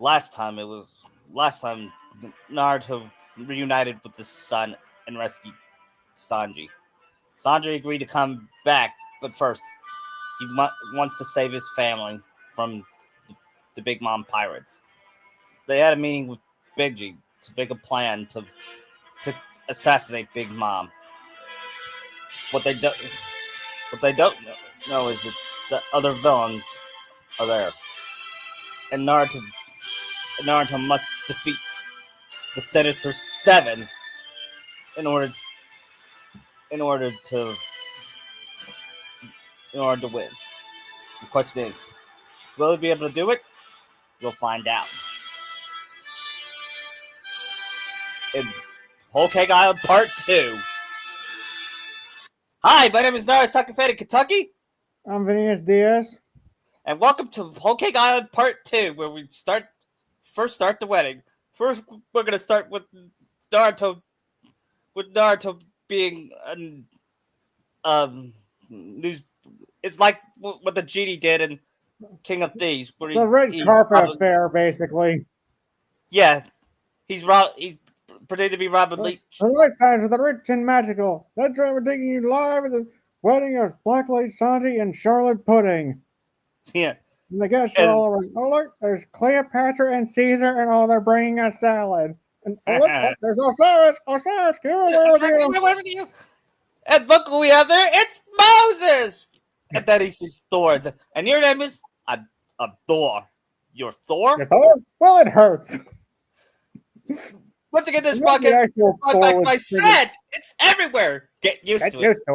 last time Naruto reunited with his son and rescued Sanji. Sanji agreed to come back, but first he wants to save his family from the Big Mom pirates. They had a meeting with Big G to make a plan to assassinate Big Mom. What they do, what they don't know is that the other villains are there, and Naruto must defeat the Sinister Seven in order to, in order to in order to win. The question is, will he be able to do it? We'll find out. In Whole Cake Island Part 2. Hi, my name is Naruto Kentucky. I'm Phineas Diaz. And welcome to Whole Cake Island Part 2, where we first start the wedding. First, we're going to start with Naruto being news. It's like what the genie did in King of Thieves, where the red carpet affair, basically. Yeah, he pretended to be Robin Leach. The lifetimes of the rich and magical. That's why we're taking you live at the wedding of Black Lady Sanji and Charlotte Pudding. Yeah. And the guests are all around. Oh, look, there's Cleopatra and Caesar, and they're bringing us salad. And look, there's Osiris. Osiris, come over here. And look who we have there. It's Moses. And then he sees Thor. And your name is I'm Thor. You're Thor? You're Thor? Well, it hurts. Once again, this podcast, like I said, it's everywhere. Get used to it. I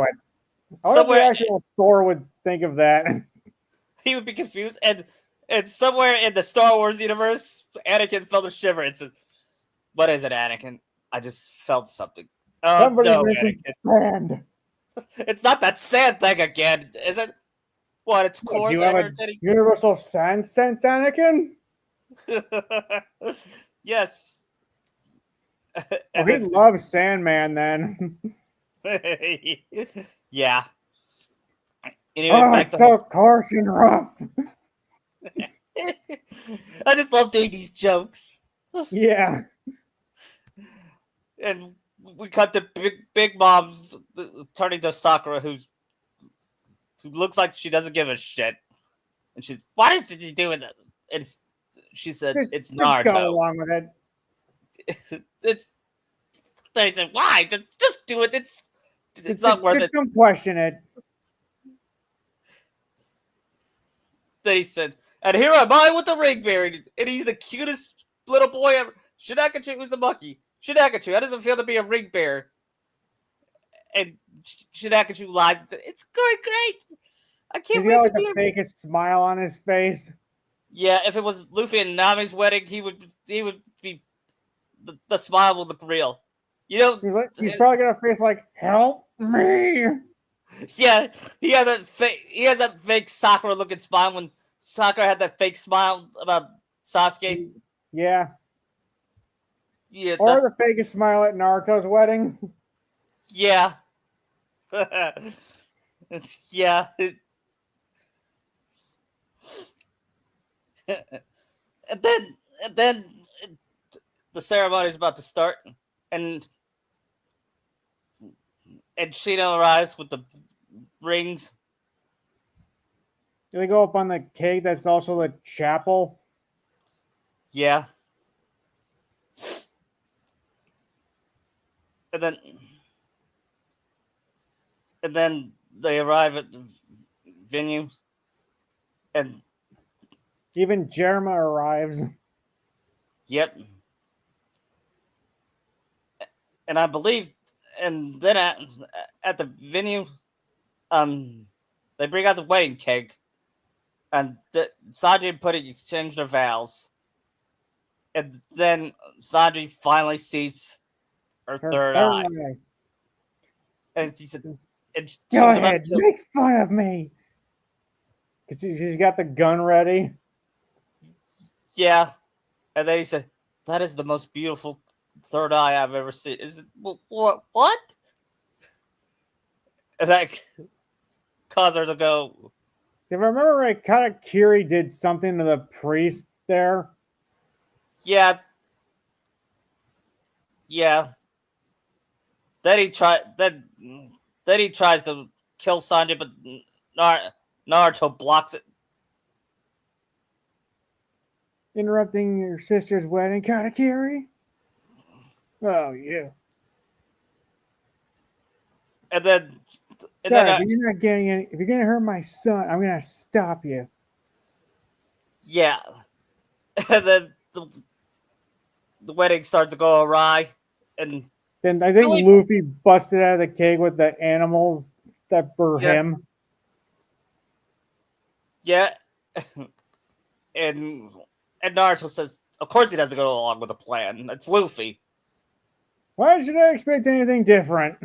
wonder if the actual Thor would think of that. He would be confused, and somewhere in the Star Wars universe, Anakin felt a shiver and said, "What is it, Anakin? I just felt something." Somebody mentioned sand. It's not that sand thing again, is it? What? It's core. Do you have a universal sand sense, Anakin? Yes. Oh, he loves Sandman then. Yeah. Oh, it's so coarse and rough. I just love doing these jokes. Yeah. And we cut to Big Mom's turning to Sakura, who looks like she doesn't give a shit. And she's, why did you do it? And she said, it's Naruto. Just go along with it. They said, why? Just do it. It's not worth it. Don't question it. They said, and here am I with the ring buried, and he's the cutest little boy ever. Shinakachu was a monkey. Shinakachu, how does it feel to be a ring bearer? And Shinakachu lied and said, it's going great. I can't wait to be the fakest smile on his face. Yeah, if it was Luffy and Nami's wedding, he would be the smile would look real. You know, he's probably got a face like, help me. Yeah, he has that fake Sakura looking smile when Sakura had that fake smile about Sasuke. Yeah. Yeah. Or the fakest smile at Naruto's wedding. Yeah. Yeah. And then the ceremony is about to start, and Shino arrives with the rings. Do they go up on the cake that's also the chapel? Yeah. And then they arrive at the venue, and even Jerma arrives. Yep. And I believe, and then at the venue, they bring out the wedding cake, and Sanji and Pudding exchange their vows, and then Sanji finally sees her third eye. And she said, "Go ahead, make fun of me," because she's got the gun ready. Yeah, and then he said, "That is the most beautiful third eye I've ever seen." Is it what? And that caused her to go. If I remember right, Katakiri did something to the priest there. Yeah, yeah. Then he tries to kill Sanjay, but Naruto blocks it. Interrupting your sister's wedding, Katakiri? Oh, yeah. And then, and then Sorry, but you're not getting any. If you're gonna hurt my son, I'm gonna stop you. yeah. And then the wedding starts to go awry, and Then I think really, Luffy busted out of the cake with the animals that were yeah, him. yeah. and and Naruto says, of course he doesn't go along with the plan. It's Luffy. Why should I expect anything different?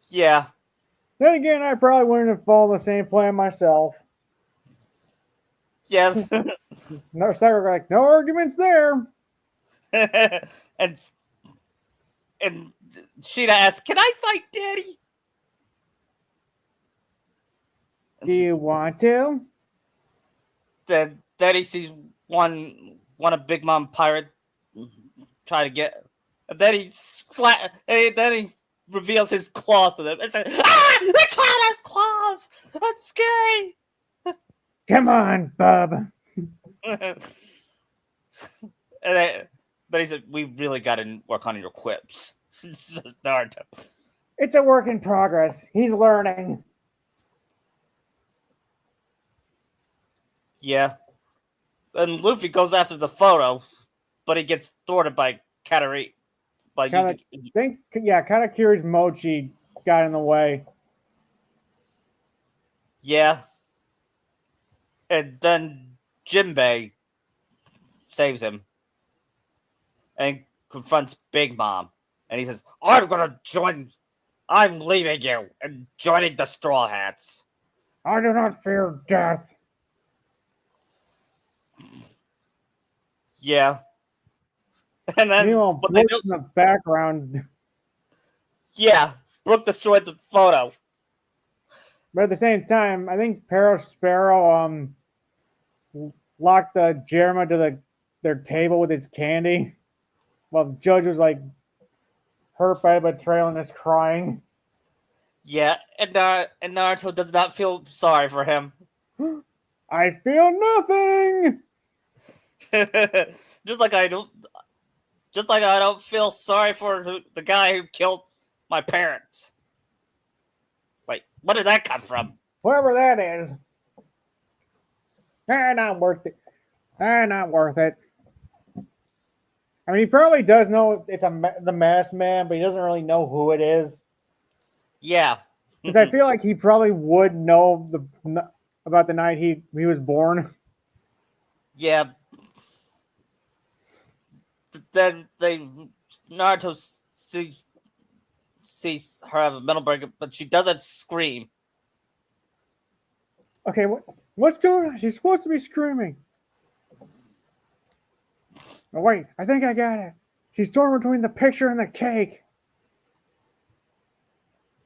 Yeah, Then again, I probably wouldn't have followed the same plan myself. yeah. No, Cyber like no arguments there. and and Sheena asks, "Can I fight Daddy?" Do you want to? Then he sees one of Big Mom Pirate try to get. And then then he reveals his claws to them and says, "Ah, the cat has claws. That's scary." Come on, bub. and then he said, "We really got to work on your quips." Naruto. It's a work in progress. He's learning. Yeah. And Luffy goes after the photo, but he gets thwarted by Katarina by using. Katakiri's mochi got in the way. Yeah. And then Jinbei saves him and confronts Big Mom. And he says, I'm leaving you and joining the Straw Hats. I do not fear death. Yeah. And then Meanwhile, Brooks in the background. Yeah, Brooke destroyed the photo. But at the same time, I think Sparrow locked the Jerema to their table with his candy. While the judge was like hurt by the betrayal and is crying. Yeah, and Naruto does not feel sorry for him. I feel nothing. just like I don't feel sorry for the guy who killed my parents. Wait, where did that come from? Whoever that is. Not worth it. Not worth it. I mean, he probably does know it's the masked man, but he doesn't really know who it is. Yeah. Because I feel like he probably would know about the night he was born. Yeah. Then Naruto sees her have a mental break, but she doesn't scream. Okay, what's going on? She's supposed to be screaming. Oh, wait, I think I got it. She's torn between the picture and the cake.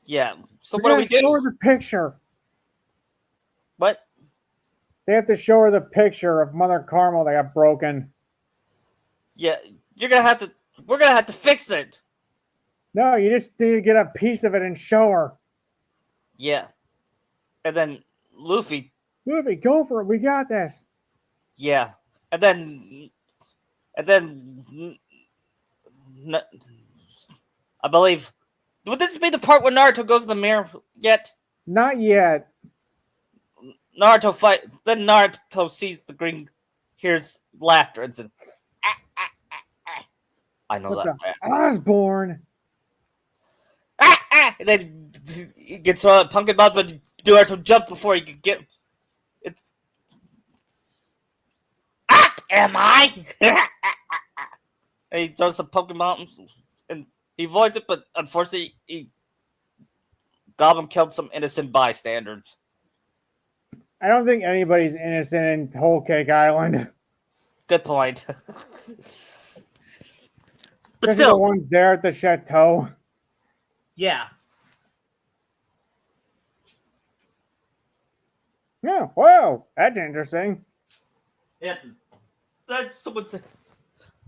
Yeah. So what do we do? Show her the picture. What? They have to show her the picture of Mother Carmel that got broken. Yeah, we're gonna have to fix it. No, you just need to get a piece of it and show her. Yeah. And then Luffy, go for it. We got this. yeah. And then I believe, would this be the part where Naruto goes in the mirror yet? Not yet. Then Naruto sees the green, hears laughter and says, ah, ah, ah, ah. I know that. Osborne. And then he gets pumpkin mouth, but Naruto jump before he could get it. Am I? And he throws some pumpkin mountains and he avoids it, but unfortunately, Goblin killed some innocent bystanders. I don't think anybody's innocent in Whole Cake Island. Good point. But Especially still, the ones there at the chateau. Yeah. Yeah, whoa, that's interesting. Yeah. then someone say,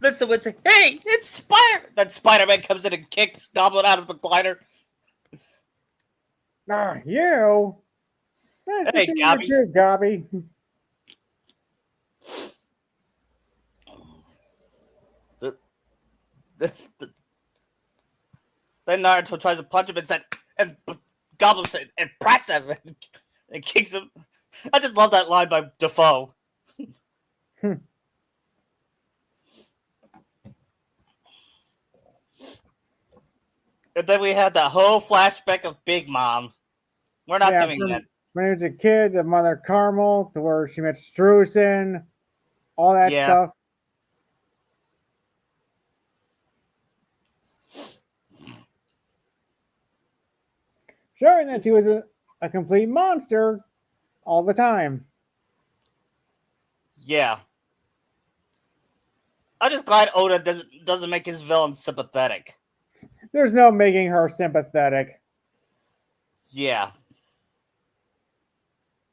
"Hey, it's Spider." Then Spider-Man comes in and kicks Goblin out of the glider. You. Nice Hey, to see you Gabby. too, Gabby. The, then Naruto tries to punch him and Goblin said, "Impressive," and kicks him. I just love that line by Defoe. And then we had that whole flashback of Big Mom. We're not doing that. When he was a kid, the Mother Carmel, to where she met Struzan, all that stuff. Showing that she was a complete monster all the time. Yeah. I'm just glad Oda doesn't make his villain sympathetic. There's no making her sympathetic. Yeah.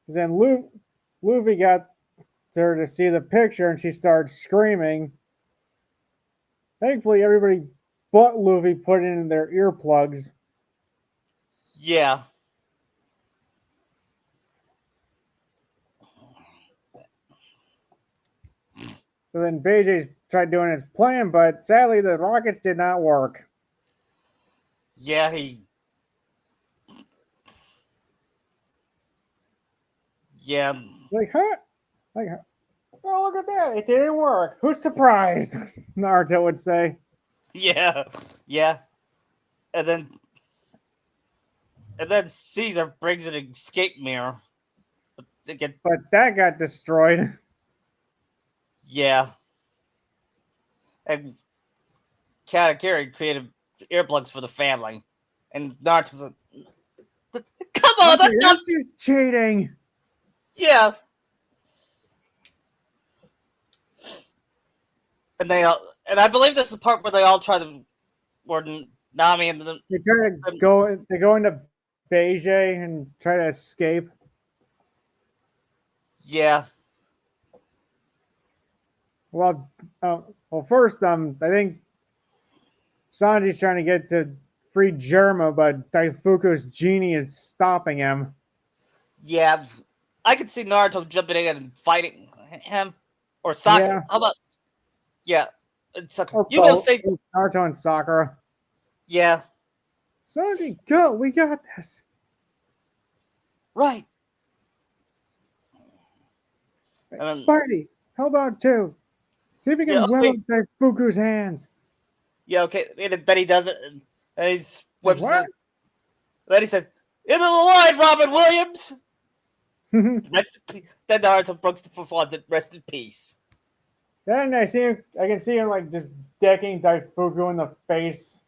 Then Luffy got her to see the picture and she started screaming. Thankfully, everybody but Luffy put it in their earplugs. Yeah. So then BJ's tried doing his plan, but sadly the rockets did not work. Yeah, Yeah. Like, huh? Like, oh, look at that. It didn't work. Who's surprised? Naruto would say. Yeah. Yeah. And then Caesar brings an escape mirror. But that got destroyed. Yeah. And Katakuri created earplugs for the family. And Naruto's like, "Come on, that's not just cheating." Yeah. And I believe this is the part where they all try to, where Nami and they kind of go into Beijing and try to escape. Yeah. Well, first, I think Sanji's trying to get to free Germa, but Daifuku's genie is stopping him. Yeah, I could see Naruto jumping in and fighting him, or Sakura. Yeah. How about? Yeah, Sakura. You go save Naruto and Sakura. Yeah. Sanji, go! We got this. Right. Spidey, help out too. See if we can whip up Daifuku's hands. Yeah, okay. And then he does it, and he whips it. Then he said, "Into the line, Robin Williams." Rest in peace. Then Naruto breaks the performance and rest in peace. Then I can see him like just decking Daifuku in the face,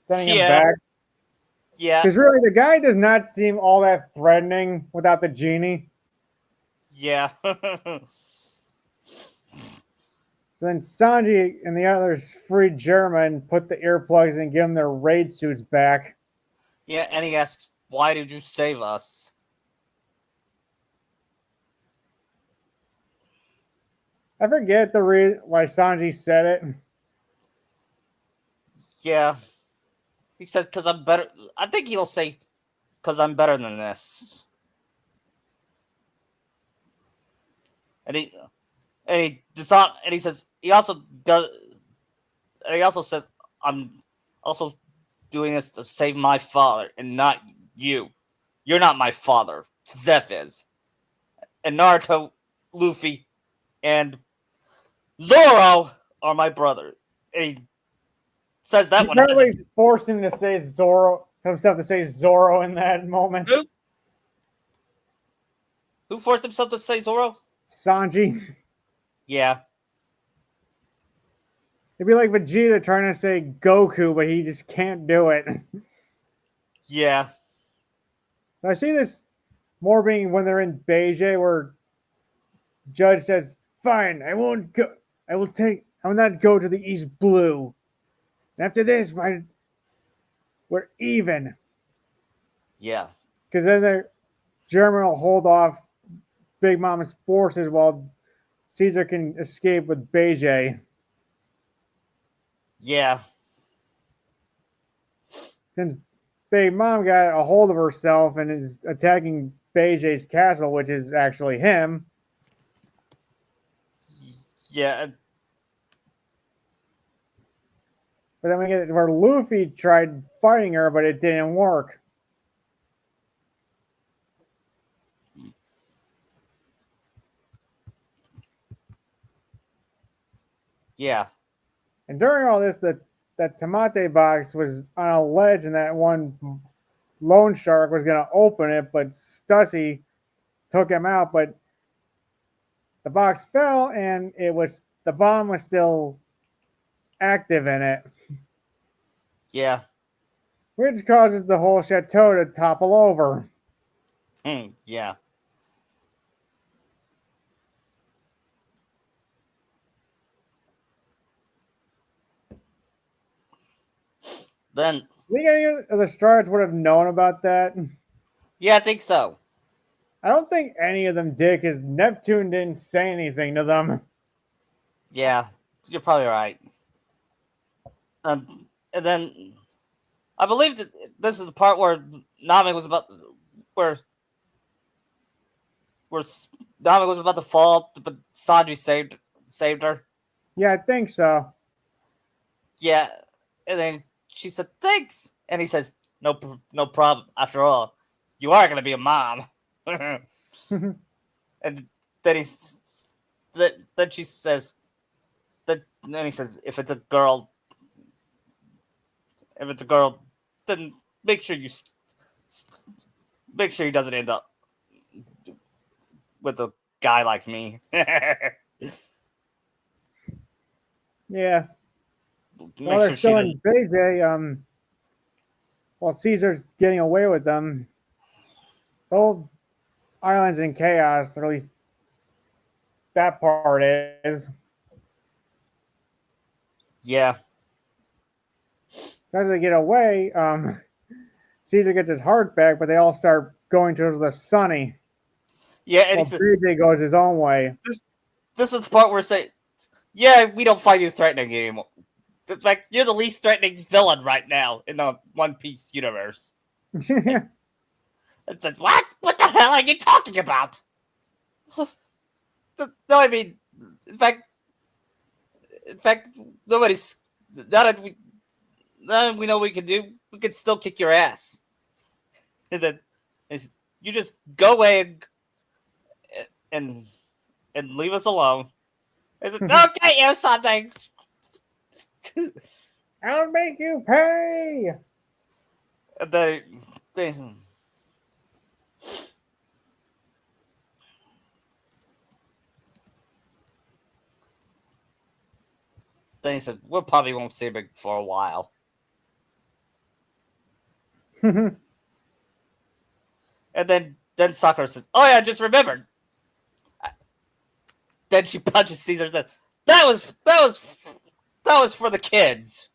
sending him back. Yeah. Because really, the guy does not seem all that threatening without the genie. Yeah. Then Sanji and the others free Germa and put the earplugs and give them their raid suits back. Yeah, and he asks, "Why did you save us?" I forget the reason why Sanji said it. Yeah. He says, "Because I'm better." I think he'll say, "Because I'm better than this." And he says, he also says, "I'm also doing this to save my father and not you. You're not my father. Zeph is." And Naruto, Luffy, and Zoro are my brother. And he says that one. Probably forced him to say Zoro himself to say Zoro in that moment. Who forced himself to say Zoro? Sanji. Yeah. It'd be like Vegeta trying to say Goku, but he just can't do it. Yeah. I see this more being when they're in Beijing, where Judge says, "Fine, I won't go. I will not go to the East Blue. After this, we're even." Yeah. Because then German will hold off Big Mama's forces while Caesar can escape with Beijing. Yeah. Since Big Mom got a hold of herself and is attacking Beijing's castle, which is actually him. Yeah. But then we get where Luffy tried fighting her, but it didn't work. Yeah. And during all this, that Tamate box was on a ledge, and that one loan shark was going to open it, but Stussy took him out. But the box fell, and the bomb was still active in it, Yeah. which causes the whole chateau to topple over. Yeah. Then, Do you think any of the Stars would have known about that? yeah, I think so. I don't think any of them did, because Neptune didn't say anything to them. Yeah, you're probably right. And then I believe that this is the part where Nami was about where Nami was about to fall, but Sanji saved her. Yeah, I think so. Yeah, and then she said thanks, and he says no problem. After all, you are gonna be a mom. And then then she says then he says if it's a girl, then make sure you make sure he doesn't end up with a guy like me. Yeah. While Make they're sure she still doesn't. in Beijing, while Caesar's getting away with them, the whole island's in chaos, or at least that part is. Yeah, As they get away, Caesar gets his heart back, but they all start going towards the Sunny. yeah, and he While said BJ goes his own way. this is the part where say, yeah, we don't find you threatening anymore. Like you're the least threatening villain right now in the One Piece universe. It's like what? What the hell are you talking about? No, I mean, in fact, nobody's now that we know what we can do. We can still kick your ass. And then you just go away and leave us alone. It's okay, you something. I'll make you pay. And they then he said, "We probably won't see him for a while." And then Sakura says, "Oh yeah, I just remembered." Then she punches Caesar and says, "That was for the kids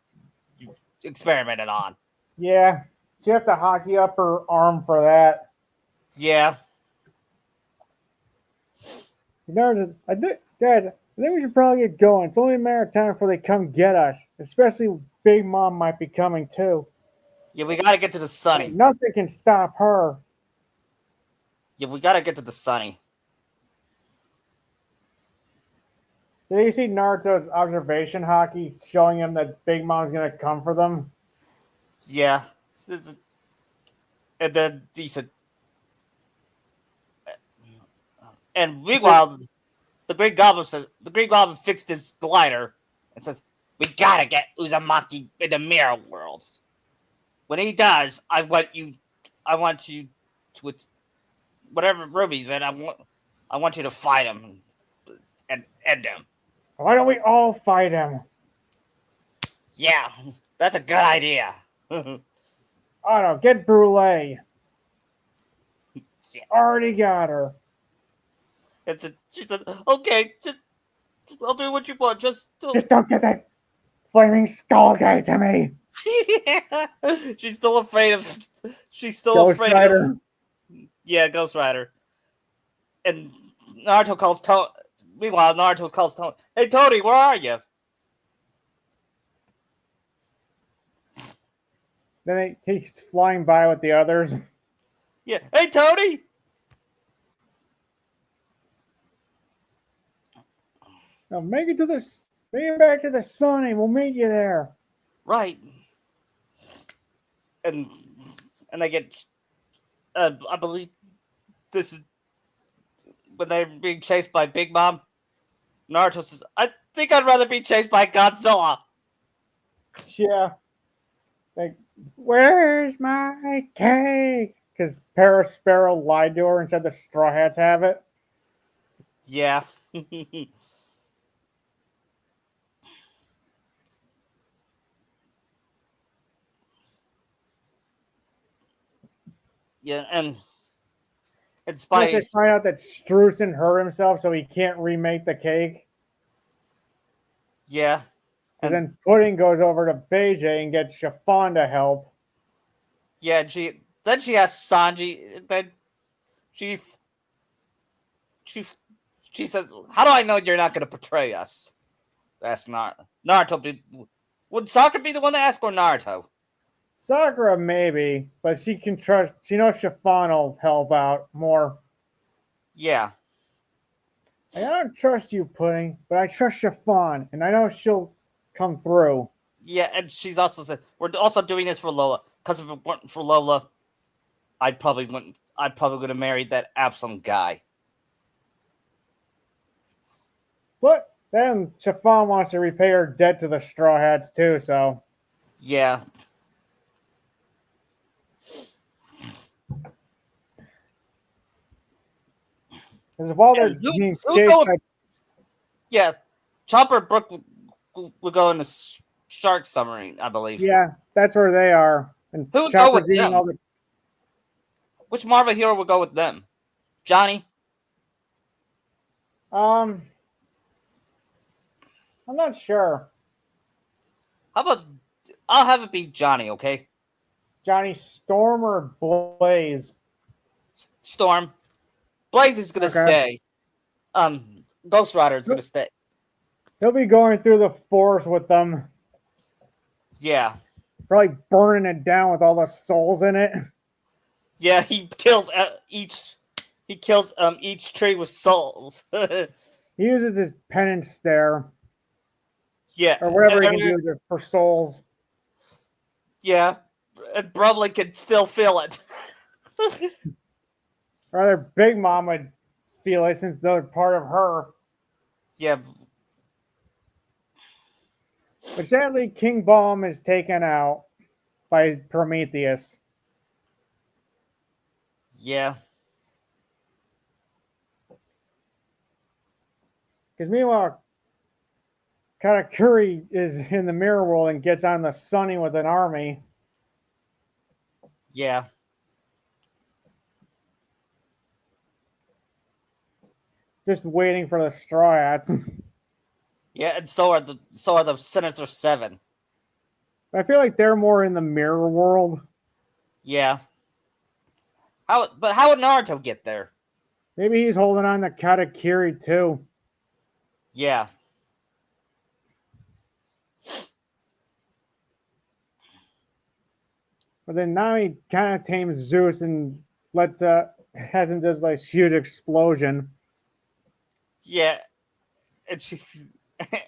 you experimented on." Yeah, she have to hockey up her arm for that. Yeah. I think, guys, I think we should probably get going. It's only a matter of time before they come get us. Especially Big Mom might be coming too. Yeah, we gotta get to the Sunny. Nothing can stop her. Yeah, we gotta get to the Sunny. Did you see Naruto's observation hockey showing him that Big Mom's gonna come for them? Yeah. And then he said, and meanwhile, the Green Goblin fixed his glider and says, "We gotta get Uzumaki in the mirror world. When he does, I want you to whatever room he's in. I want you to fight him and end him." Why don't we all fight him? Yeah, that's a good idea. Oh no, get Brule. Yeah. Already got her. She said, "Okay, just I'll do what you want. Just don't get that flaming skull guy to me." She's still afraid of. Ghost Rider. Yeah, Ghost Rider. And Naruto calls Meanwhile, Naruto calls Tony. Hey, Tony, where are you? Then he's flying by with the others. Yeah. Hey, Tony. Now make it back to the sun, and we'll meet you there. Right. And I get. I believe this is when they're being chased by Big Mom. Naruto says, "I think I'd rather be chased by Godzilla." Yeah. Like, where's my cake? Because Sparrow lied to her and said the Straw Hats have it. Yeah. Yeah, and it's Plus, by they find out that Streusen hurt himself, so he can't remake the cake. yeah, And and then Pudding goes over to Beijing and gets Chiffon to help. yeah, she asks Sanji. Then she she she says, "How do I know you're not going to betray us?" That's Naruto. Would Sakura be the one to ask or Naruto? Sakura maybe, but she can trust. She knows Chiffon will help out more. Yeah, I don't trust you, Pudding, but I trust Chiffon, and I know she'll come through. yeah, and she's also said we're also doing this for Lola because if it weren't for Lola, I probably wouldn't. I probably would have married that Absalom guy. But then Chiffon wants to repay her debt to the Straw Hats too, so Yeah, because while they're and being who chased go? by Yeah, Chopper Brook will go in the shark submarine, I believe. yeah, that's where they are. And Who would go Chopper's with eating them? all the Which Marvel hero would go with them? Johnny? I'm not sure. How about I'll have it be Johnny, okay? Johnny Storm or Blaze? Storm. Blaze is gonna Okay. stay. Ghost Rider is gonna stay. He'll be going through the forest with them, Yeah. probably burning it down with all the souls in it. Yeah, he kills each tree with souls. He uses his penance there, Yeah. or whatever he can do for souls. Yeah. And Brumley can still feel it. Rather, Big Mom would feel it since they're part of her. Yeah. But sadly, King Balm is taken out by Prometheus. Yeah. Because meanwhile, Katakuri is in the mirror world and gets on the Sunny with an army. Yeah. Just waiting for the Straw Hats. Yeah, and so are the Sinister Seven. I feel like they're more in the mirror world. Yeah. How would Naruto get there? Maybe he's holding on to Katakuri too. Yeah. But then Nami kind of tames Zeus and has him just like huge explosion. Yeah. And she's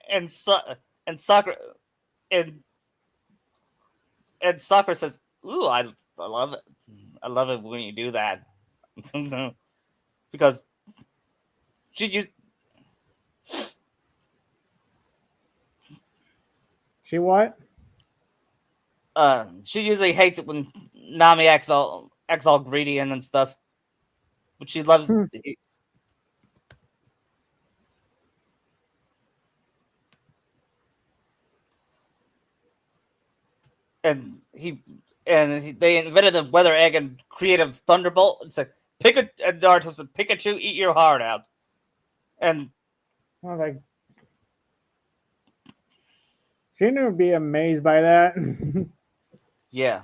and and Sakura and and Sakura says, "Ooh, I love it. I love it when you do that." Because she used She what? she usually hates it when Nami acts all greedy and stuff. But she loves they invented a weather egg and creative thunderbolt. It's like and Naruto said, "Pikachu, eat your heart out." And I was like, she would be amazed by that. yeah,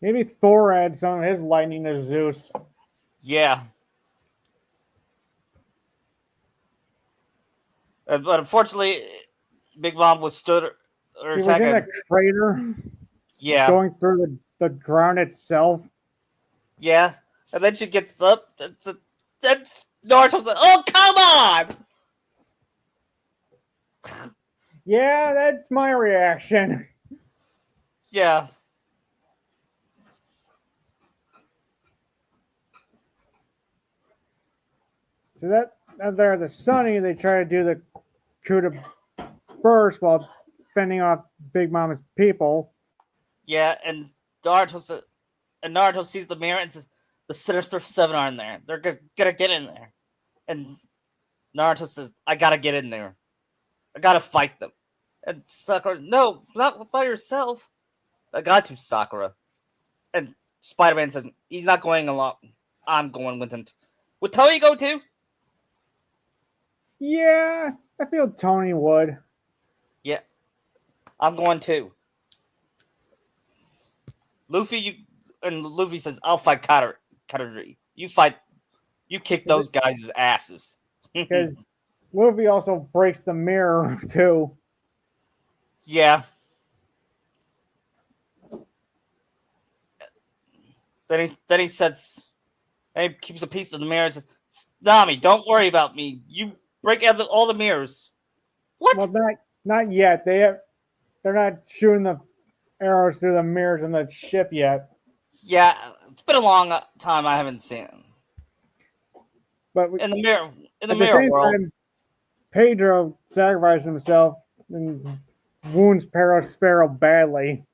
Maybe Thor had some of his lightning to Zeus. yeah, But unfortunately, Big Mom withstood her He was attack. in the And, crater, yeah, going through the ground itself. yeah. And then she gets up. That's Naruto's like, oh, come on! Yeah, that's my reaction. Yeah. So that there, the Sunny, they try to do the coup de burst while fending off Big Mama's people. Yeah, and Naruto sees the mirror and says, the Sinister Seven are in there. They're gonna get in there. And Naruto says, I gotta get in there. I gotta fight them. And Sakura, no, not by yourself. I got to, Sakura. And Spider-Man says, he's not going along. I'm going with him. Would Toei go too? Yeah, I feel Tony would. Yeah, I'm going too. Luffy says, I'll fight Katarri. You kick those guys' asses. Because Luffy also breaks the mirror too. Yeah. Then he says, and he keeps a piece of the mirror and says, Nami, don't worry about me. You break all the mirrors. What? Well, not yet. They're not shooting the arrows through the mirrors in the ship yet. Yeah, it's been a long time I haven't seen it. But In the mirror world. Time, Pedro sacrifices himself and wounds Sparrow badly.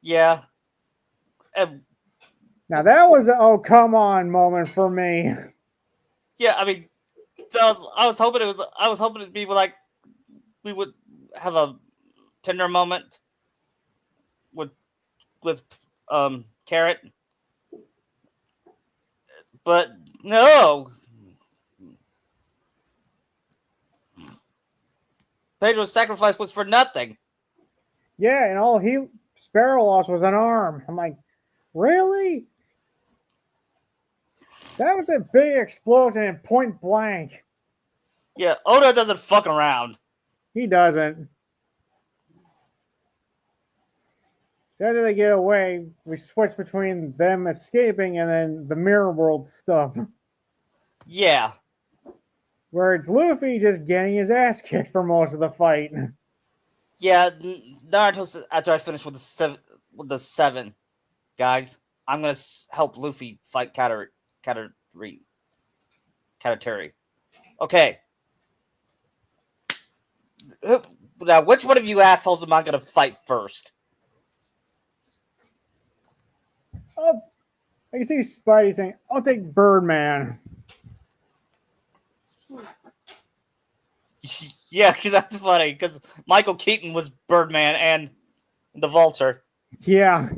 Yeah. And, now that was an oh come on moment for me. Yeah, I mean, I was hoping it'd be like we would have a tender moment with Carrot, but no. Pedro's sacrifice was for nothing. Yeah, and all Sparrow lost was an arm. I'm like, really? That was a big explosion in point blank. Yeah, Oda doesn't fuck around. He doesn't. So after they get away, we switch between them escaping and then the mirror world stuff. Yeah. Where it's Luffy just getting his ass kicked for most of the fight. Yeah, Naruto said, after I finish with the seven guys, I'm gonna help Luffy fight Katarri. Okay. Now, which one of you assholes am I gonna fight first? Oh, I can see Spidey saying, I'll take Birdman. Yeah, because that's funny, because Michael Keaton was Birdman and the Vulture. Yeah.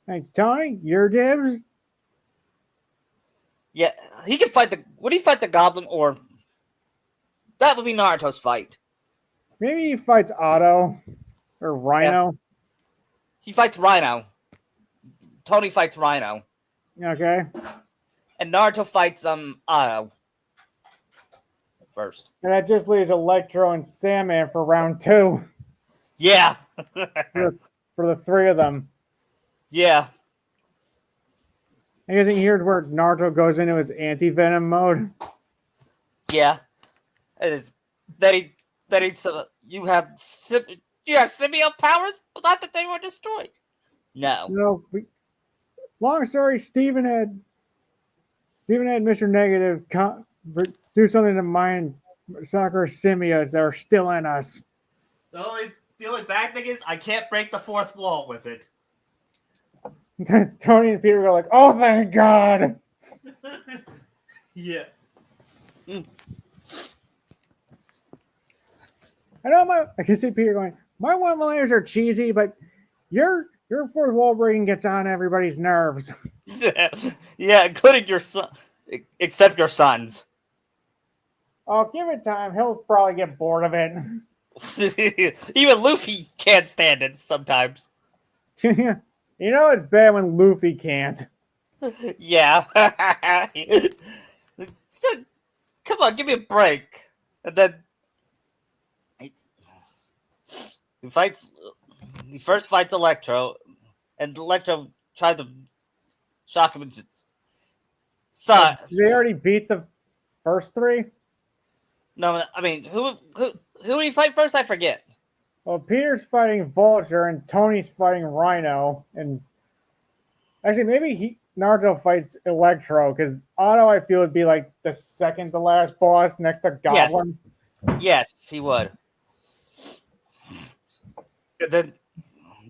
Hey, Tony, your dibs? Yeah, he can fight would he fight the Goblin, or that would be Naruto's fight? Maybe he fights Otto or Rhino. Yeah. He fights Rhino. Tony fights Rhino. Okay. And Naruto fights Otto first. And that just leaves Electro and Sandman for round 2. Yeah. for the 3 of them. Yeah. I guess here's where Naruto goes into his anti-venom mode. Yeah. It is. You have symbiote powers, but not that they were destroyed. No. No. Long story. Steven had Mr. Negative do something to mine Sakura symbiotes that are still in us. The only bad thing is I can't break the fourth wall with it. Tony and Peter go like, "Oh, thank God!" Yeah. I can see Peter going, "My one-liners are cheesy, but your fourth wall breaking gets on everybody's nerves." Yeah, including your son, except your sons. Oh, give it time. He'll probably get bored of it. Even Luffy can't stand it sometimes. You know it's bad when Luffy can't. Yeah. Come on, give me a break. And then he, he fights. He first fights Electro, and Electro tried to shock him into. They already beat the first three. No, I mean who did he fight first? I forget. Well, Peter's fighting Vulture and Tony's fighting Rhino, and actually maybe Naruto fights Electro because Otto I feel would be like the second to last boss next to Goblin. Yes, he would. And then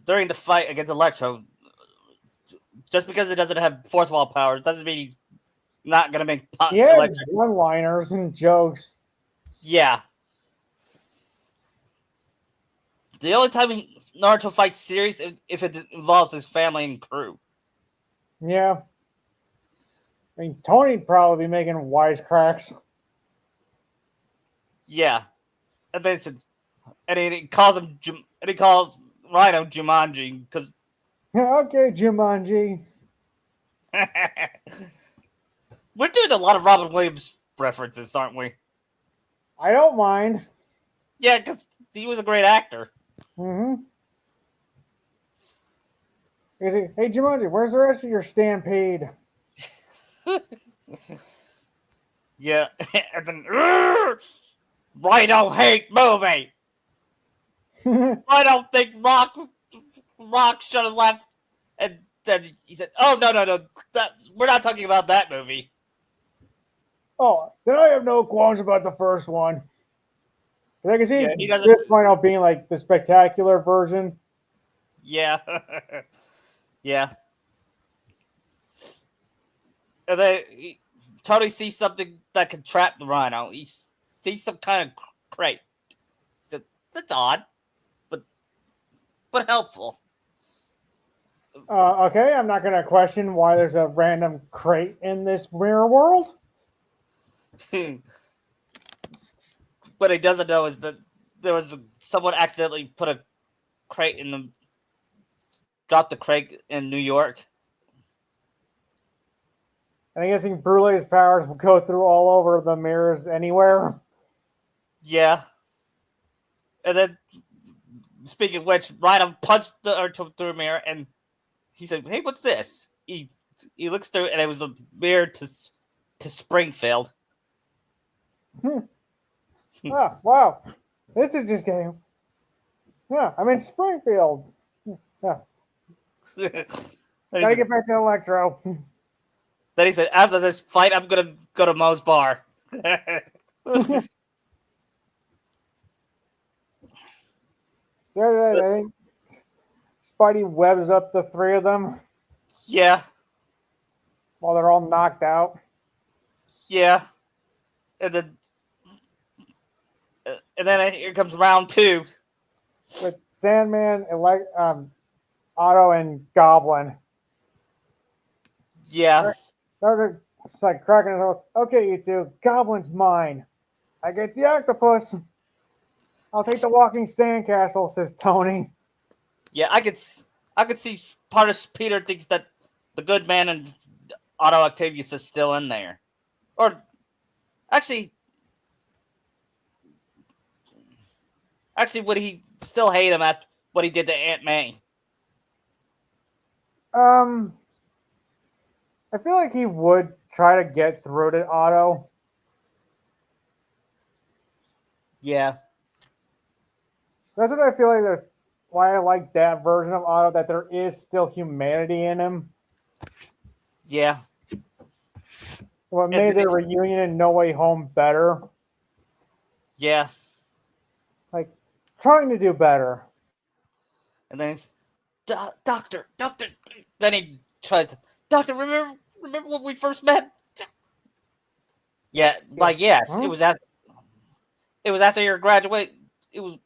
during the fight against Electro, just because it doesn't have fourth wall powers doesn't mean he's not gonna make Electro. One-liners and jokes. Yeah. The only time Naruto fights serious if it involves his family and crew. Yeah. I mean, Tony'd probably be making wisecracks. Yeah. And they said, and he calls Rhino Jumanji because. Okay, Jumanji. We're doing a lot of Robin Williams references, aren't we? I don't mind. Yeah, because he was a great actor. Mm-hmm. Hey, Jumanji, where's the rest of your Stampede? Yeah, and then Rhino hate movie. I don't think Rock should have left. And then he said, "Oh no, we're not talking about that movie." Oh, then I have no qualms about the first one. I can see he doesn't. This might not being like the spectacular version. Yeah, yeah. And then Tony sees something that can trap the Rhino. He sees some kind of crate. He said, "That's odd, but helpful." Okay, I'm not going to question why there's a random crate in this mirror world. What he doesn't know is that there was someone accidentally put a crate dropped the crate in New York. And I'm guessing Brulee's powers will go through all over the mirrors anywhere. Yeah. And then, speaking of which, Rhino punched through a mirror, and he said, "Hey, what's this?" He looks through, and it was a mirror to Springfield. Oh, wow. This is just getting... Yeah, I'm in Springfield. Yeah. Gotta get back to Electro. Then he said, "After this fight, I'm gonna go to Moe's bar." I think Spidey webs up the three of them. Yeah. While they're all knocked out. Yeah. And then here comes round 2. With Sandman, Otto, and Goblin. Yeah. They're just like cracking his nose. Okay, you two, Goblin's mine. I get the octopus. I'll take the walking sandcastle, says Tony. Yeah, I could see part of Peter thinks that the good man and Otto Octavius is still in there. Or, actually, would he still hate him at what he did to Aunt May? I feel like he would try to get through to Otto. Yeah. That's what I feel like there's why I like that version of Otto, that there is still humanity in him. Yeah. What made their reunion in No Way Home better. Yeah. Like, trying to do better. And then it's, Doctor. Then he tries to, Doctor, remember when we first met? Yeah, like, yes. Huh? It was after your graduate. It was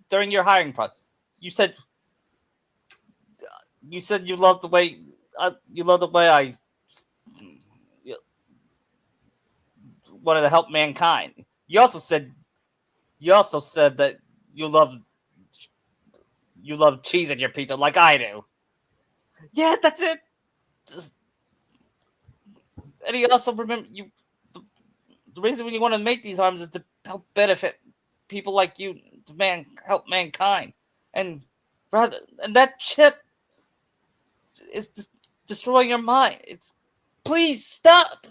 during your hiring process. You said you loved the way I wanted to help mankind. You also said that you love cheese in your pizza like I do. Yeah, that's it. And he also remember the reason when you want to make these arms is to help benefit people like you to help mankind. And rather, and that chip is destroying your mind. Please stop.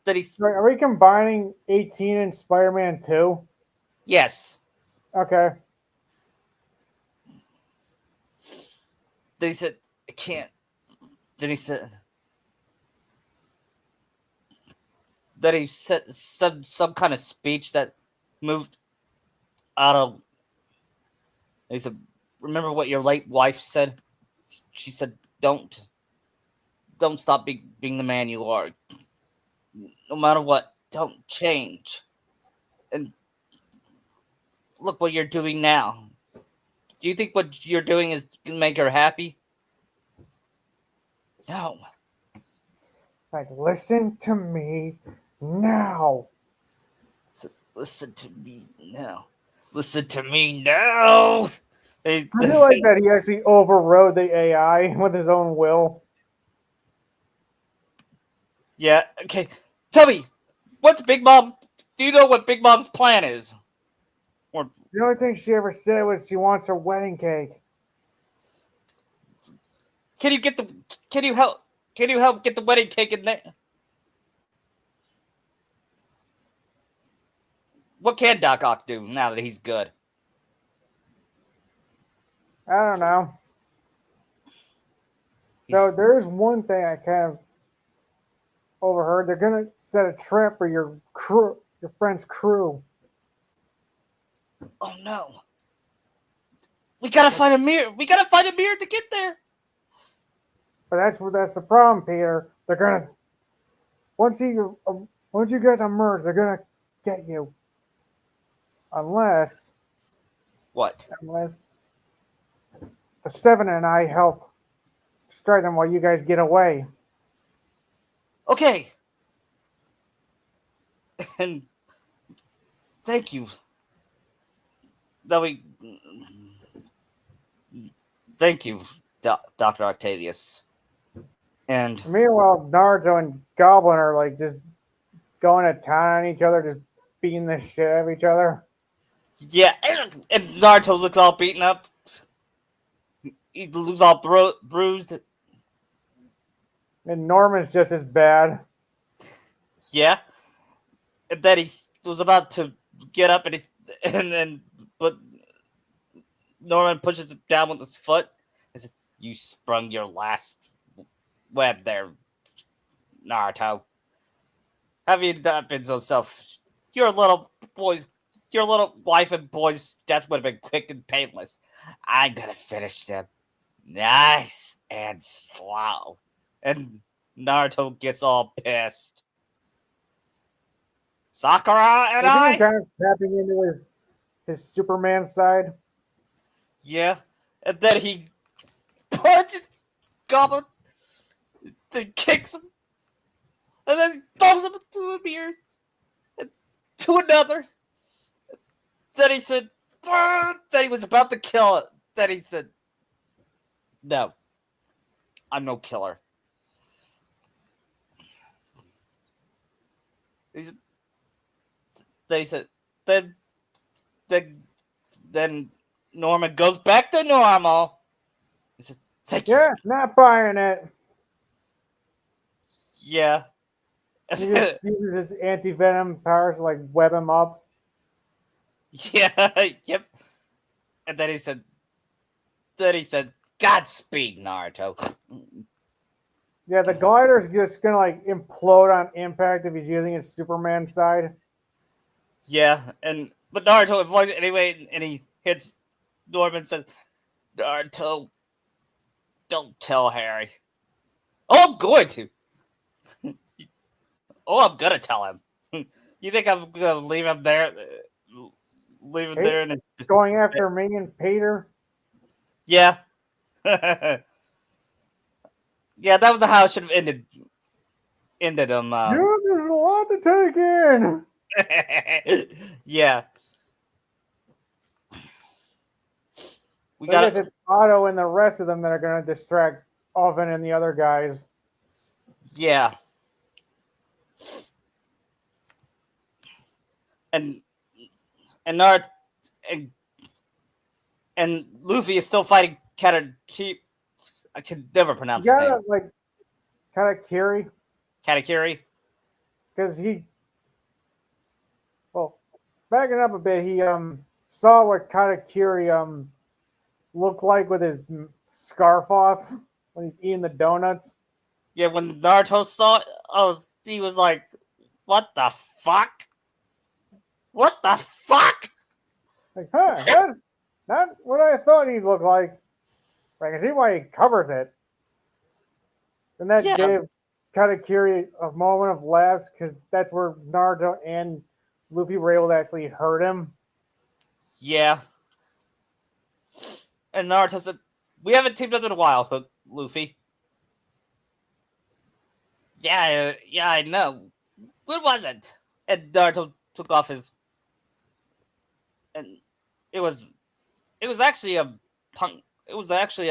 That he's Are we combining 18 and Spider-Man 2? yes. Okay. Then he said, I can't. Then he said that he said some kind of speech that moved out of. He said, remember what your late wife said? She said, don't stop being the man you are. No matter what, don't change. And look what you're doing now. Do you think what you're doing is gonna make her happy? No. Like, listen to me now. So, listen to me now. Listen to me now. I feel like that he actually overrode the AI with his own will. Yeah, okay. Tell me, what's Big Mom? Do you know what Big Mom's plan is? Or The only thing she ever said was she wants her wedding cake. can you get the? Can you help? Can you help get the wedding cake in there? What can Doc Ock do now that he's good? I don't know. So there's one thing I kind of overheard. They're gonna set a trap for your crew, your friend's crew. Oh no! We gotta find a mirror. We gotta find a mirror to get there. But that's the problem, Peter. They're gonna once you guys emerge, they're gonna get you. Unless What? the Seven and I help strike them while you guys get away. Okay. And thank you. That we. Thank you, Dr. Octavius. And Meanwhile, Naruto and Goblin are like just going to town on each other, just beating the shit out of each other. yeah, and Naruto looks all beaten up. He looks all bruised. And Norman's just as bad. Yeah, and then he was about to get up, and then but Norman pushes him down with his foot. He said, "You sprung your last web there, Naruto. Have you not been so selfish? Your little wife and boy's death would have been quick and painless. I'm gonna finish them nice and slow." And Naruto gets all pissed. Sakura and Isn't I? he kind of tapping into his Superman side? Yeah. And then he punches Goblin, then kicks him, and then throws him into a mirror, and to another. Then he said, then he was about to kill it. Then he said, no, I'm no killer. Then he said, then Norman goes back to normal. He said, thank you. Yeah, not buying it. Yeah. He just uses his anti-venom powers to like web him up. Yeah, yep. And then he said, Godspeed, Naruto. Yeah, the glider's just gonna like implode on impact if he's using his Superman side. Yeah, but Naruto avoids it anyway, and he hits Norman and says, Naruto, don't tell Harry. Oh, I'm going to. I'm gonna tell him. You think I'm gonna leave him there? Leave him there and Going after me and Peter? Yeah. Yeah, that was how it should have ended. Ended him. Yeah, there's a lot to take in. Yeah. I guess it's Otto and the rest of them that are going to distract Oven and the other guys. Yeah. and Naruto and Luffy is still fighting Katakiri. I can never You pronounce his gotta name. like kind of carry Katakiri. because well, backing up a bit, he saw what Katakiri looked like with his scarf off when he's eating the donuts. Yeah, when Naruto saw it, he was like, "What the fuck? What the fuck?" Like, that's not what I thought he'd look like. I can see why he covers it. And that Yeah, gave Katakiri a moment of laughs because that's where Naruto and Luffy were able to actually hurt him. yeah. And Naruto said, "We haven't teamed up in a while, Luffy." Yeah, I know. When was it? And Naruto took off his, and it was, it was actually a punk. It was actually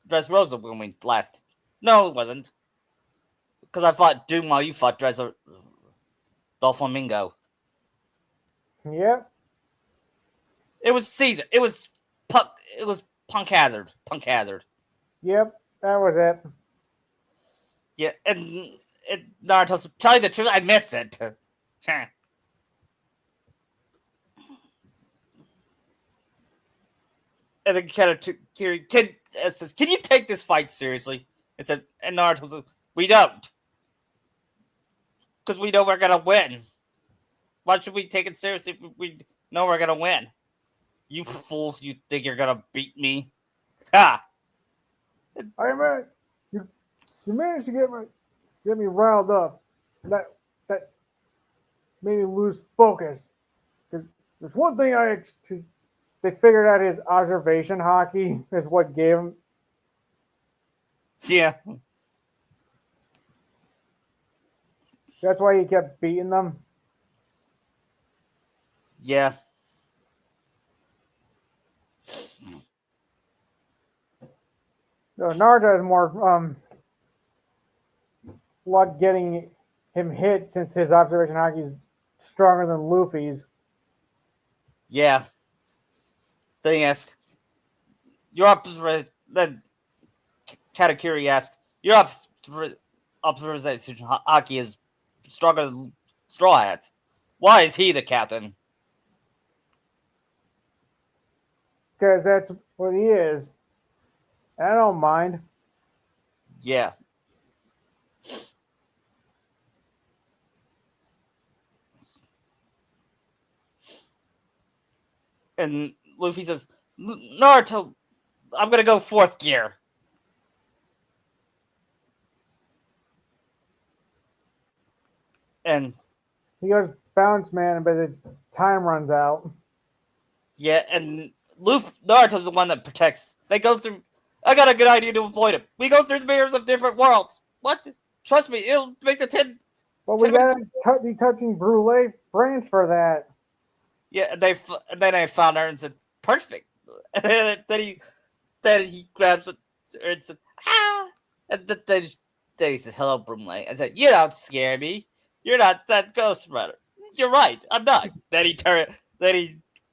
Dressrosa when we last. No, it wasn't. Because I fought Doom while you fought Doflamingo. Yep, It was Caesar. It was Punk. It was Punk Hazard. Punk Hazard. yep, that was it. Yeah, and Naruto. To tell you the truth, I miss it. And then Katakiri says, "Can you take this fight seriously?" And Naruto says, "We don't, because we know we're gonna win. Why should we take it seriously if we know we're gonna win? You fools! You think you're gonna beat me? Ha!" I mean, you managed to get me riled up. That made me lose focus. Because there's one thing they figured out his observation hockey is what gave him. Yeah, That's why he kept beating them. yeah, So Naruto has more luck getting him hit since his observation hockey is stronger than Luffy's. yeah. Thing is, your observation. Then Katakiri asked, "Your observation hockey is stronger than Straw Hats. Why is he the captain?" Because that's what he is. I don't mind. Yeah. And Luffy says, "Naruto, I'm gonna go fourth gear." And He goes bounce man, but his time runs out. yeah, and Naruto's the one that protects. They go through. I got a good idea to avoid him. We go through the mirrors of different worlds. What? Trust me, it'll make the 10. But we 10 minutes. gotta be touching Brule branch for that. Yeah, and then I found her and said, "Perfect." And then he grabs it and said, "Ah!" And then he said, "Hello, Broomlay." I said, "You don't scare me. You're not that ghost runner." "You're right. I'm not." Then he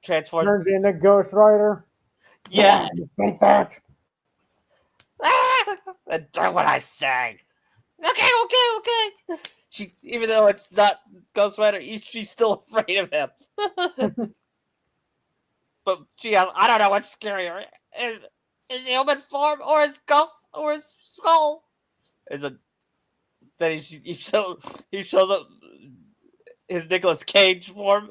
transformed. Turns into Ghost Rider. Yeah. Think that. Ah! And do what I say. Okay. Even though it's not Ghost Rider, she's still afraid of him. But I don't know what's scarier. His human form or his ghost or his skull? Is it then he shows up his Nicolas Cage form.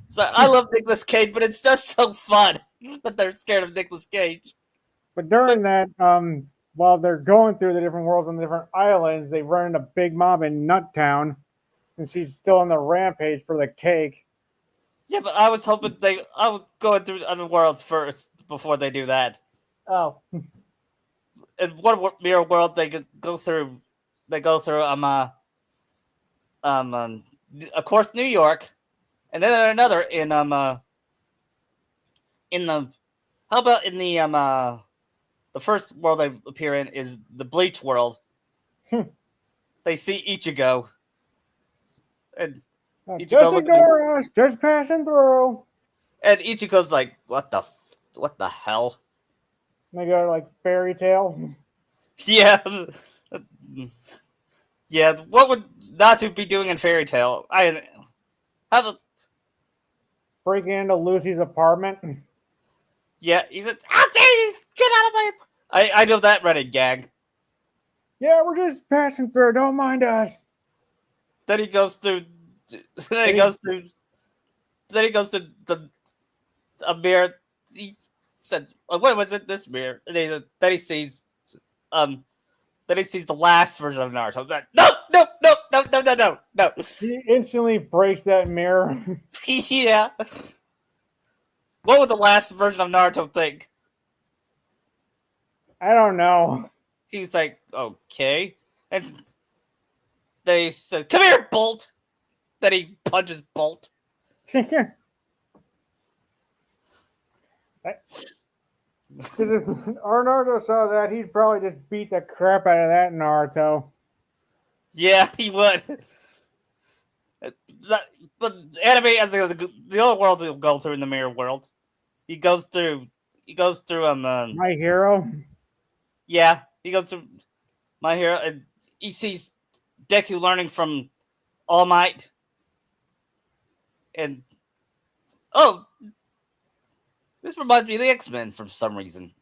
So I love Nicolas Cage, but it's just so fun that they're scared of Nicolas Cage. But during that, while they're going through the different worlds on the different islands, they run into Big Mom in Nuttown, and she's still on the rampage for the cake. Yeah, but I was hoping I was going through other worlds first before they do that. Oh, In one mirror world, they go through. They go through of course, New York, and then another in the how about in the first world they appear in is the Bleach world. they see Ichigo, and Just Ichigo look at him, ignore us. Just passing through. and Ichigo's like, "What the hell?" And they go like fairy tale. Yeah, yeah. What would Natsu be doing in Fairy Tale? How the Breaking into Lucy's apartment. yeah. He said, "How dare you get out of my!" I know that Reddit gag. Yeah, we're just passing through. Don't mind us. Then he goes through. Then he Then he- goes through. Then he goes to a mirror. He said, "What was it? This mirror?" And then he sees um. Then he sees the last version of Naruto. That no, no, no, no, no, no, no, no. He instantly breaks that mirror. Yeah. What would the last version of Naruto think? I don't know. He's like, okay. And they said, "Come here, Bolt." Then he punches Bolt. Because if our Naruto saw that, he'd probably just beat the crap out of that Naruto. Yeah, he would. But anime as the other world he'll go through in the mirror world. He goes through. My hero. Yeah, he goes through My Hero, and he sees Deku learning from All Might, and oh, this reminds me of the X-Men for some reason,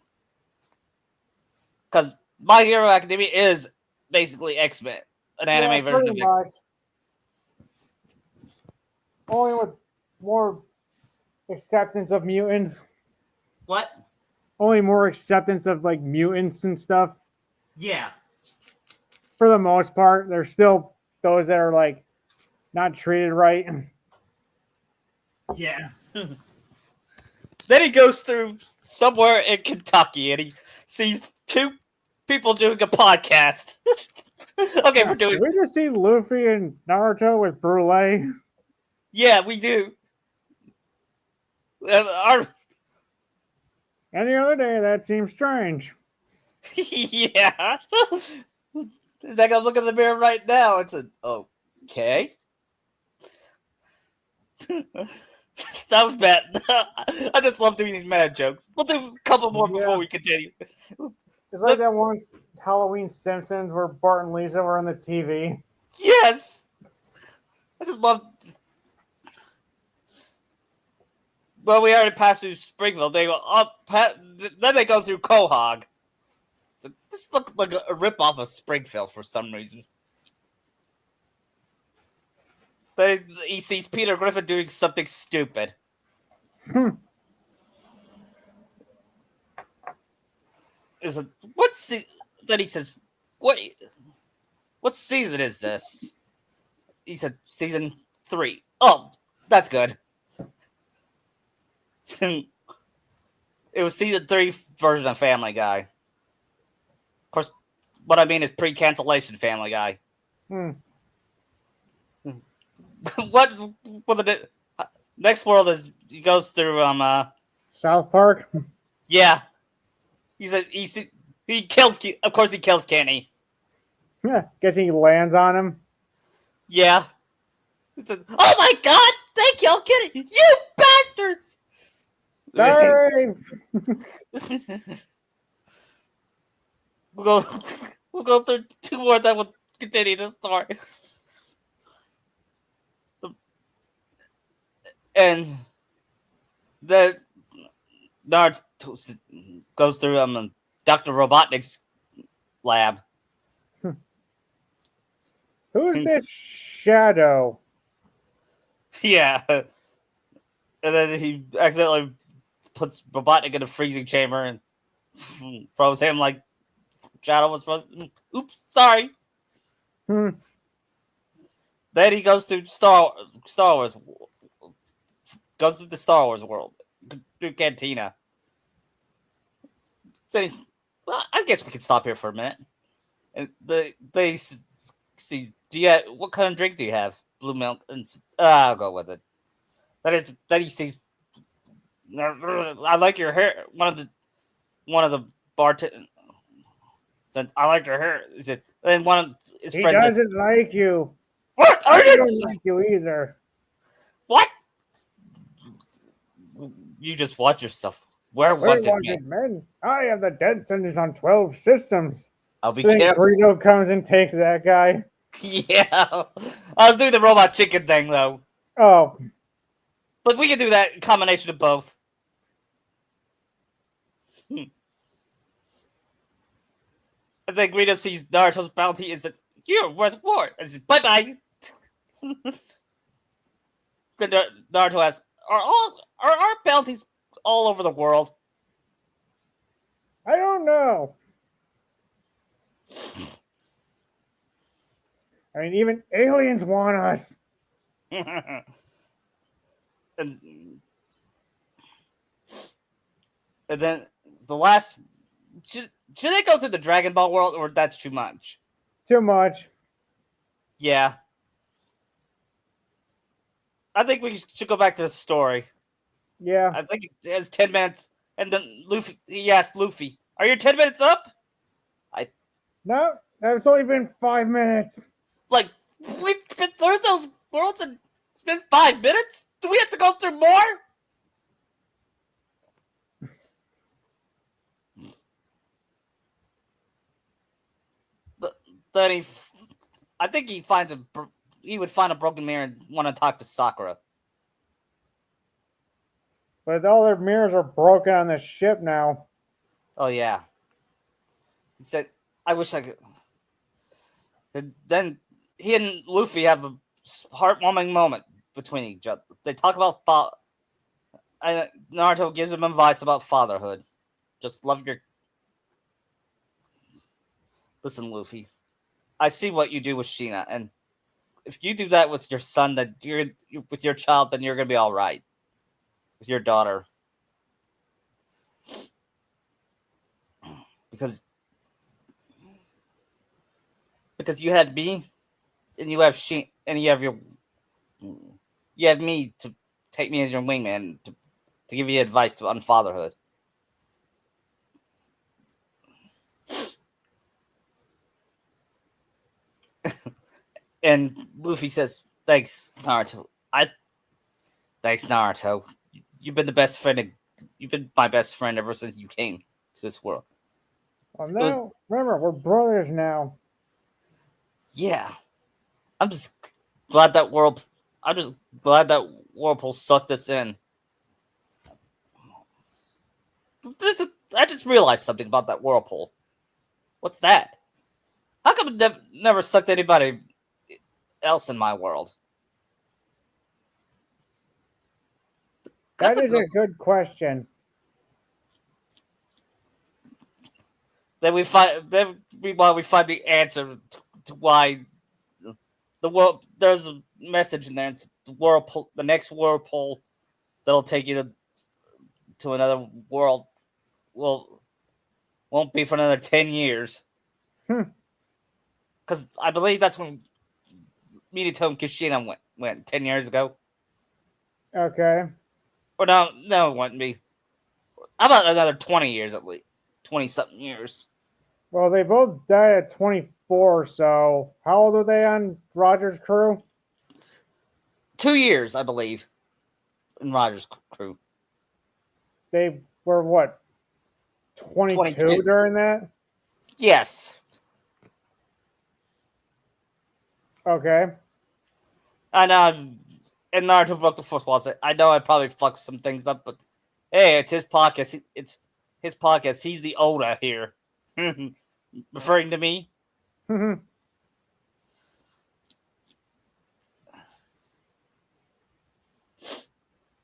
because My Hero Academia is basically X-Men, an anime version of X-Men. Much. Only with more acceptance of mutants. What? Only more acceptance of like mutants and stuff. Yeah. For the most part, there's still those that are like not treated right. Yeah. Then he goes through somewhere in Kentucky and he sees two people doing a podcast. Okay, we're doing. Did we just see Luffy and Naruto with Brulee? Yeah, we do. Our Any other day, that seems strange. yeah. In fact, I'm looking in the mirror right now. It's a okay. That was bad. I just love doing these mad jokes. We'll do a couple more before we continue. It's like that one Halloween Simpsons where Bart and Lisa were on the TV. Yes. I just love. Well, we already passed through Springville. They go up. Then they go through Quahog. So this looks like a rip-off of Springfield for some reason. He sees Peter Griffin doing something stupid. Then he says, what season is this? He said, season 3. Oh, that's good. It was season 3 version of Family Guy. Of course, what I mean is pre-cancellation Family Guy. What for the next world is he goes through South Park. Yeah, he kills, of course he kills Kenny. Guess he lands on him. Yeah. Oh my God! They killed Kenny! You bastards! Sorry. We'll go through 2 more that will continue the story. And the Naruto goes through Dr. Robotnik's lab. Who's this shadow? Yeah. And then he accidentally puts Robotnik in a freezing chamber and throws him like Shadow was frozen. Oops, sorry. Then he goes through Star Wars. Goes through the Star Wars world. Through Cantina. Then well, I guess we could stop here for a minute. And they see, what kind of drink do you have? Blue milk. And I'll go with it. Then he sees, I like your hair. One of the bartenders said, I like your hair. He said, then his He friends are, doesn't like you. what are I you? don't like you either. What? You just watch yourself. We're We're wanted men. wanted men. I have the death sentence on 12 systems. I'll be Then careful. Greedo comes and takes that guy. Yeah. I was doing the robot chicken thing though. Oh, But we can do that combination of both. And then Greedo sees Naruto's bounty and says, "You're worth more." And says, "Bye bye." Then Naruto asks, "Are our bounties all over the world?" I don't know. I mean, even aliens want us. and then the last should they go through the Dragon Ball world, or that's too much? Too much. Yeah, I think we should go back to the story. Yeah. I think it has 10 minutes, and then he asked Luffy, "Are your 10 minutes up?" No, it's only been 5 minutes. Like, we've been through those worlds and it's been 5 minutes. Do we have to go through more? Then I think he would find a broken mirror and want to talk to Sakura. But all their mirrors are broken on the ship now. Oh yeah, he said, "I wish I could." And then he and Luffy have a heartwarming moment between each other. They talk about and Naruto gives him advice about fatherhood. Just love your. Listen, Luffy. I see what you do with Sheena, and if you do that with your son, then you're with your child, then you're gonna be all right with your daughter, because you had me, and you have and you have me to take me as your wingman to give you advice on fatherhood. And Luffy says, "Thanks, Naruto. Thanks, Naruto. You've been the best friend. You've been my best friend ever since you came to this world." Well, no, remember, we're brothers now. Yeah, I'm just glad that world. I'm just glad that Whirlpool sucked us in. I just realized something about that Whirlpool. What's that? How come it never sucked anybody else in my world? That is a good question. Then we find the answer to why the world. There's a message in there. It's the Whirlpool, the next Whirlpool that'll take you to another world. Won't be for another 10 years. Because I believe that's when Minato and Kushina went 10 years ago. Okay. Or no, it wouldn't be. How about another 20 years at least? 20-something years. Well, they both died at 24, so how old are they on Roger's crew? 2 years, I believe, in Roger's crew. They were what? 22 during that? Yes. Okay. I know. And Naruto broke the fourth wall. I know I probably fucked some things up, but hey, it's his podcast. It's his podcast. He's the Oda here. Referring to me.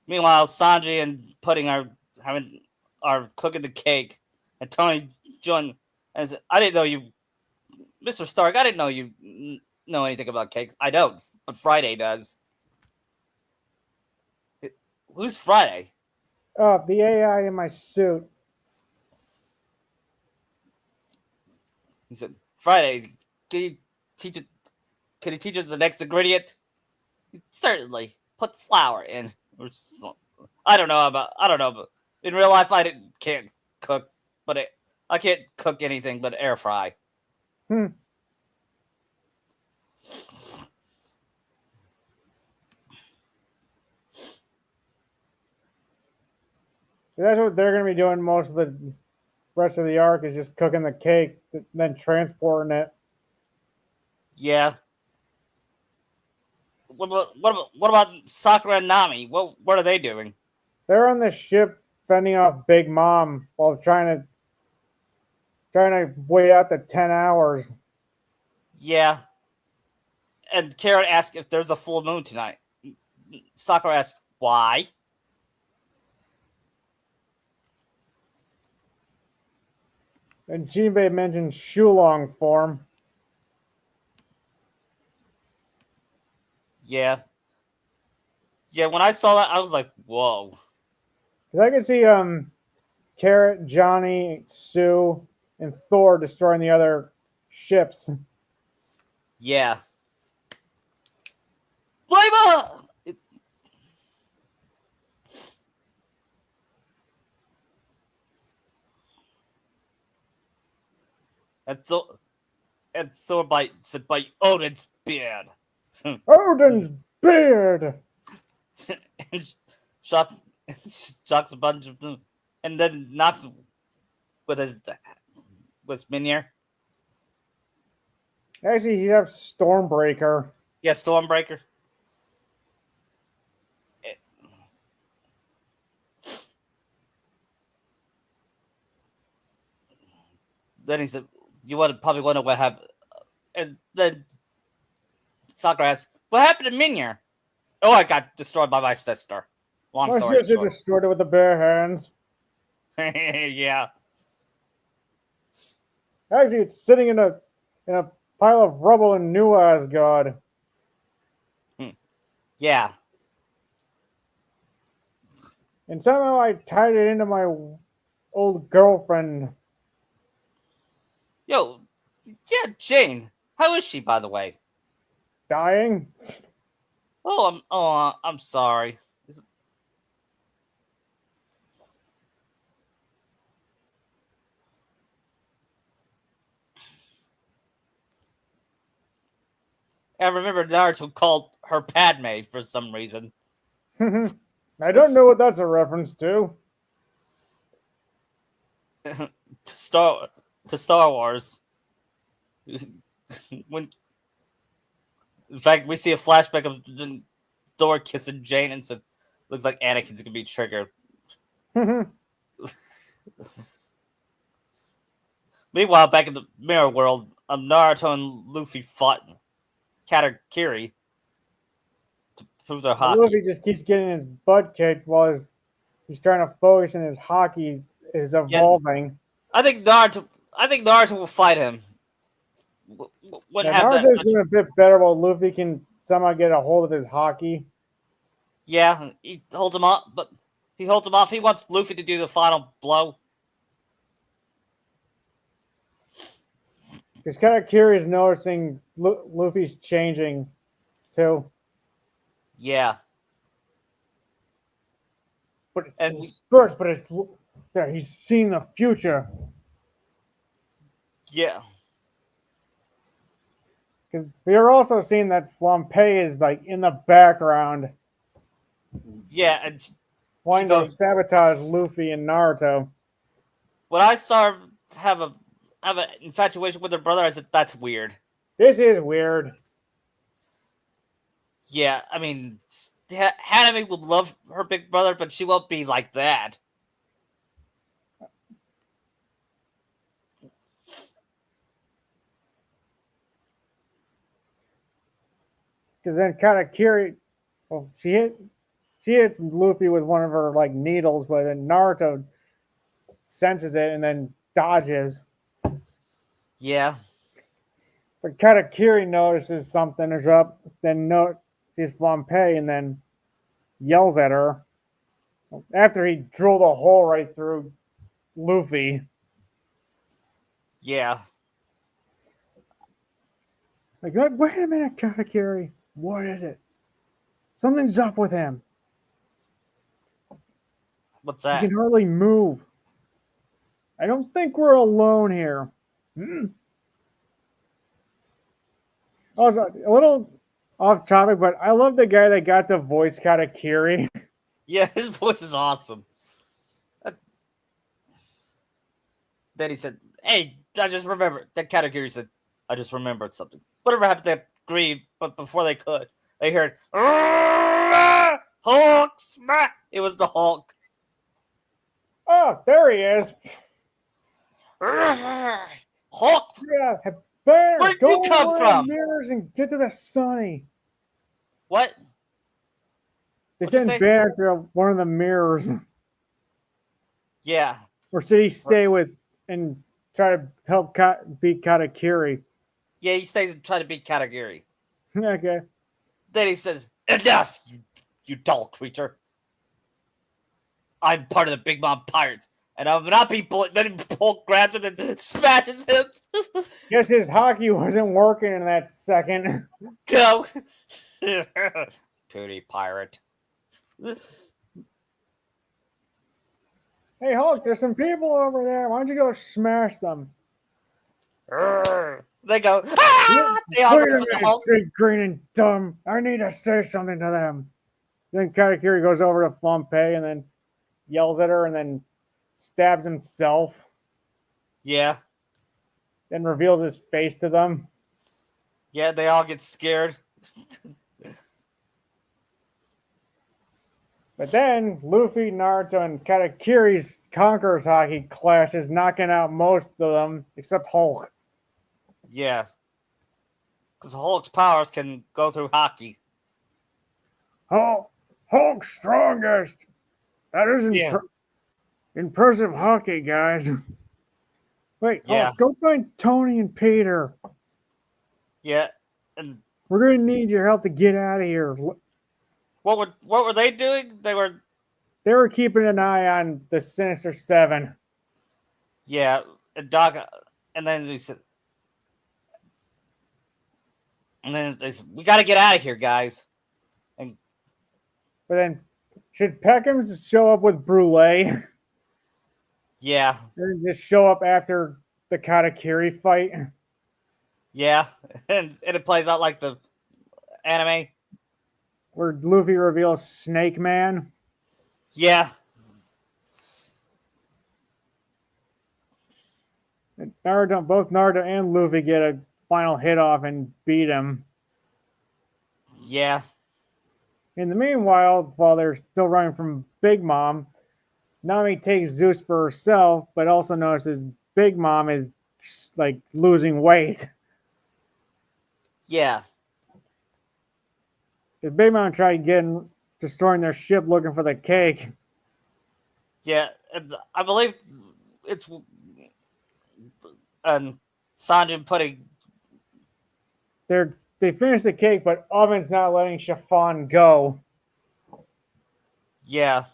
Meanwhile, Sanji and Pudding are cooking the cake, and Tony joined and said, "I didn't know you, Mr. Stark. I didn't know you know anything about cakes. I don't, but Friday does." Who's Friday? Oh, the AI in my suit. He said, "Friday, can you teach it? Can you teach us the next ingredient?" Certainly. Put flour in. I don't know, but in real life I can't cook, but I can't cook anything but air fry. That's what they're going to be doing most of the rest of the arc is just cooking the cake, then transporting it. Yeah. What about Sakura and Nami? What are they doing? They're on the ship fending off Big Mom while trying to wait out the 10 hours. Yeah. And Karen asks if there's a full moon tonight. Sakura asks why. And Jinbei mentions Shulong form. Yeah. Yeah, when I saw that, I was like, whoa. Cause I can see Carrot, Johnny, Sue, and Thor destroying the other ships. Yeah. Flavor! And so, said by Odin's beard. Odin's beard! And shocks, shocks a bunch of them. And then knocks with with Minier. Actually, you have Stormbreaker. Yeah, Stormbreaker. Then he said, "You probably wonder what happened." And then Sakura asks, "What happened to Minier?" Oh, I got destroyed by my sister. Long My story sister short. destroyed it with the bare hands. Yeah. Actually, it's sitting in a pile of rubble in New Asgard. Yeah. And somehow I tied it into my old girlfriend. Yo, yeah, Jane. How is she, by the way? Dying? I'm sorry. I remember Naruto called her Padme for some reason. I don't know what that's a reference to. to Star Wars. When, in fact, we see a flashback of Dora kissing Jane and said, "Looks like Anakin's gonna be triggered." Meanwhile, back in the mirror world, Naruto and Luffy fought Katakiri to prove their hockey. Luffy just keeps getting his butt kicked while he's trying to focus and his hockey is evolving. I think Naruto will fight him. Wouldn't have that Naruto's much. doing a bit better while Luffy can somehow get a hold of his hockey. Yeah, he holds him up, but he holds him off. He wants Luffy to do the final blow. Because Katakiri is noticing Luffy's changing too. Yeah. But it's there. He's seeing the future. Yeah. Because we are also seeing that Wampei is like in the background, Yeah, and wanting to sabotage Luffy and Naruto. when I saw her have an infatuation with her brother, I said that's weird. This is weird. Yeah, I mean, Hanami would love her big brother, but she won't be like that. Because then Katakiri, well, she hits Luffy with one of her like needles, but then Naruto senses it and then dodges. Yeah. But Katakiri notices something is up, then sees Wampei and then yells at her after he drilled a hole right through Luffy. Yeah. Like, wait a minute, Katakiri. What is it? Something's up with him. What's that? He can hardly move. I don't think we're alone here. Also, a little off topic, but I love the guy that got to voice Katakiri. Yeah, his voice is awesome. Then he said, "Hey, I just remembered." Then Katakuri said, "I just remembered something. Whatever happened to Greed?" But before they could, they heard Hulk smack. It was the Hulk. Oh, there he is. Hulk, Yeah, bear, where did go you to come one of the from? mirrors and get to the sunny. What? They What'd you sent say? Bear to one of the mirrors. Yeah, Or should he stay with and try to help beat Katakuri? yeah. He stays and try to beat Katakuri. Okay. Then he says, "Enough, you dull creature. I'm part of the Big Mom Pirates, and I'll not be bullied." Then Hulk grabs him and smashes him. Guess his hockey wasn't working in that second. Go, pretty pirate. Hey, Hulk, there's some people over there. Why don't you go smash them? They go, ah! They all Wait run a for the minute, Hulk. big green and dumb. I need to say something to them. Then Katakuri goes over to Pompey and then yells at her and then stabs himself. Yeah, Then reveals his face to them. yeah. They all get scared. But then Luffy, Naruto, and Katakuri's Conqueror's Hockey clashes, knocking out most of them except Hulk. Yeah, because Hulk's powers can go through hockey. Hulk's strongest. That isn't Yeah, impressive hockey, guys. Wait, yeah, Hulk, go find Tony and Peter. yeah. And We're gonna need your help to get out of here. what were they doing? They were, They were keeping an eye on the Sinister Seven. yeah. And Doc, and then they said, "We got to get out of here, guys." And But then, should Peckham's show up with Brule? yeah, Or just show up after the Katakuri fight? yeah, and it plays out like the anime. Where Luffy reveals Snake Man? Yeah, And both Naruto and Luffy get a final hit off and beat him. yeah, In the meanwhile, while they're still running from Big Mom, Nami takes Zeus for herself, but also notices Big Mom is like losing weight. yeah, Because Big Mom tried destroying their ship looking for the cake. yeah. And I believe it's Sanjin putting. They finished the cake, but Oven's not letting Chiffon go. Yeah,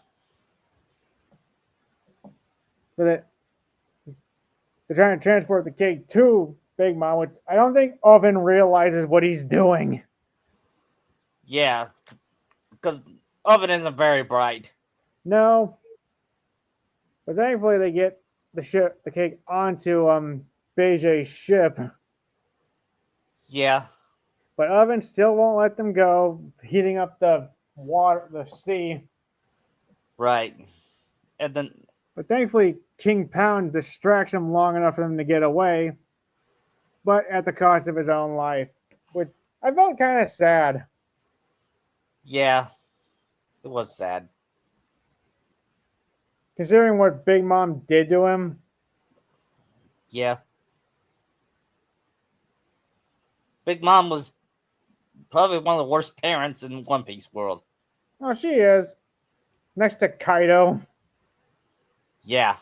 But they're trying to transport the cake to Big Mom, which I don't think Oven realizes what he's doing. yeah, because Oven isn't very bright. No. But thankfully they get the cake onto Beige's ship. Yeah, But Oven still won't let them go, heating up the sea. right. And then But thankfully King Pound distracts him long enough for them to get away, but at the cost of his own life. Which I felt kind of sad. yeah, it was sad. Considering what Big Mom did to him. Yeah, Big Mom was probably one of the worst parents in One Piece world. Oh, she is. Next to Kaido. Yeah,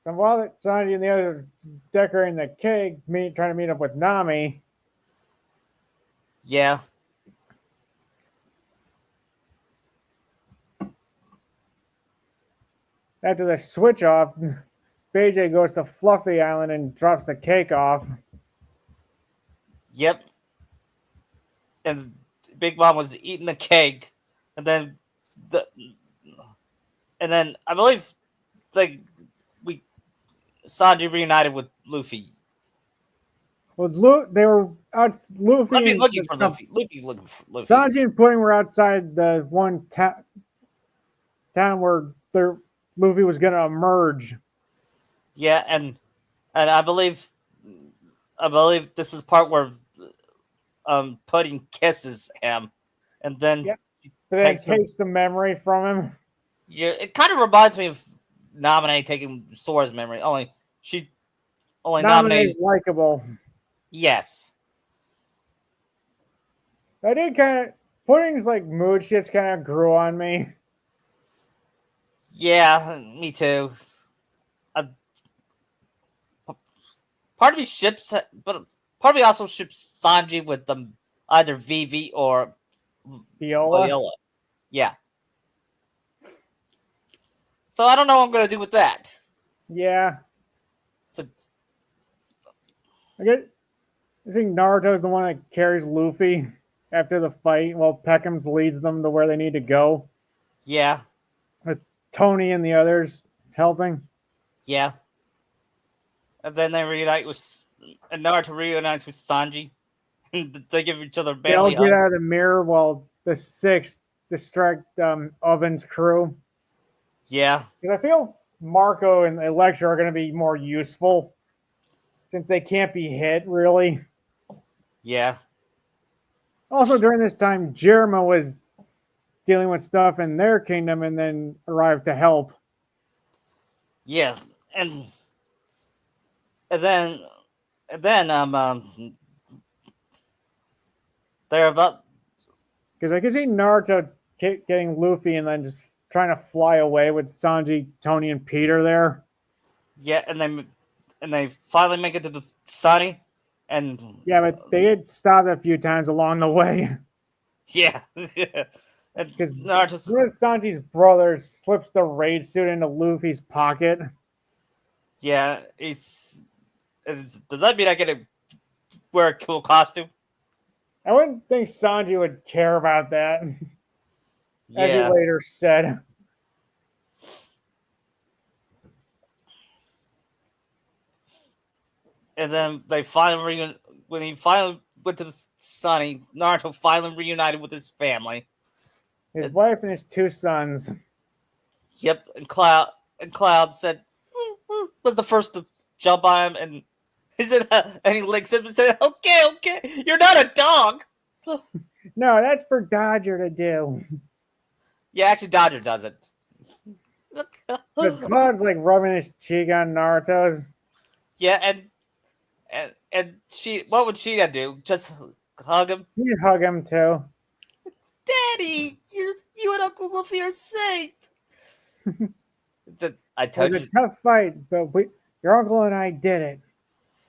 And while Sanji and the others decorating the cake, trying to meet up with Nami, yeah, after the switch off, Beige goes to Fluffy Island and drops the cake off. yep. And Big Mom was eating the cake, and then I believe like Sanji reunited with Luffy. Well, they were out. I'd Luffy be and looking for Luffy. Looking for Luffy. Sanji and Pudding were outside the one town where Luffy was going to emerge. Yeah, and I believe this is the part where Pudding kisses him, and then Yeah, she but then takes her. takes the memory from him. Yeah, it kind of reminds me of Naminé taking Sora's memory. Only Naminé's Naminé's. likable. Yes. I did kind of Pudding's like mood shits kind of grew on me. Yeah, me too. Uh, Part of me ships, but part of me also ships Sanji with either Vivi or Viola. Viola. Yeah. So I don't know what I'm gonna do with that. Yeah, So I get. I think Naruto's the one that carries Luffy after the fight, while Peckham's leads them to where they need to go. yeah, With Tony and the others helping. yeah. And then they reunite and Naruto reunites with Sanji. They give each other a They all manly get hug. out of the mirror while the six distract Oven's crew. Yeah, Because I feel Marco and Electra are going to be more useful since they can't be hit, really. yeah, Also, during this time, Jerma was dealing with stuff in their kingdom and then arrived to help. yeah. And and then and then they're about. Because I can see Naruto getting Luffy and then just trying to fly away with Sanji, Tony, and Peter there. Yeah, and they finally make it to the Sunny, and Yeah, but they get stopped a few times along the way. yeah, and Because Naruto's. one of Sanji's brothers slips the raid suit into Luffy's pocket. Yeah, does that mean I get to wear a cool costume? I wouldn't think Sanji would care about that, as he Yeah, later said. and then when he finally went to the Sunny, Naruto finally reunited with his family. His And, wife and his two sons. yep, and Cloud said was the first to jump on him, and and he licks him and said, "Okay, okay, you're not a dog." No, that's for Dodger to do. Yeah, actually, Dodger does it. But Cloud's like rubbing his cheek on Naruto's. Yeah, what would she do? Just hug him? He'd hug him too. Daddy, you and Uncle Luffy are safe. I It was told a you. tough fight, but your uncle and I did it,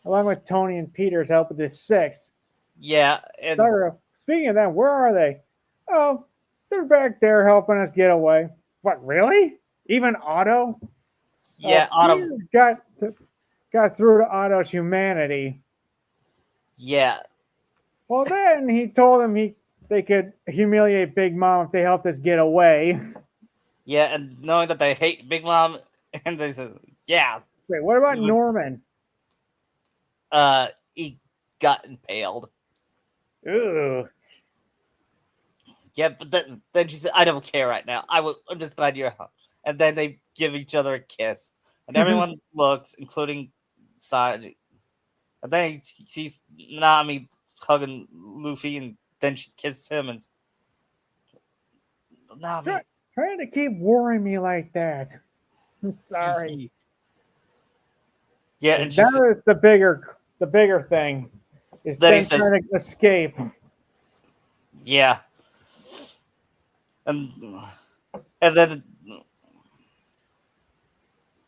along with Tony and Peter's help with the six. Yeah, and Sorry, speaking of them, where are they? Oh, they're back there helping us get away. What, really? Even Otto? yeah, Autumn. Peter got through to Otto's humanity. Yeah, Well, then he told them they could humiliate Big Mom if they helped us get away. yeah, and knowing that they hate Big Mom, and they said, yeah, Wait, what about Norman? he got impaled. Ugh. Yeah, but then she said, "I don't care right now. I'm just glad you're home." And then they give each other a kiss, and everyone looks, including Sanji. And then he sees Nami hugging Luffy, and then she kisses him, and Nami. Trying to keep worrying me like that. I'm sorry. Yeah, And and she now said, it's the bigger thing is then he them says, trying to escape. "Yeah," and then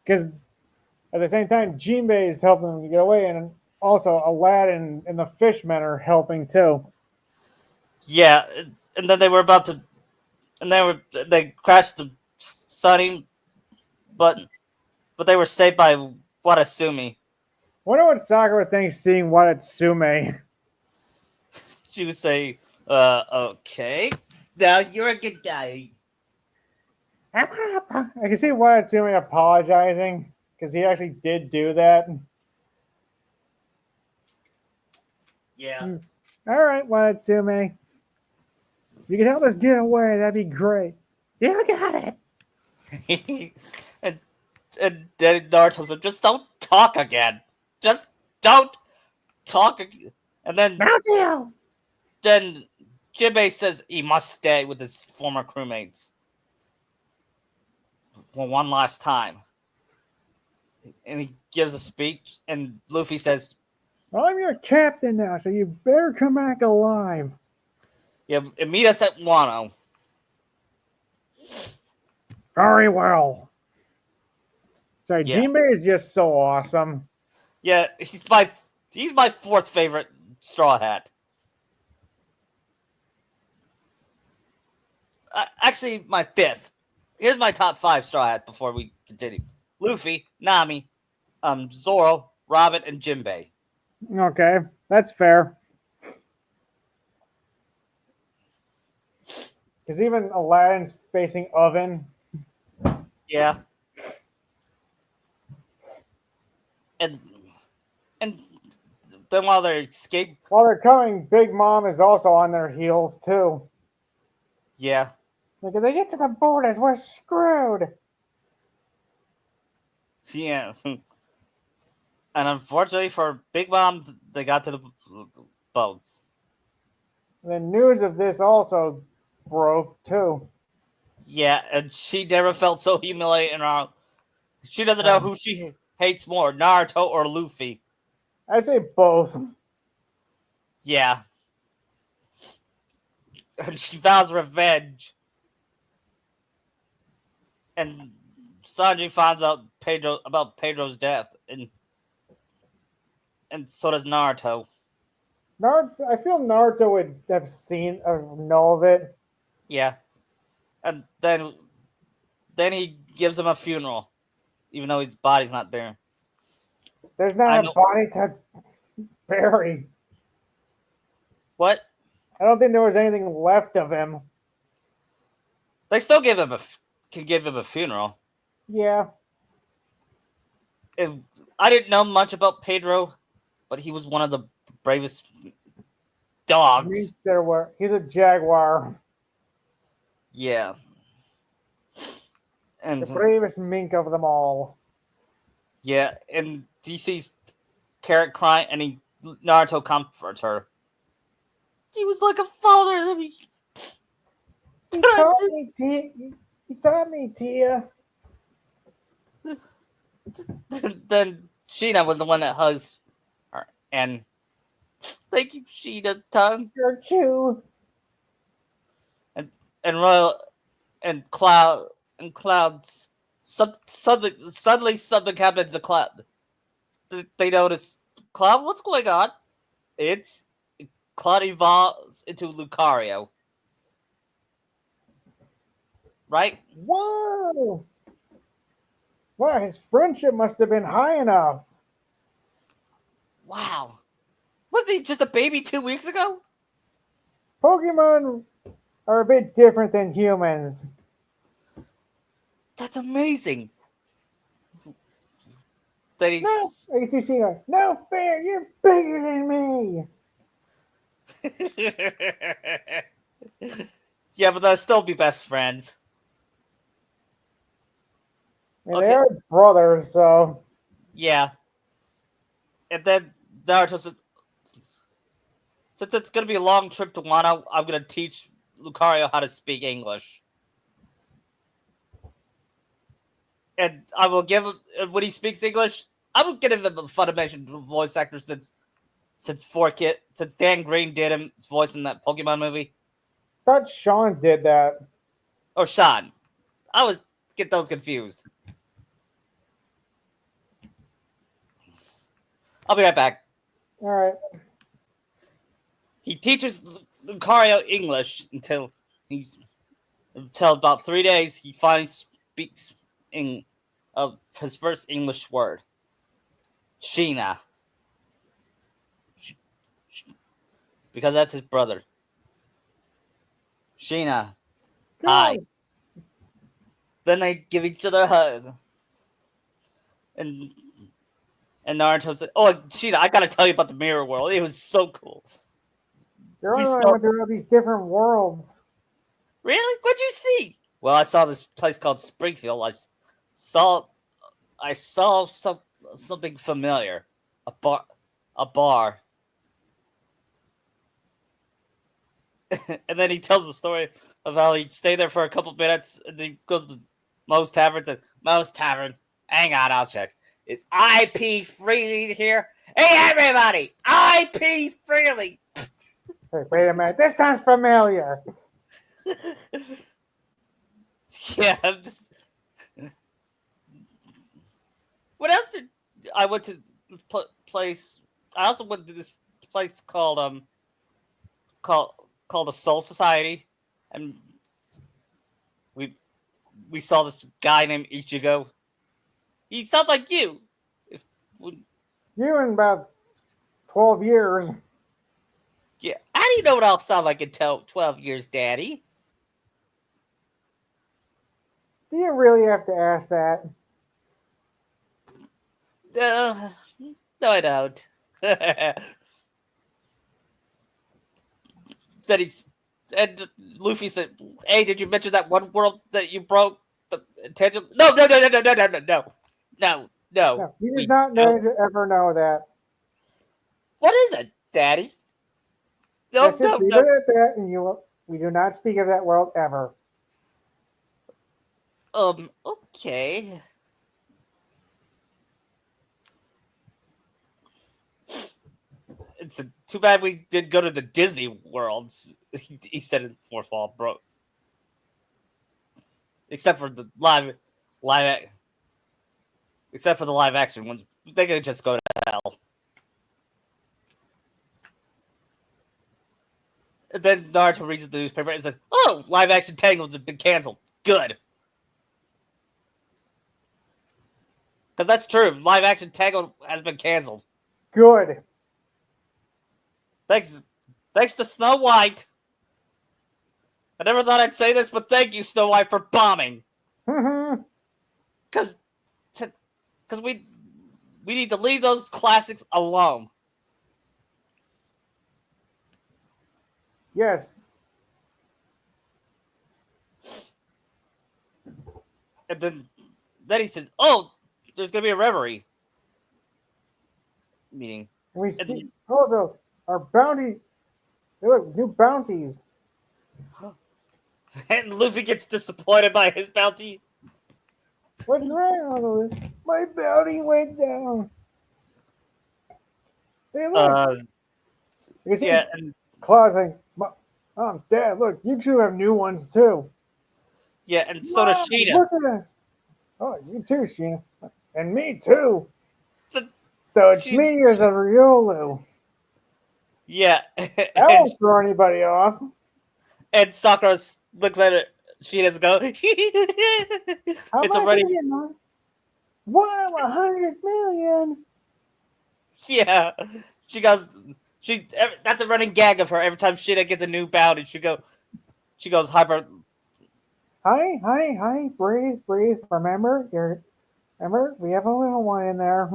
Because at the same time, Jinbei is helping them to get away, and also Aladdin and the fishmen are helping too. yeah, and then they were about to, and they crashed the Sunny, but they were saved by Watasumi. Wonder what Sakura thinks seeing Watatsume. She would say, okay, now you're a good guy." I can see Watatsume apologizing because he actually did do that. Yeah. All right, Watsume. If you could help us get away, that'd be great. You got it. and then Naruto said, "Just don't talk again. Just don't talk again." And No deal. then Jinbei says he must stay with his former crewmates for one last time. And he gives a speech, and Luffy says, I'm your captain now, so you better come back alive. "Yeah, meet us at Wano." Very well. Sorry, Yeah, Jinbei is just so awesome. yeah, he's my fourth favorite Straw Hat. Actually, my fifth. Here's my top 5 Straw Hat before we continue: Luffy, Nami, Zoro, Robin, and Jinbei. Okay, that's fair. Because even Aladdin's facing Oven. Yeah, and and then while they're escape, While they're coming, Big Mom is also on their heels too. yeah, Like if they get to the borders, we're screwed. yeah, and unfortunately for Big Mom, they got to the boats. And the news of this also broke too. Yeah, and she never felt so humiliated in her. She doesn't know who she hates more, Naruto or Luffy. I say both. Yeah, and she vows revenge. And Sanji finds out about Pedro's death, and so does Naruto. Naruto, I feel Naruto would have seen or know of it. Yeah, and then he gives him a funeral, even though his body's not there. There's I not a know body to bury. what I don't think there was anything left of him. they still can give him a funeral. Yeah, And I didn't know much about Pedro, but he was one of the bravest dogs. beasts there were. He's a jaguar, Yeah, the and bravest mink of them all. yeah, and he sees Carrot crying, and Naruto comforts her. He was like a father to me. He taught me, Tia. He taught me, Tia. Then Sheena was the one that hugs her, and thank you, Sheena tongue. Your chew. And Royal and Clouds suddenly something happened to the Cloud. They notice, Cloud, what's going on? It's Cloud evolves into Lucario, right? Whoa! Wow, his friendship must have been high enough. Wow, wasn't he just a baby 2 weeks ago? Pokemon are a bit different than humans. That's amazing. That No, he's I can see Sheena. No fair, you're bigger than me. yeah, but they'll still be best friends. And they Okay, are brothers, so yeah. And then Naruto said, since it's gonna be a long trip to Wano, I'm gonna teach Lucario how to speak English. And I will give him when he speaks English, I will give him a Funimation voice actor since Dan Green did him voice in that Pokemon movie. thought Sean did that. Or Sean. I was get those confused. I'll be right back. All right. He teaches Lucario English until about 3 days he finally speaks in his first English word. Sheena. Because that's his brother. Sheena. Hi. Go. Then they give each other a hug. And And Naruto said, "Oh, Sheena, I gotta tell you about the mirror world. It was so cool." You're We only saw. went through all these different worlds. Really? What'd you see? Well, I saw this place called Springfield. Saw. I saw something familiar. A bar. A bar. And then he tells the story of how he stayed there for a couple minutes, and then he goes to Moe's Tavern and Moe's Tavern. Hang on, I'll check. Is IP Freely here? Hey, everybody! IP Freely! Wait a minute, this sounds familiar. Yeah. What else did I went to this place? I also went to this place called the Soul Society, and we saw this guy named Ichigo. He sounds like you. If You in about 12 years. Yeah, how do you know what I'll sound like in 12 years, Daddy? Do you really have to ask that? No, I don't. Then and Luffy said, "Hey, did you mention that one world that you broke the intention?" No. No, he is not going to ever know that. What is it, Daddy? Let's just leave it at that, and we do not speak of that world ever. Okay. It's too bad we did go to the Disney worlds. He said in fourth wall, bro. Except for the except for the live action ones, they could just go to hell. And then Naruto reads the newspaper and says, "Oh, live action Tangles have been canceled. Good." Because that's true. Live action Tangled has been canceled. Good. Thanks to Snow White. I never thought I'd say this, but thank you, Snow White, for bombing. Because we need to leave those classics alone. Yes. And then he says, "Oh, there's gonna be a reverie meeting." We see also our bounty. Look, new bounties. And Luffy gets disappointed by his bounty. What's wrong? My bounty went down. Hey, look. You see and Claude saying, Dad, look, you two have new ones too. Yeah, and so does Sheena. Look at that. Oh, you too, Sheena. And me too. So it's me as a Riolu. Yeah. That won't throw anybody off. And Sakura looks at it. She doesn't go. How It's much already. is it, Mom? Wow, 100 million. Yeah. She goes. That's a running gag of her. Every time Sheena gets a new bounty, she goes hyper. Honey, breathe. Remember, we have a little one in there.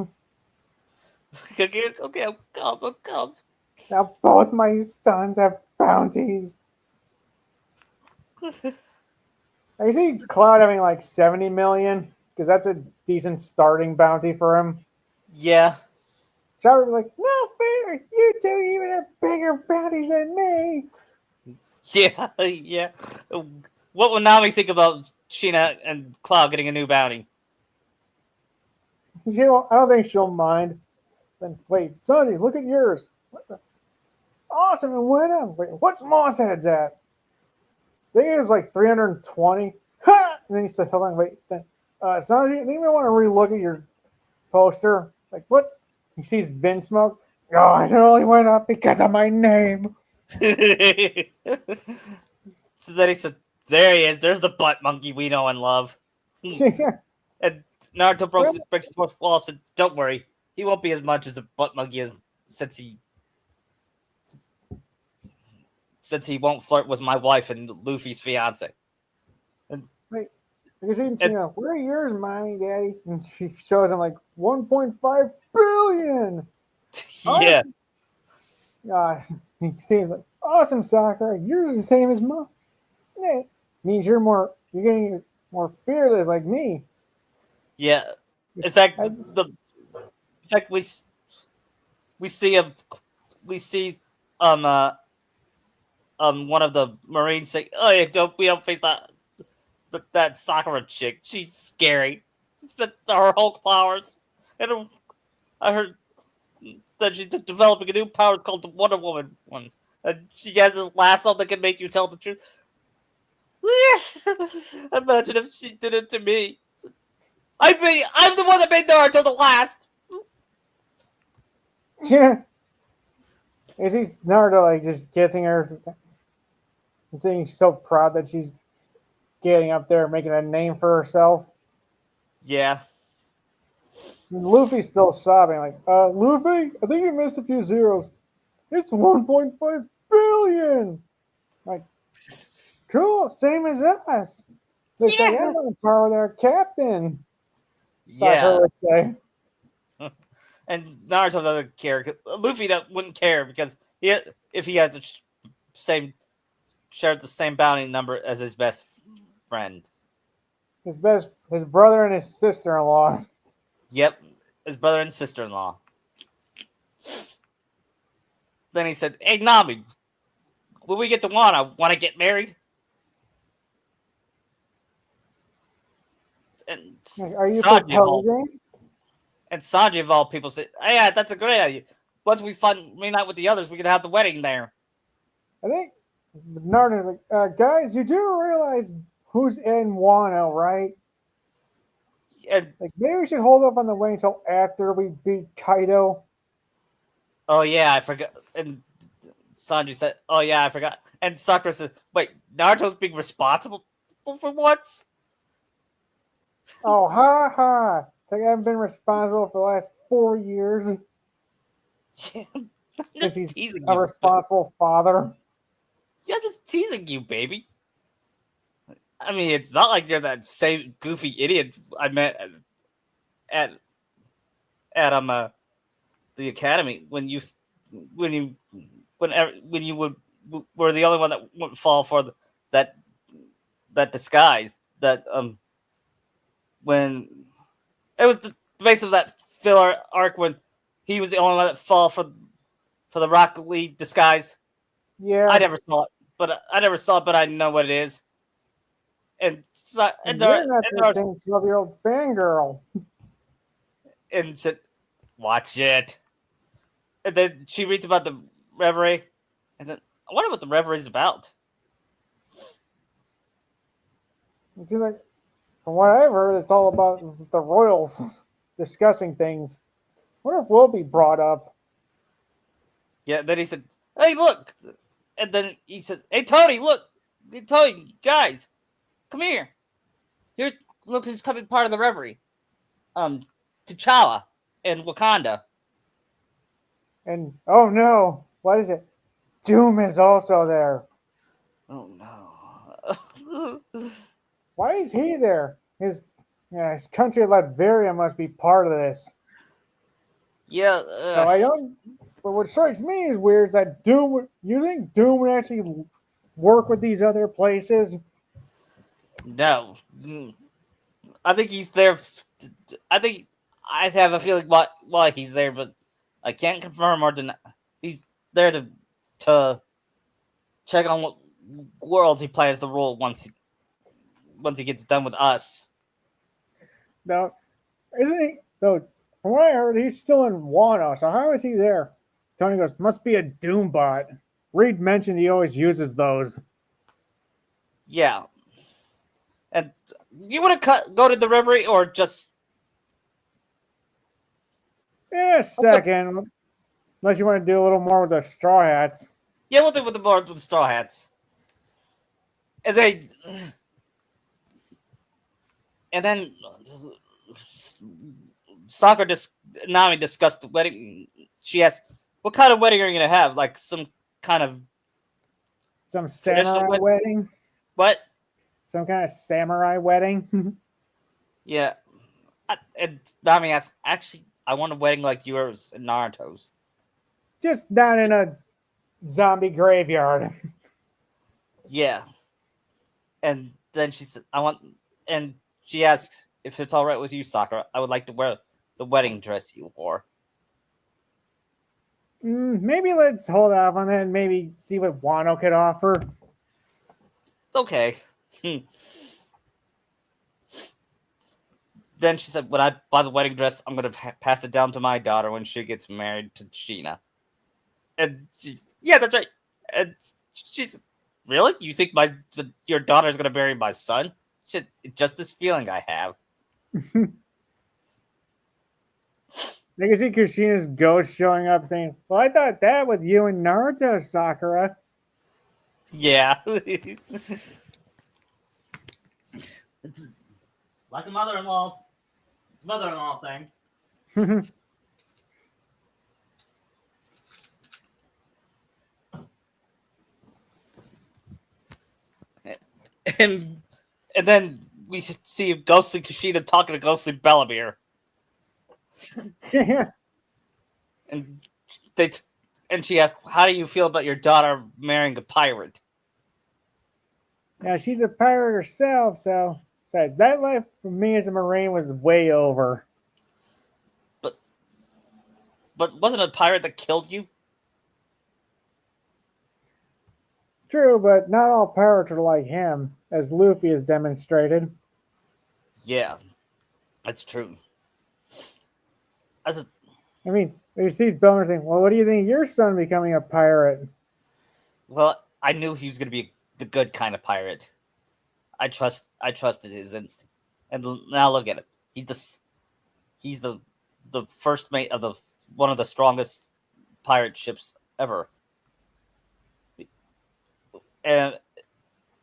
Okay, I'm calm. Now both my sons have bounties. I see Cloud having like 70 million, because that's a decent starting bounty for him. Yeah. Shower was like, "No fair, you two even have bigger bounties than me." Yeah. What would Nami think about Sheena and Cloud getting a new bounty? I don't think she'll mind. Then wait, Sonny, look at yours. Awesome, and went up. Wait, what's Mosshead's at? I think it was like 320. Ha! And then he said, "Hold on, wait. Sonny, I think we want to relook at your poster." Like, what? He sees Vinsmoke. Oh, it only went up because of my name. So then he said, "There he is. There's the butt monkey we know and love." And Naruto breaks the fourth wall and said, "Don't worry. He won't be as much as a butt monkey since he won't flirt with my wife and Luffy's fiance." Wait, You see, And, where are yours, mommy, daddy? And she shows him like 1.5 billion. yeah, Uh, he seems like awesome, Sakura. Yours is the same as mine. Yeah. Means you're getting more fearless like me. yeah. In fact, I, in fact, we see a we see um uh one of the Marines say, "Oh, yeah, we don't face that Sakura chick. She's scary. It's her Hulk powers." And I heard that she's developing a new power called the Wonder Woman one. And she has this lasso that can make you tell the truth. Imagine if she did it to me. I'm the one that made Naruto the last. yeah. Is he Naruto like just kissing her and saying she's so proud that she's getting up there making a name for herself? Yeah. And Luffy's still sobbing, like, Luffy, I think you missed a few zeros. It's 1.5 billion. Like, cool, same as us. Looks like Yeah. I'm on par with our captain, Sakura Yeah. would say. And Naruto doesn't care. Luffy wouldn't care because if he had the same shared the same bounty number as his best friend. His brother and his sister-in-law. Yep, his brother and sister-in-law. Then he said, "Hey Nami, when we get to Wano, want to get married?" And Like, are you Sanji of all proposing? Sanji of all people said, "Oh, yeah, that's a great idea. Once we reunite with the others, we can have the wedding there." I think Naruto's like, guys, you do realize who's in Wano, right? And Like, maybe we should hold up on the way until after we beat Kaido. oh yeah, I forgot. And Sanji said, "Oh yeah, I forgot." And Sakura said, "Wait, Naruto's being responsible for once?" Oh, ha ha. It's like I haven't been responsible for the last 4 years Yeah, I'm since just he's teasing a you. responsible father. Yeah, I'm just teasing you, baby. I mean, it's not like you're that same goofy idiot I met at the academy when you when you were the only one that would fall for that that disguise that when it was the base of that filler arc when he was the only one that fall for the Rocket League disguise. I Yeah. never saw it, but I know what it is. And so, And you're not the there same 12-year-old fangirl. and said, "Watch it." And then she reads about the reverie, and then I wonder what the reverie is about. It's like, from what I've heard, it's all about the royals discussing things. What if will be brought up? Yeah. Then he said, "Hey, look," and then he said, "Hey, Tony, look, hey, Tony, guys, come here. Here, look, who's coming part of the reverie. Um, T'Challa and Wakanda." And oh no, what is it? Doom is also there. Oh no. Why is he there? His country, Latveria, must be part of this. Yeah. No, I don't. But what strikes me as weird is that Doom. You think Doom would actually work with these other places? No. I think he's there. I think I have a feeling why he's there, but I can't confirm or deny. He's there to check on what worlds he plans to rule once he gets done with us. No, isn't he? So, from what I heard, he's still in Wano. So how is he there? Tony goes, must be a Doom bot. Reed mentioned he always uses those. Yeah. And you want to go to the reverie or just In a second, unless you want to do a little more with the Straw Hats. yeah, we'll do it with the board with the straw hats. And they and then soccer Nami discussed the wedding. She asked, "What kind of wedding are you gonna have? Like some kind of Some traditional samurai wedding? wedding. What? some kind of samurai wedding. Yeah. And Nami asks, actually, I want a wedding like yours and Naruto's. Just down in a zombie graveyard. Yeah. And then she said, and she asks if it's all right with you, Sakura. I would like to wear the wedding dress you wore. Maybe let's hold off on that and maybe see what Wano could offer. Okay. Then she said, when I buy the wedding dress, I'm going to pass it down to my daughter when she gets married to Sheena. And yeah, that's right. And she's, really? You think your daughter's going to marry my son? Shit, just this feeling I have. I can see Kushina's ghost showing up saying, well, I thought that with you and Naruto, Sakura. Yeah. It's like a mother-in-law. It's a mother-in-law thing. And then we see Ghostly Kushina talking to Ghostly Bellamere. Yeah. And she asks, how do you feel about your daughter marrying a pirate? Now, she's a pirate herself, so that life for me as a Marine was way over. But wasn't it a pirate that killed you? True, but not all pirates are like him, as Luffy has demonstrated. Yeah, that's true. I mean, you see Belmer saying, well, what do you think of your son becoming a pirate? Well, I knew he was going to be the good kind of pirate. I trusted his instinct. And now look at it. He's the first mate of one of the strongest pirate ships ever. And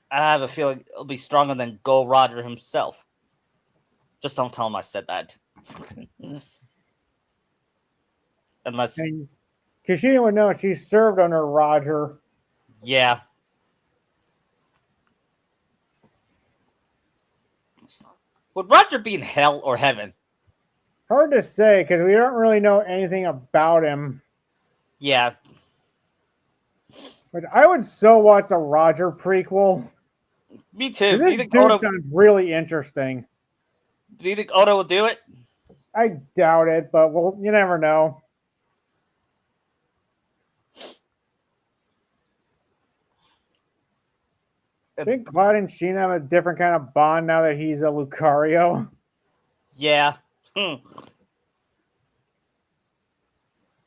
I have a feeling it'll be stronger than Gold Roger himself. Just don't tell him I said that. Unless... And Kushina would know she served under Roger. Yeah. Would Roger be in hell or heaven? Hard to say, because we don't really know anything about him. Yeah. But I would so watch a Roger prequel. Me too. This dude sounds really interesting. Do you think Oda will do it? I doubt it, but well, you never know. I think Cloud and Sheena have a different kind of bond now that he's a Lucario. Yeah. But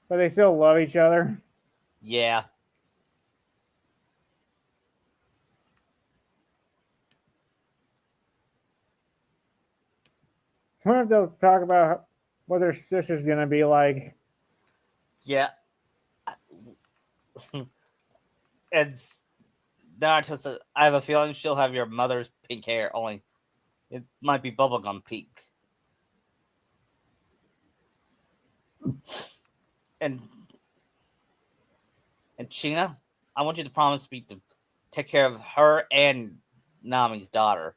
they still love each other. Yeah. I wonder if they'll talk about what their sister's going to be like. Yeah. And Naruto says, I have a feeling she'll have your mother's pink hair, only it might be bubblegum pink. And Sheena, I want you to promise me to take care of her and Nami's daughter.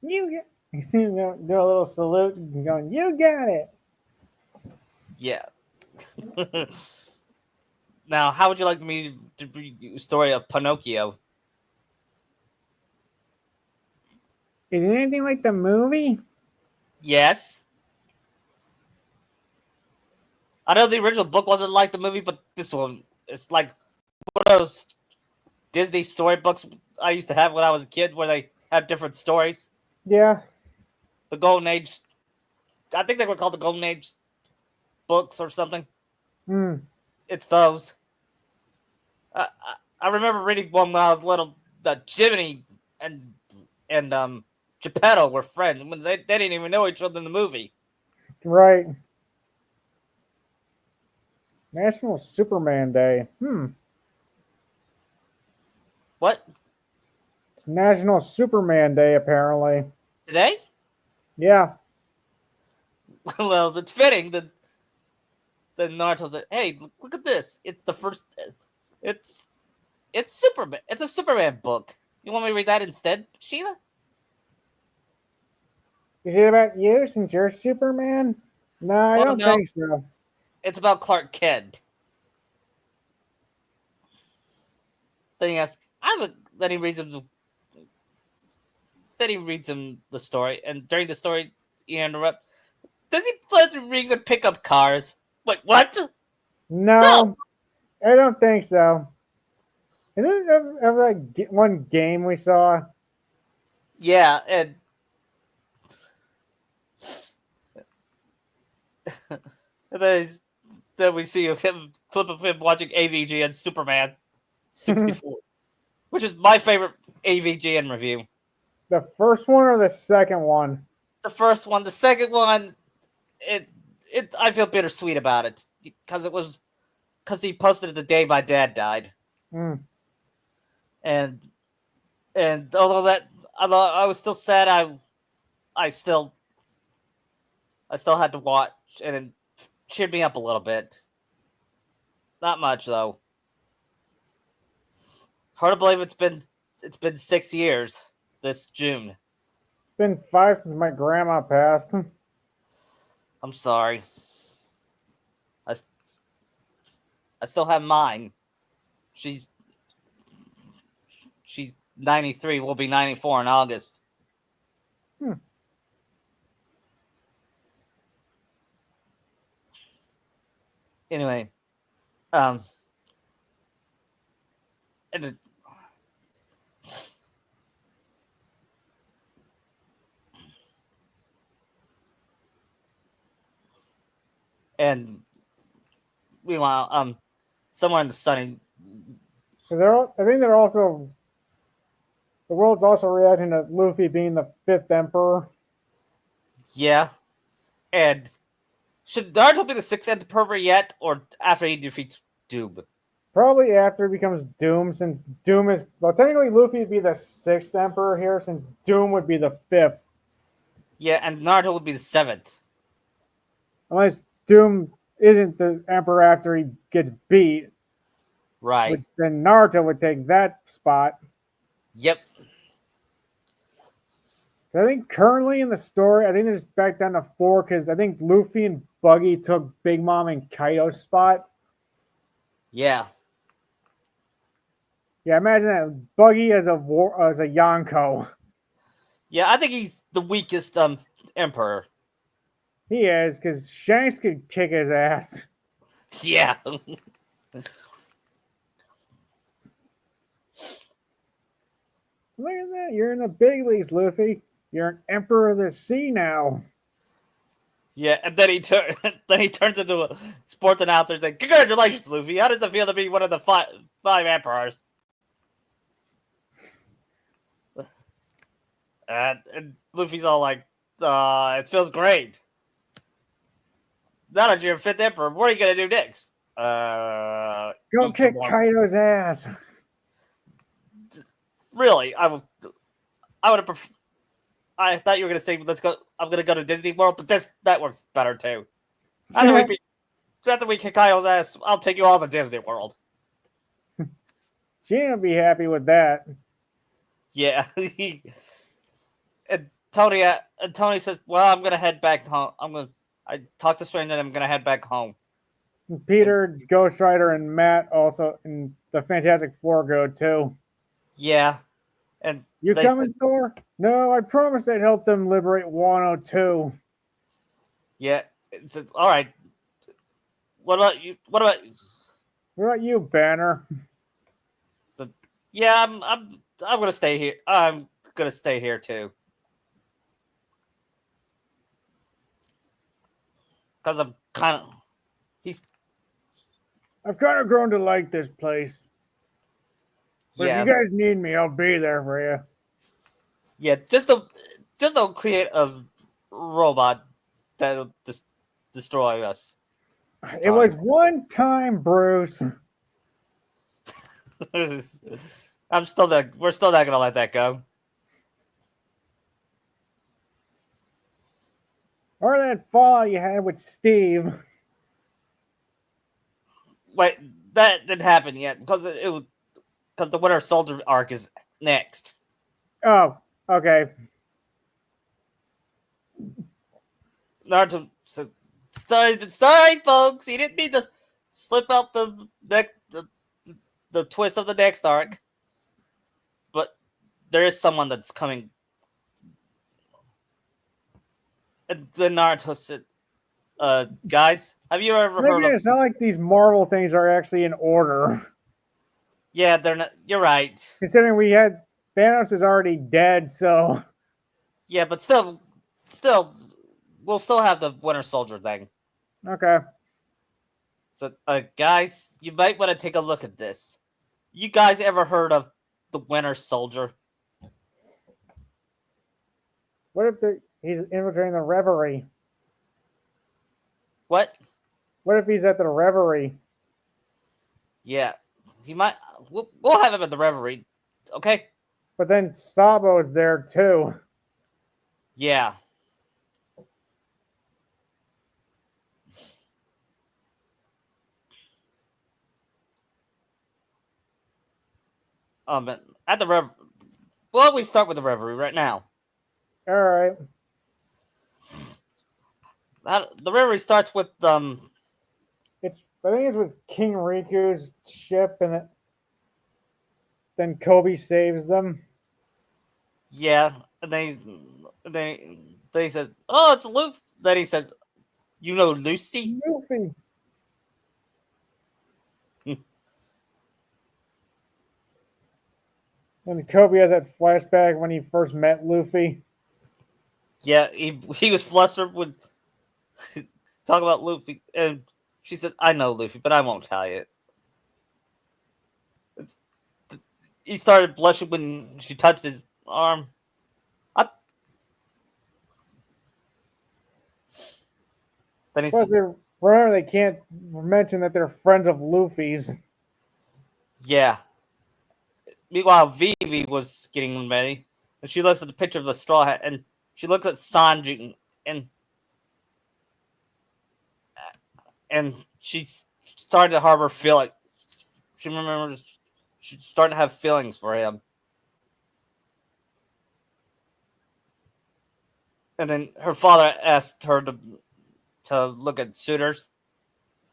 You see them do a little salute and going, you got it. Yeah. Now, how would you like me to read the story of Pinocchio? Is it anything like the movie? Yes. I know the original book wasn't like the movie, but this one, it's like one of those Disney storybooks I used to have when I was a kid where they have different stories. Yeah. The Golden Age, I think they were called the Golden Age books or something. It's those. I remember reading one when I was little that Jiminy and Geppetto were friends. When they didn't even know each other in the movie. Right. National Superman Day. What? It's National Superman Day, apparently. Today? Yeah. Well, it's fitting that Naruto said, "Hey, look at this! It's the first. It's Superman. It's a Superman book." You want me to read that instead, Sheila? Is it about you since you're Superman? No, I Well, don't no, think so. it's about Clark Kent. Then he asks, then he reads him. Then he reads him the story, and during the story, he interrupts. Does he let the rings and pick up cars? Wait, what? No. No, I don't think so. Is it ever like one game we saw? Yeah, and then we see him clip of him watching AVG and Superman 64, which is my favorite AVGN review. The first one or the second one? The first one, the second one, it I feel bittersweet about it because he posted it the day my dad died, Mm. and although I was still sad, I still had to watch, and it cheered me up a little bit. Not much though. Hard to believe it's been 6 years this June. It's been 5 since my grandma passed. I'm sorry. I still have mine. She's 93. Will be 94 in August. Hmm. Anyway, and and meanwhile, somewhere in the sunny, I think they're also the world's also reacting to Luffy being the fifth emperor. yeah, and should Naruto be the sixth emperor yet, or after he defeats Doom? Probably after he becomes Doom, since Doom is well, technically Luffy would be the sixth emperor here, since Doom would be the fifth, Yeah, and Naruto would be the seventh. unless Doom isn't the emperor after he gets beat, Right. which then Naruto would take that spot. Yep. I think currently in the story, I think it's back down to 4 because I think Luffy and Buggy took Big Mom and Kaido's spot. Yeah. Yeah, imagine that Buggy as a Yonko. Yeah, I think he's the weakest emperor. He is because Shanks could kick his ass. Yeah. Look at that! You're in the big leagues, Luffy. You're an emperor of the sea now. Yeah, and then he turns into a sports announcer and says, "Congratulations, Luffy. How does it feel to be one of the five emperors?" And Luffy's all like, "It feels great. Now that you're a fifth emperor, what are you gonna do next?" Go kick Kaido's ass. Really, I would have. I thought you were gonna say, "Let's go." I'm gonna go to Disney World, but that works better too. After we kick Kyle's ass, I'll take you all to Disney World. She ain't be happy with that. Yeah. and Tony says, "Well, I'm gonna head back home. I talked to Stranger and I'm gonna head back home." Peter, Ghost Rider, and Matt also in the Fantastic Four go too. Yeah. And you coming, Thor? No, I promised I'd help them liberate 102. Yeah. All right. What about you? What about you, Banner? Yeah, I'm gonna stay here. I'm gonna stay here too. Because I'm kind of I've kind of grown to like this place. But if you guys need me, I'll be there for you. Yeah, just don't create a robot that'll destroy us. It was one time, Bruce. We're still not gonna let that go. Or that fall you had with Steve. Wait, that didn't happen yet because because the Winter Soldier arc is next. Oh, okay. Naruto said, sorry, folks. He didn't mean to slip out the twist of the next arc. But there is someone that's coming. And then Naruto said, guys, have you ever heard Making of... it sound like these Marvel things are actually in order. Yeah, they're not... You're right. Considering we had Thanos is already dead, so Yeah, but still, we'll still have the Winter Soldier thing. okay. So, guys, you might want to take a look at this. You guys ever heard of the Winter Soldier? What if he's infiltrating the Reverie? What? What if he's at the Reverie? Yeah, he might... We'll have him at the Reverie, okay? But then Sabo is there too. Yeah. At the Rev... Well, we start with the Reverie right now. All right. The Reverie starts with, I think it's with King Riku's ship, and then Kobe saves them. Yeah, and they said, oh, it's Luffy. Then he says, you know Lucy? Luffy. And Kobe has that flashback when he first met Luffy. Yeah, he was flustered when talk about Luffy, and she said, I know Luffy, but I won't tell you. He started blushing when she touched his arm. Then he said, Remember, they can't mention that they're friends of Luffy's. yeah. Meanwhile, Vivi was getting ready, and she looks at the picture of the straw hat, and she looks at Sanji, and she started to harbor feeling. She remembers she's starting to have feelings for him. And then her father asked her to look at suitors.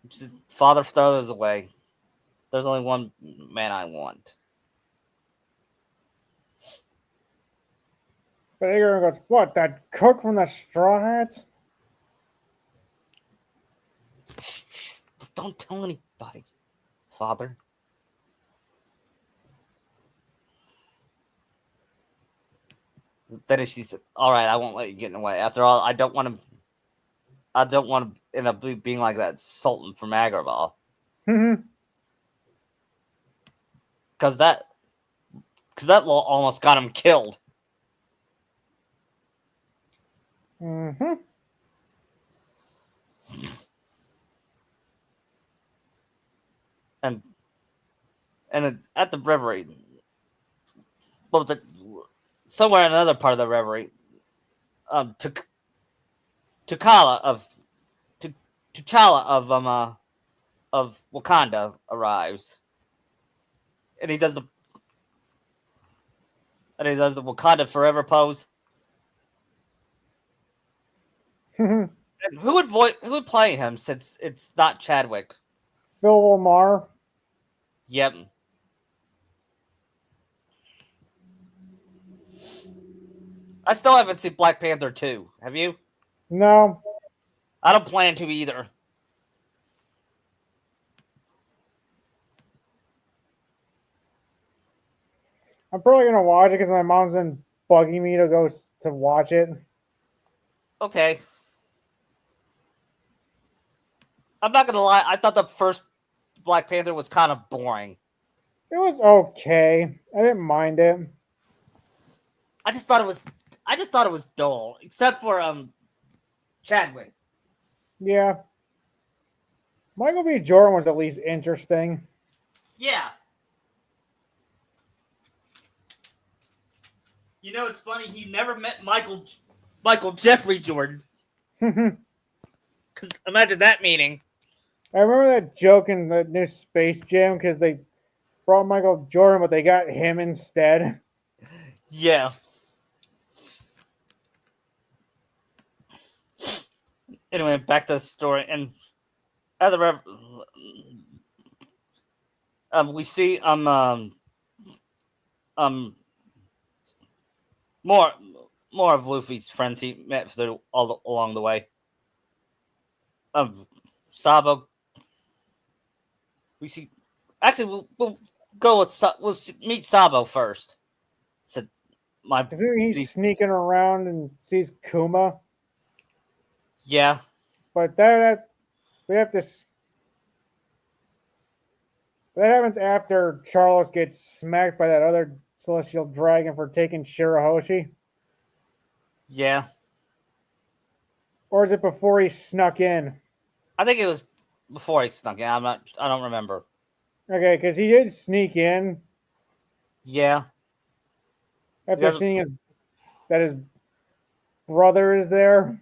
She said, Father, throw those away. There's only one man I want. But Aegon goes, what, that cook from the Straw Hats? Don't tell anybody, Father. Then she said, all right, I won't let you get in the way. After all, I don't want to end up being like that Sultan from Agrabah. Because that law almost got him killed. Mm-hmm. And at the Reverie, somewhere in another part of the Reverie, T'Challa of Wakanda arrives, and he does the Wakanda Forever pose. And who would play him since it's not Chadwick? Phil Lamar. Yep. I still haven't seen Black Panther 2. Have you? No. I don't plan to either. I'm probably gonna watch it because my mom's been bugging me to go to watch it. Okay. I'm not gonna lie. I thought the first Black Panther was kind of boring. It was okay. I didn't mind it. I just thought it was dull, except for Chadwick. Yeah. Michael B. Jordan was at least interesting. Yeah. You know, it's funny. He never met Michael Jeffrey Jordan. Because imagine that meeting. I remember that joke in the new Space Jam because they brought Michael Jordan, but they got him instead. Yeah. Anyway, back to the story, and at the we see um more more of Luffy's friends he met all along the way. Sabo. We see. Actually, we'll go with meet Sabo first. Said my. Isn't he sneaking around and sees Kuma? Yeah. But that we have to. That happens after Charles gets smacked by that other celestial dragon for taking Shirahoshi. Yeah. Or is it before he snuck in? I think it was before he snuck in. I don't remember. Okay, because he did sneak in. Yeah. After seeing that his brother is there.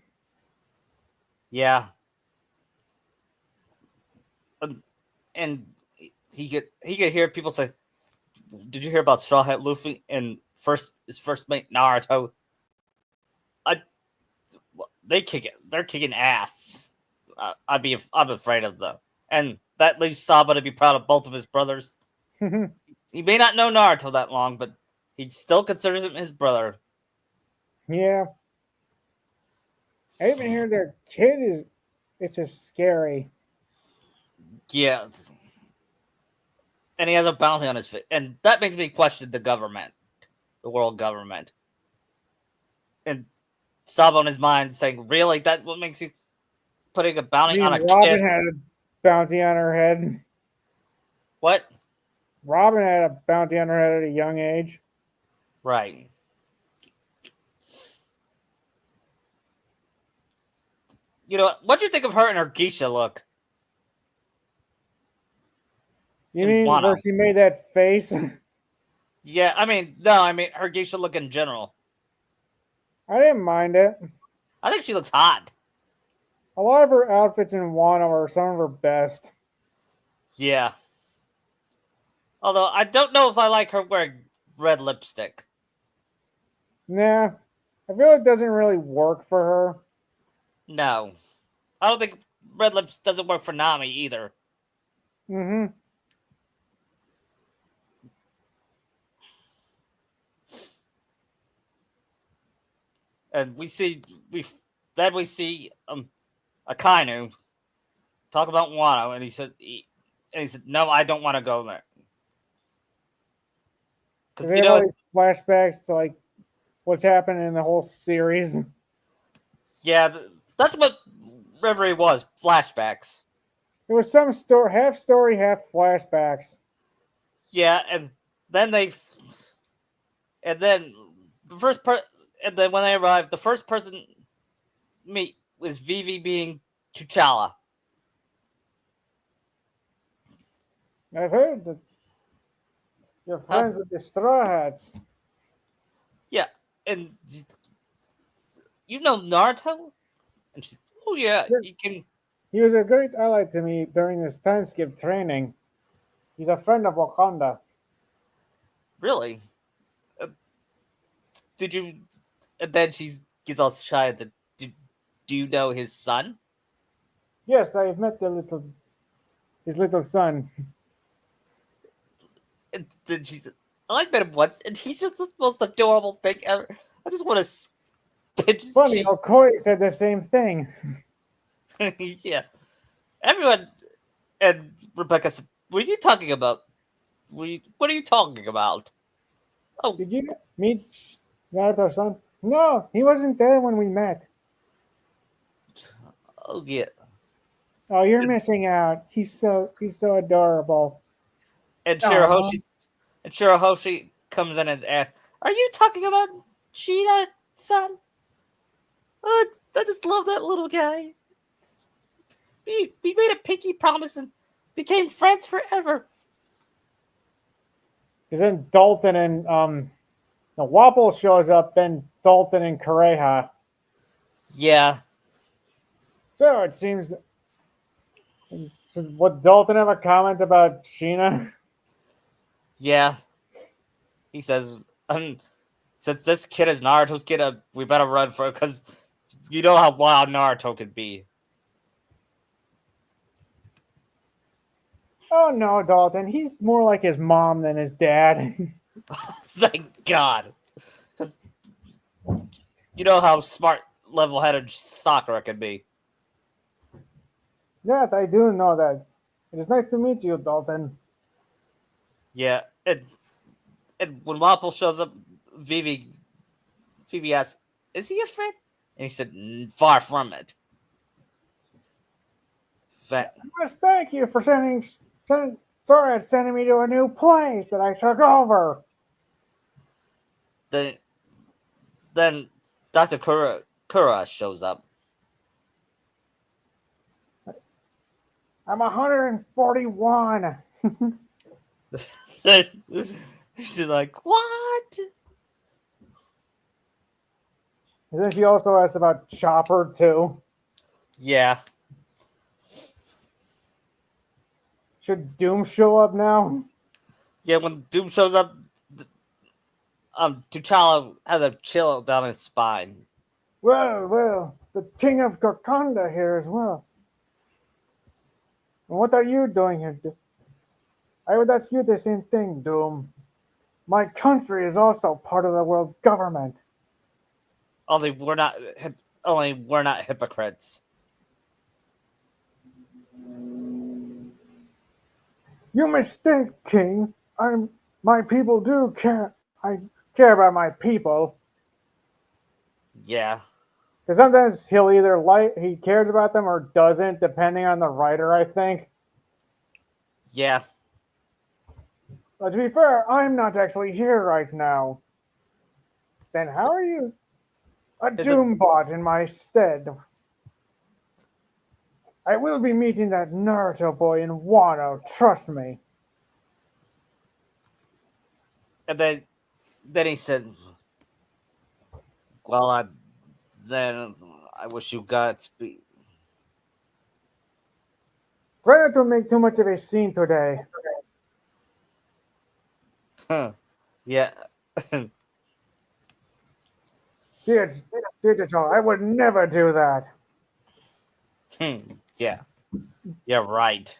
Yeah. And he could hear people say, "Did you hear about Straw Hat Luffy and his first mate Naruto?" They're kicking ass. I'm afraid of them, and that leaves Saba to be proud of both of his brothers. He may not know Naruto that long, but he still considers him his brother. Yeah. I even hear their kid is. It's just scary. Yeah. And he has a bounty on his face. And that makes me question the government, the world government. And Saba on his mind saying, really? That's what makes you putting a bounty on a Robin kid? had a bounty on her head. What? Robin had a bounty on her head at a young age. Right. You know, what do you think of her and her geisha look? You mean where she made that face? Yeah, I mean, no, I mean her geisha look in general. I didn't mind it. I think she looks hot. A lot of her outfits in Wano are some of her best. Yeah. Although I don't know if I like her wearing red lipstick. Nah, I feel it doesn't really work for her. No. I don't think red lips doesn't work for Nami either. Mm-hmm. And we see Akainu talk about Wano, and he said, "No, I don't want to go there." Because they have all these flashbacks to like what's happened in the whole series. Yeah, that's what Reverie was, flashbacks. It was some story, half flashbacks. Yeah, and then when they arrived, the first person meet was Vivi being T'Challa. I've heard that you're friends with the Straw Hats. Yeah, and you know Naruto? And she's, oh yeah, you can. He was a great ally to me during this time skip training. He's a friend of Wakanda. Really? Did you? And then she gets all shy and said, "Do you know his son?" Yes, I've met his little son. And then she said, "I met him once, and he's just the most adorable thing ever. I just want to pinch his Funny, cheek." Okoye said the same thing. Yeah, everyone. And Rebecca said, "What are you talking about? What are you talking about?" Oh, did you meet Naruto's son? No, he wasn't there when we met. Oh yeah. Oh, you're missing out. He's so adorable. And Shirahoshi comes in and asks, "Are you talking about Cheetah-san? Oh, I just love that little guy. We made a pinky promise and became friends forever." Because then Dalton and the Wapple shows up, then Dalton and Kureha. Yeah. So it seems. Would Dalton have a comment about Sheena? Yeah. He says, since this kid is Naruto's kid, we better run for it because you know how wild Naruto could be. Oh no, Dalton. He's more like his mom than his dad. Thank God. 'Cause you know how smart, level-headed Sakura can be. Yes, I do know that. It is nice to meet you, Dalton. Yeah, and when Wapple shows up, Vivi asks, "Is he a friend?" And he said, "Far from it." Yes, thank you for sending me to a new place that I took over. Then, then Dr. Kura shows up. I'm 141. She's like, "What?" And then she also asked about Chopper too. Yeah, Should Doom show up now? yeah. When Doom shows up, T'Challa has a chill down his spine. Well, the King of Wakanda here as well. And what are you doing here? I would ask you the same thing, Doom. My country is also part of the world government. Only we're not hypocrites. You mistake, King. My people do care. I care about my people. Yeah, Because sometimes he'll either he cares about them or doesn't, depending on the writer, I think. yeah. But to be fair, I'm not actually here right now. Then how are you a Is it? Doombot in my stead? I will be meeting that Naruto boy in Wano, trust me. And then he said, "Well, then I wish you Godspeed." Try not to make too much of a scene today. Yeah. Digital, I would never do that. Yeah. Yeah, right.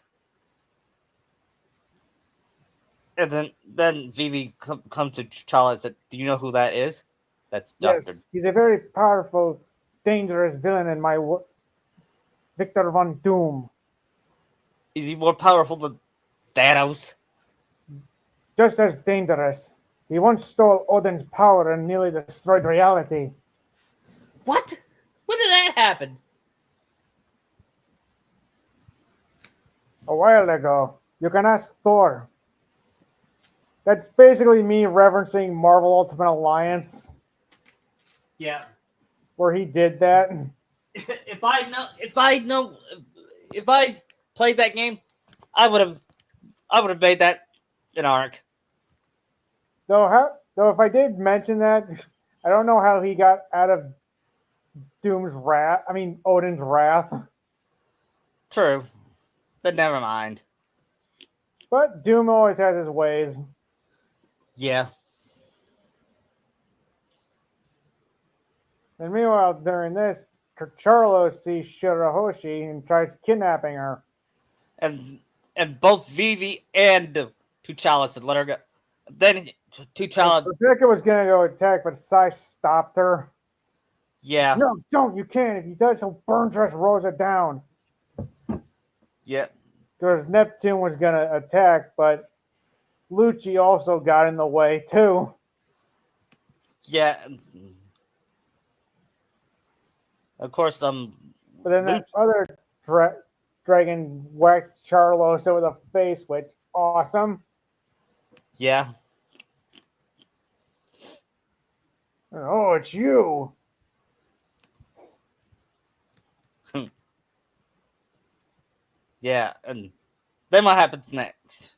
And then Vivi comes to T'Challa and said, "Do you know who that is?" That's Doctor. Yes, he's a very powerful, dangerous villain in my Victor Von Doom. Is he more powerful than Thanos? Just as dangerous. He once stole Odin's power and nearly destroyed reality. What? When did that happen? A while ago. You can ask Thor. That's basically me referencing Marvel Ultimate Alliance, Yeah. where he did that. If I played that game, I would have made that an arc. Though if I did mention that, I don't know how he got out of Odin's wrath. True. But never mind. But Doom always has his ways. Yeah. And meanwhile, during this, Charlo sees Shirahoshi and tries kidnapping her. And both Vivi and T'Challa said, "Let her go." Then T'Challa, Rebecca was going to go attack, but Sai stopped her. yeah, No, don't. You can't. If he does, he'll burn Dressrosa down. yeah, Because Neptune was going to attack, but Lucci also got in the way, too. yeah. Of course, But then that other dragon whacked Charlos over the face, which awesome. yeah, Oh, it's you. yeah. And then what happens next?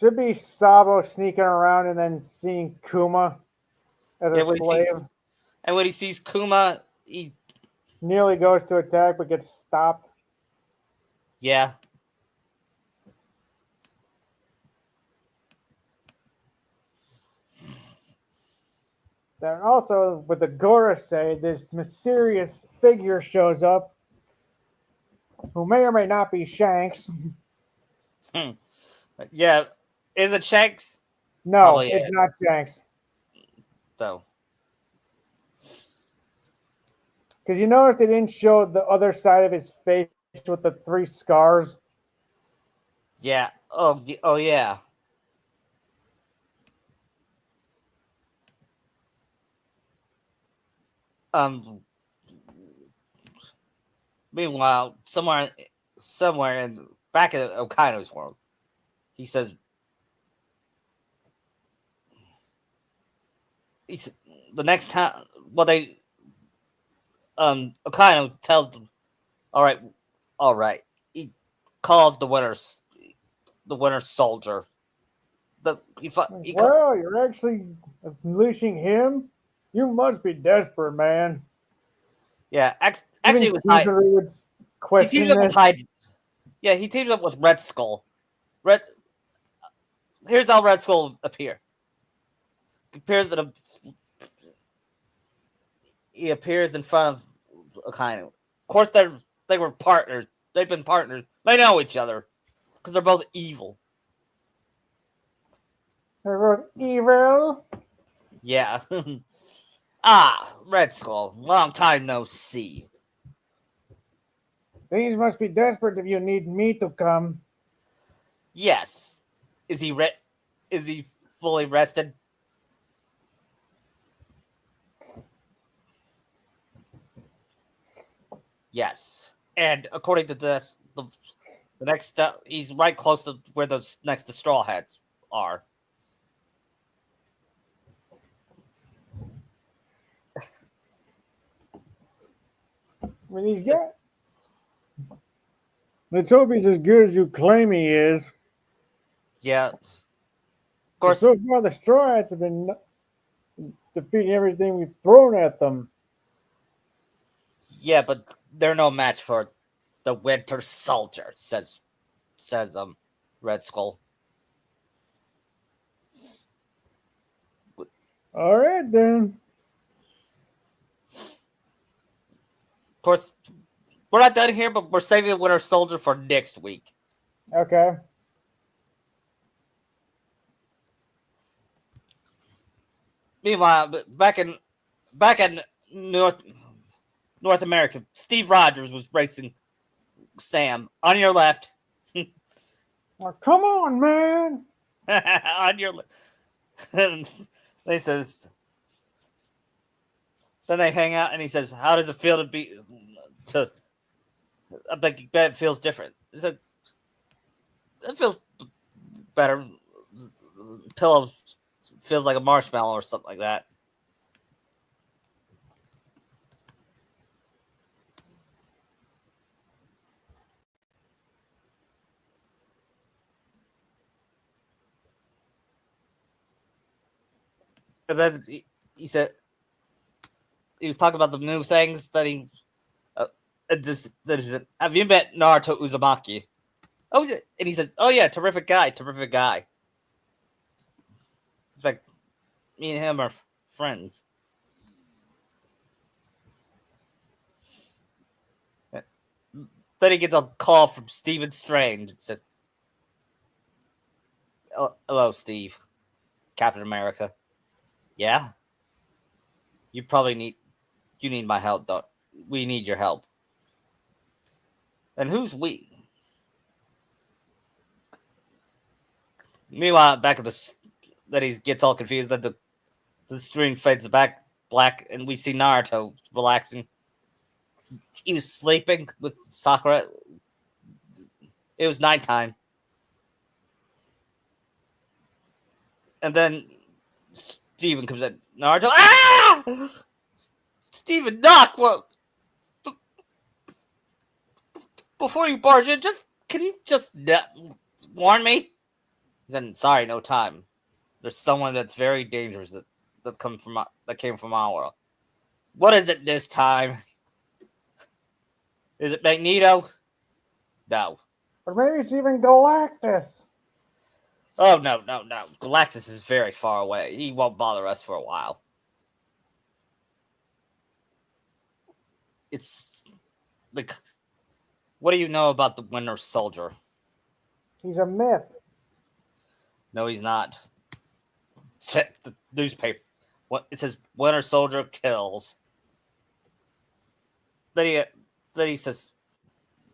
Should be Sabo sneaking around and then seeing Kuma as Yeah, a slave. when he sees Kuma, he Nearly goes to attack but gets stopped. yeah. Then also with the Gorosei, this mysterious figure shows up, who may or may not be Shanks. Hmm. Yeah, is it Shanks? No, Probably it's it, not Shanks. though. Because you notice they didn't show the other side of his face with the three scars. Yeah. Oh, oh yeah. Um. Meanwhile, somewhere in back in Okaino's world, he says he's the next time. Well, they Okaino tells them, "All right, all right." He calls the winter soldier. He Well, you're actually unleashing him? You must be desperate, man. yeah. Actually, Even it was high. Kizaru would He teams question up with this. Hyde. Yeah, he teams up with Red Skull. Red. Here's how Red Skull appear. Appears in a, he appears in front of Akainu. Of course, they were partners. They've been partners. They know each other because they're both evil. They're both evil. Yeah. Ah, Red Skull. Long time no see. Things must be desperate if you need me to come. Yes. Is he Is he fully rested? Yes. And according to this, the next step, he's right close to where the next to Straw Hats are. I mean, he's got. Let's hope he's as good as you claim he is. Yeah. Of But course, so far, the Straw Hats have been defeating everything we've thrown at them. yeah, but they're no match for the Winter Soldier, says Red Skull. All right, then. Of course, we're not done here, but we're saving the Winter Soldier for next week. Okay. Meanwhile, back in North America, Steve Rogers was racing Sam on your left. Well, come on, man. On your left. And they says then they hang out and he says, "How does it feel to be to?" I bet it feels different. He said, "It feels better. Pillow feels like a marshmallow or something like that." And then he said he was talking about the new things that he have you met Naruto Uzumaki? Oh, and he said, "Oh yeah, terrific guy, terrific guy." In fact, me and him are friends. Then he gets a call from Stephen Strange and said, "Hello, Steve, Captain America. Yeah, you probably need my help. Don't we need your help?" And who's we? Meanwhile, back at that he gets all confused. That the screen fades back black, and we see Naruto relaxing. He was sleeping with Sakura. It was nighttime, and then Steven comes in. Naruto, ah! Steven, knock. Well, before you barge in, can you just warn me? He said, "Sorry, no time. There's someone that's very dangerous that came from our world. What is it this time? Is it Magneto? No. Or maybe it's even Galactus. Oh no. Galactus is very far away. He won't bother us for a while." it's like, what do you know about the Winter Soldier? He's a myth. No, he's not. Check the newspaper. What it says? Winter Soldier kills. Then he says,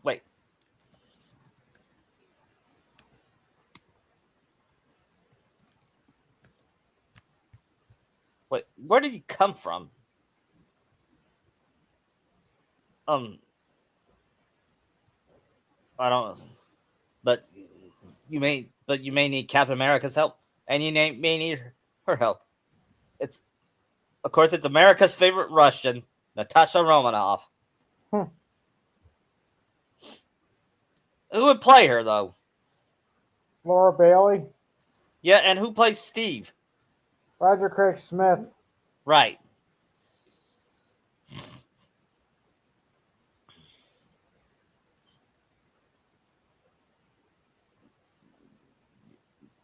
"Wait, wait, where did he come from?" Um, I don't know, but you may need Captain America's help, and you may need her help. It's Of course it's America's favorite Russian, Natasha Romanoff. Hmm. Who would play her though? Laura Bailey. Yeah, and who plays Steve? Roger Craig Smith. Right.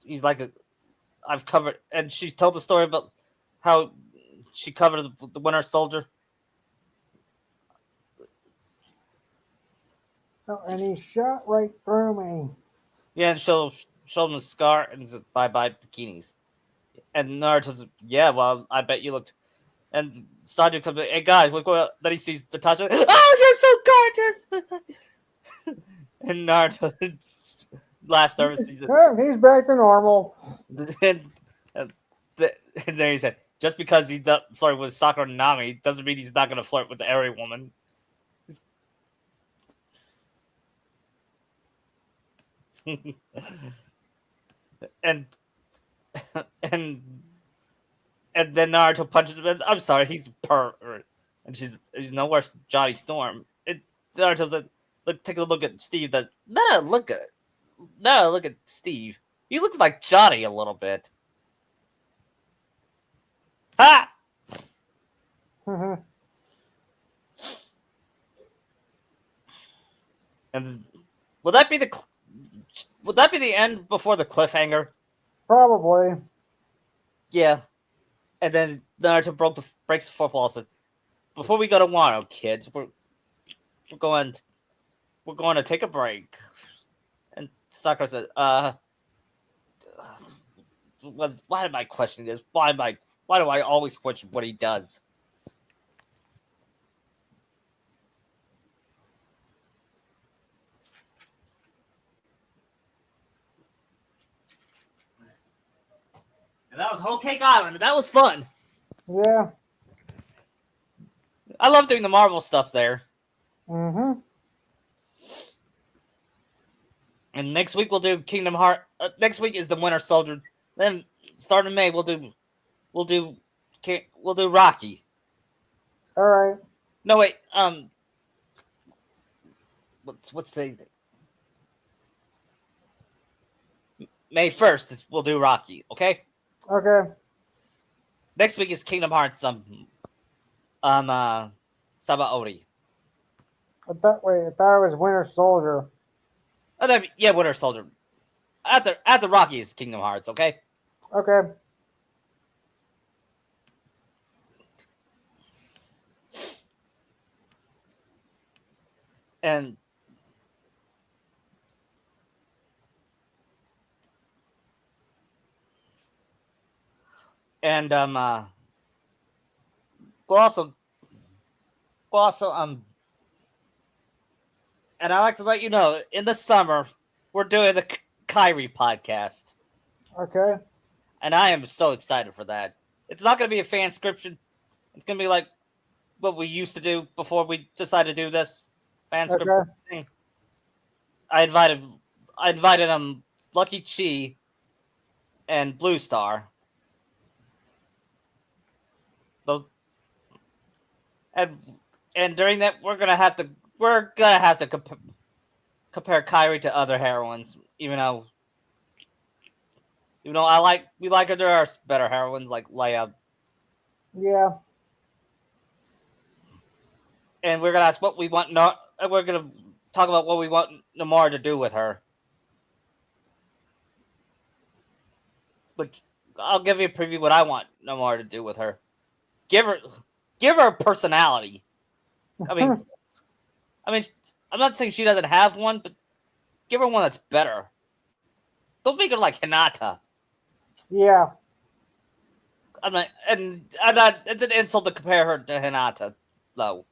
He's like I've covered, and she's told the story about how she covered the Winter Soldier. Oh, and he shot right through me. Yeah, and show him the scar and said, "Bye bye bikinis." And Naruto says, "Yeah, well, I bet you looked." And Sanji comes in, "Hey guys, look what." Then he sees Natasha. "Oh, you're so gorgeous!" And Naruto's last service season. He's back to normal. and, and, and then he said, "Just because he's flirting with Sakura Nami doesn't mean he's not going to flirt with every woman." and and and then Naruto punches him. And, "I'm sorry, he's a pervert." And he's no worse than Johnny Storm. Naruto said, "Look, take a look at Steve. Look at Steve. He looks like Johnny a little bit." Ha! Mm-hmm. And would that be the end before the cliffhanger? Probably. Yeah. And then Naruto breaks the fourth wall and said, "Before we go to Wano, kids, we're going to take a break." And Sakura said, why am I questioning this? Why do I always question what he does?" And that was Whole Cake Island. That was fun. Yeah. I love doing the Marvel stuff there. Mm-hmm. And next week we'll do Kingdom Heart. Next week is the Winter Soldier. Then starting May we'll do Rocky. All right. No wait. What's today's date? May 1st. We'll do Rocky. Okay. Okay. Next week is Kingdom Hearts. Sabaori. I thought it was Winter Soldier. Yeah, Winter Soldier. After Rocky is Kingdom Hearts. Okay. Okay. And we'll also and I like to let you know, in the summer we're doing the Kyrie podcast. Okay. And I am so excited for that. It's not going to be a fanscription. It's going to be like what we used to do before we decided to do this fanscription thing. I invited Lucky Chi and Blue Star. Those, and during that we're gonna have to compare Kyrie to other heroines, even though we like her. There are better heroines like Leia. Yeah. And we're gonna ask what we want. We're gonna talk about what we want Namor to do with her. But I'll give you a preview what I want Namor to do with her. Give her a personality. I mean, I mean, I'm not saying she doesn't have one, but give her one that's better. Don't make her like Hinata. Yeah. I mean, and I'm not. It's an insult to compare her to Hinata, though.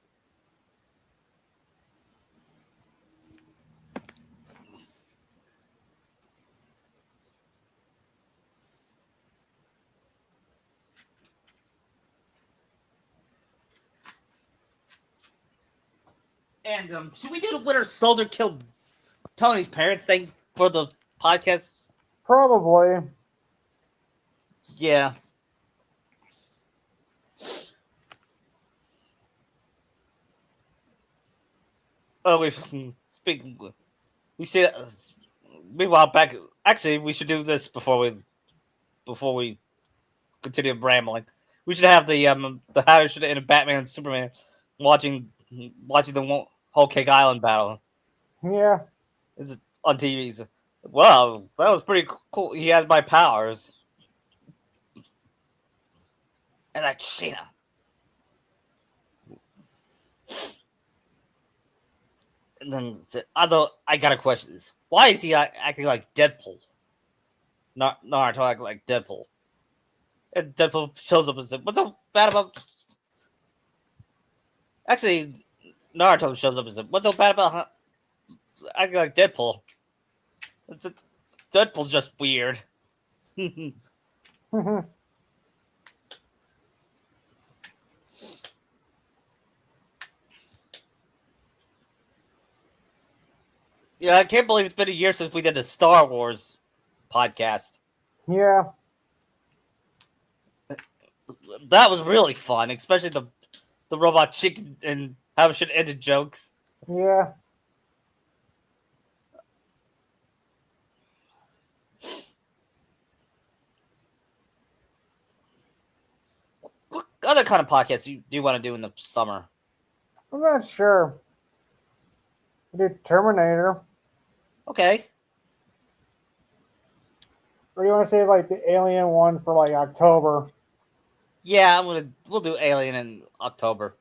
And should we do the Winter Soldier killed Tony's parents thing for the podcast? Probably. Yeah. Oh, we speak. We see that. Meanwhile, back. Actually, we should do this before we continue rambling. We should have the how should in a Batman and Superman watching the whole Cake Island battle. Yeah. It's on TV. So, wow, that was pretty cool. He has my powers, and that's Shayna. And then, although I gotta question this, why is he acting like Deadpool? Naruto acting like Deadpool. And Deadpool shows up and says, "What's so bad about?" Actually, Naruto shows up and says, "What's so bad about acting like Deadpool?" It's a, Deadpool's just weird. Yeah, I can't believe it's been a year since we did a Star Wars podcast. Yeah. That was really fun, especially the robot chicken and how it should end in jokes. Yeah. What other kind of podcasts do you want to do in the summer? I'm not sure. We did Terminator. Okay. Or do you want to save like the Alien one for like October? Yeah, we'll do Alien in October.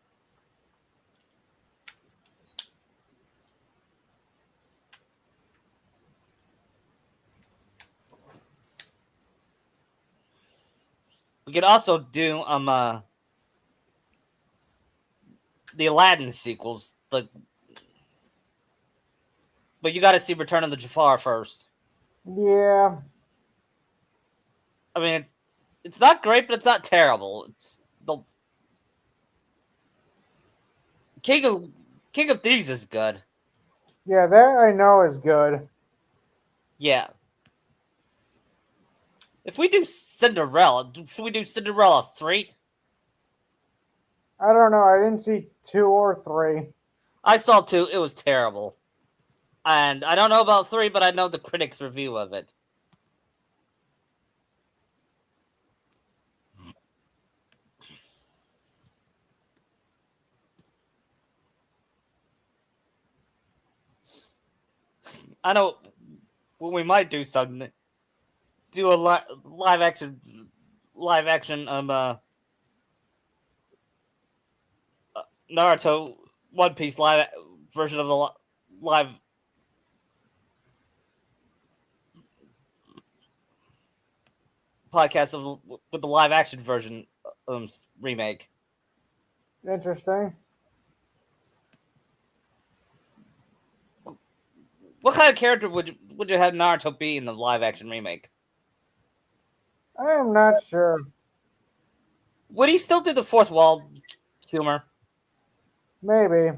We could also do the Aladdin sequels, but you got to see Return of the Jafar first. Yeah. I mean, it's not great, but it's not terrible. It's the King of Thieves is good. Yeah, that I know is good. Yeah. If we do Cinderella, should we do Cinderella 3? I don't know. I didn't see 2 or 3. I saw 2. It was terrible. And I don't know about 3, but I know the critics' review of it. I know what we might do something. Do a live action Naruto One Piece live version of the live podcast of with the live action version remake. Interesting. What kind of character would you have Naruto be in the live action remake? I am not sure. Would he still do the fourth wall humor? Maybe.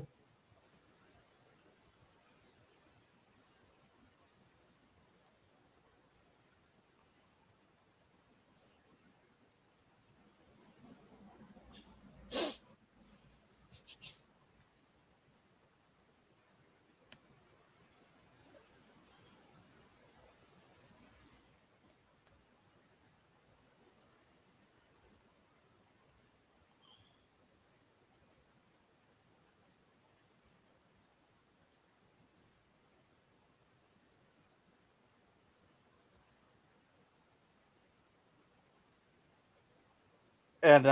And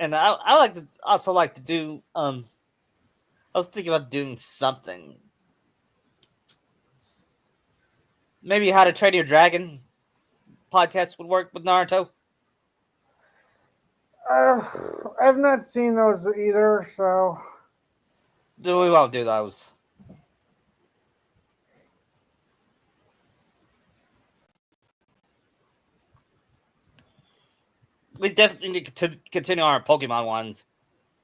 And I like to also like to do. I was thinking about doing something. Maybe How to Train Your Dragon podcast would work with Naruto. I've not seen those either, so We won't do those. We definitely need to continue our Pokemon ones.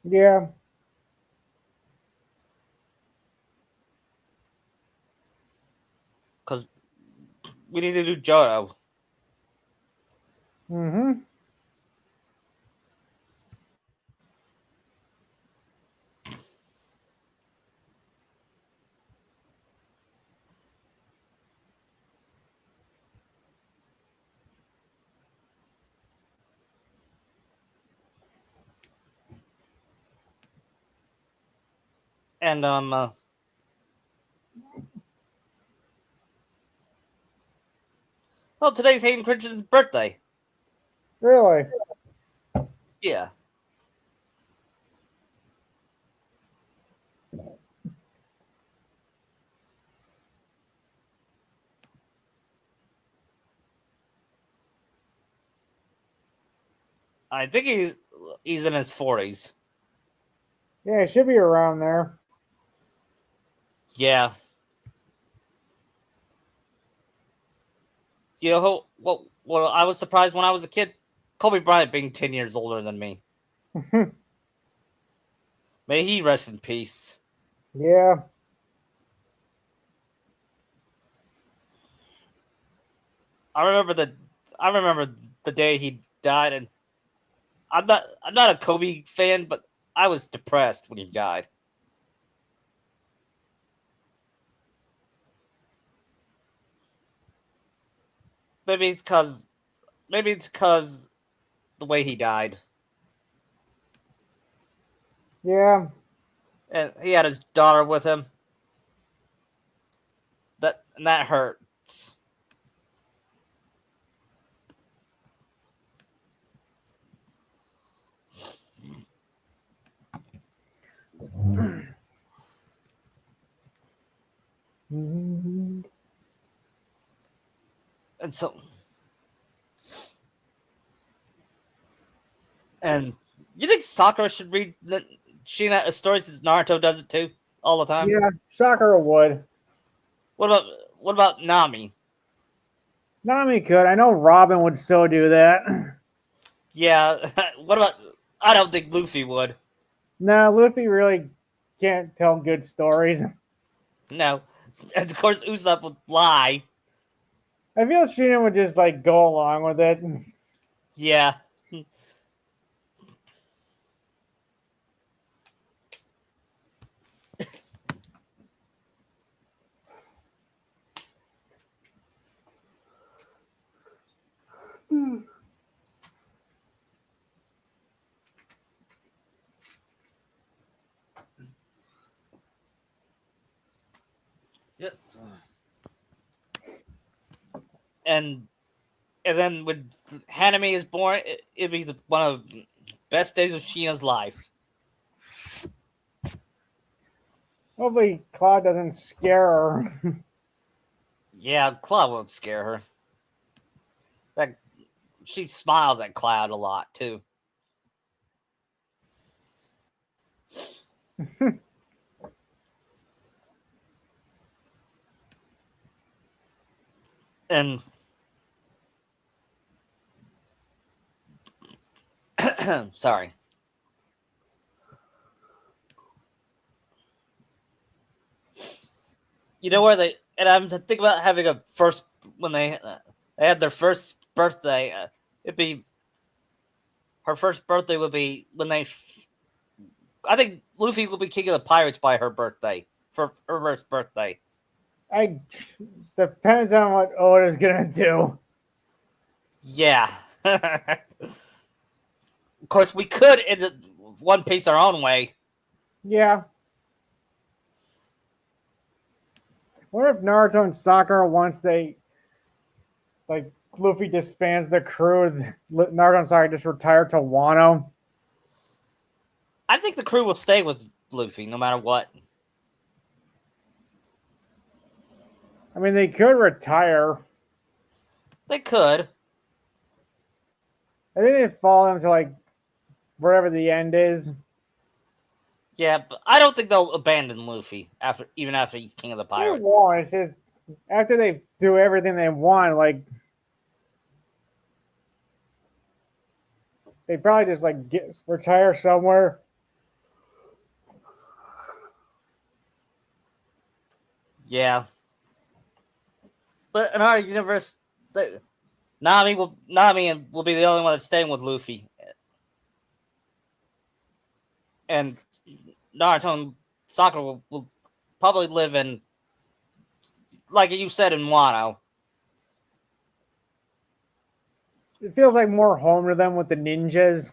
yeah. Because we need to do Johto. Mm-hmm. And well, today's Hayden Christensen's birthday. Really? Yeah. I think he's in his 40s. Yeah, it should be around there. Yeah. You know what I was surprised when I was a kid? Kobe Bryant being 10 years older than me. May he rest in peace. Yeah. I remember the day he died, and I'm not a Kobe fan, but I was depressed when he died. Maybe it's because the way he died. Yeah. And he had his daughter with him. That hurts. Mm-hmm. And so, and you think Sakura should read Sheena a story since Naruto does it too all the time? Yeah, Sakura would. What about Nami? Nami could. I know Robin would so do that. Yeah. What about? I don't think Luffy would. Nah, Luffy really can't tell good stories. No. And of course, Usopp would lie. I feel Sheena would just like go along with it. Yeah. Yeah. And then when Hanami is born, it'd be one of the best days of Sheena's life. Hopefully, Claude doesn't scare her. Yeah, Cloud won't scare her. That she smiles at Cloud a lot too. And sorry. You know where I'm thinking about having a first when they had their first birthday. It'd be her first birthday would be when I think Luffy will be king of the pirates by her birthday for her first birthday. I depends on what Oda's gonna do. Yeah. Of course, we could in One Piece our own way. Yeah. What if Naruto and Sakura once they like Luffy disbands the crew, Naruto and Sakura just retire to Wano? I think the crew will stay with Luffy no matter what. I mean, they could retire. They could. I think they follow them to like wherever the end is. Yeah, but I don't think they'll abandon Luffy even after he's king of the They pirates. won't. It's just after they do everything they want, like they probably just like retire somewhere. Yeah, but in our universe, Nami will be the only one that's staying with Luffy, and Naruto and Sakura will probably live in, like you said, in Wano. It feels like more home to them with the ninjas.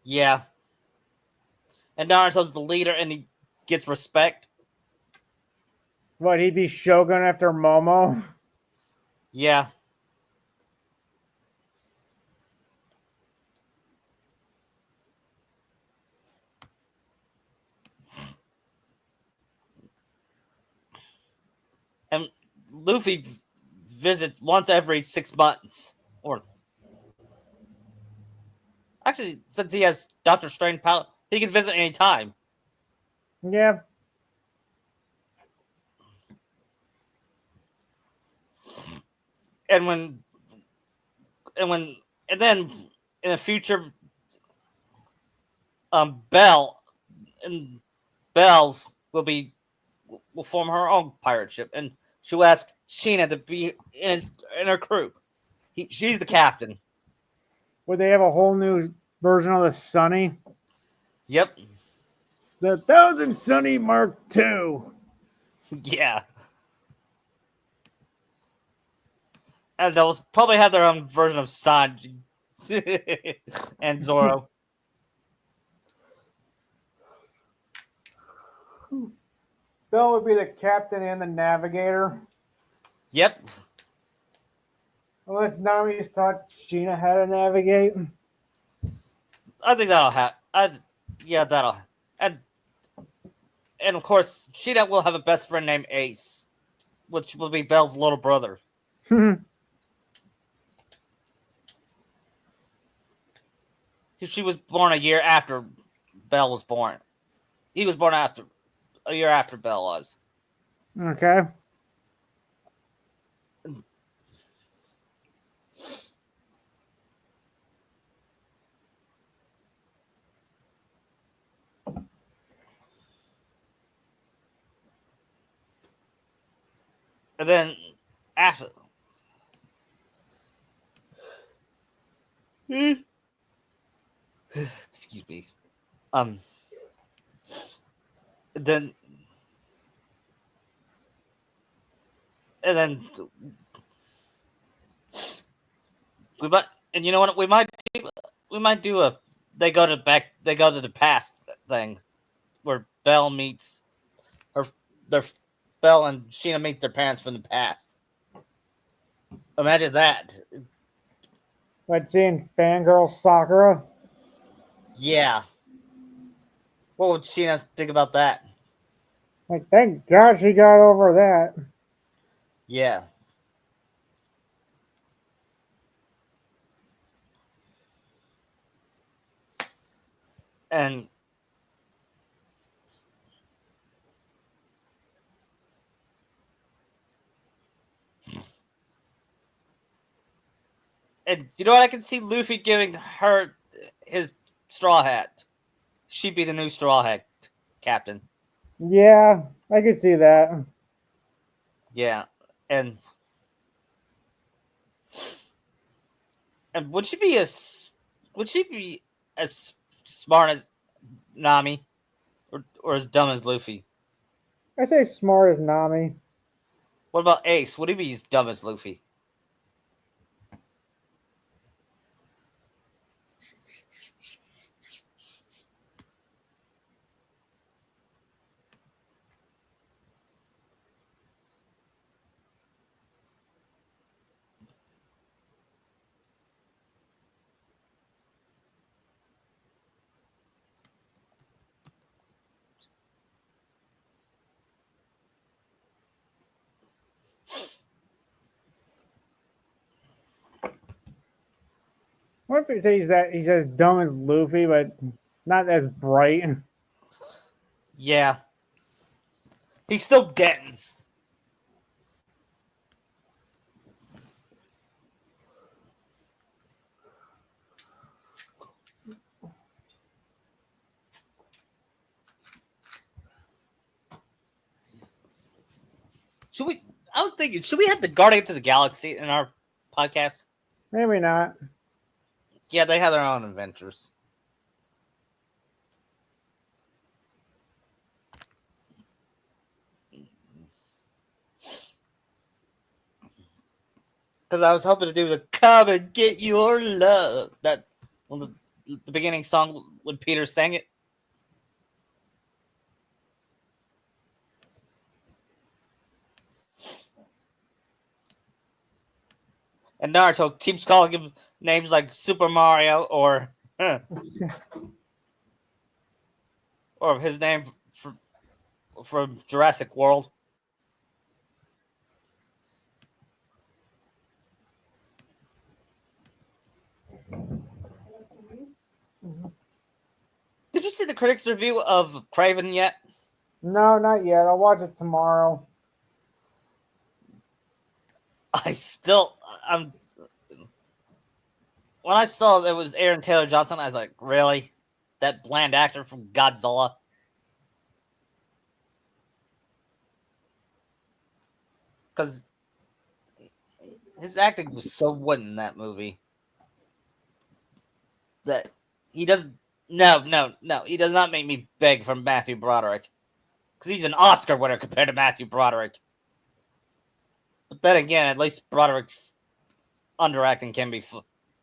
Yeah, and Naruto's the leader, and he gets respect. What, he'd be Shogun after Momo? Yeah. And Luffy visits once every 6 months. Or actually, since he has Doctor Strange power, he can visit any time. Yeah. And when and then in the future, Belle and Belle will form her own pirate ship, and she'll ask Sheena to be in her crew. She's the captain. Would they have a whole new version of the Sunny? Yep. The Thousand Sunny Mark II. Yeah. And they'll probably have their own version of Sanji and Zoro. Bell would be the captain and the navigator. Yep. Unless Nami's taught Sheena how to navigate. I think that'll happen. Yeah, that'll. And of course, Sheena will have a best friend named Ace, which will be Belle's little brother. She was born a year after Belle was born. He was born a year after Belle was. Okay. And then after. Excuse me. Then. And then. We might. And you know what? We might do a. They go to the past thing, where Belle meets her. Belle and Sheena meet their parents from the past. Imagine that. Like seeing fangirl Sakura. Yeah. What would Sheena think about that? Like, thank God she got over that. Yeah. And you know what? I can see Luffy giving her his straw hat. She'd be the new straw hat captain. Yeah, I could see that. Yeah. And would she be as smart as Nami, or as dumb as Luffy? I say smart as Nami. What about Ace? Would he be as dumb as Luffy? people say he's as dumb as Luffy, but not as bright. Yeah. He's still dense. Should we? I was thinking, should we have the Guardians of the Galaxy in our podcast? Maybe not. Yeah, they have their own adventures. Because I was hoping to do the "Come and Get Your Love," that the beginning song when Peter sang it. And Naruto keeps calling him names like Super Mario or his name from Jurassic World. Did you see the critics' review of Craven yet? No, not yet. I'll watch it tomorrow. I'm. When I saw it was Aaron Taylor Johnson, I was like, really? That bland actor from Godzilla? Because his acting was so wooden in that movie that he doesn't. No. He does not make me beg for Matthew Broderick. Because he's an Oscar winner compared to Matthew Broderick. But then again, at least Broderick's underacting can be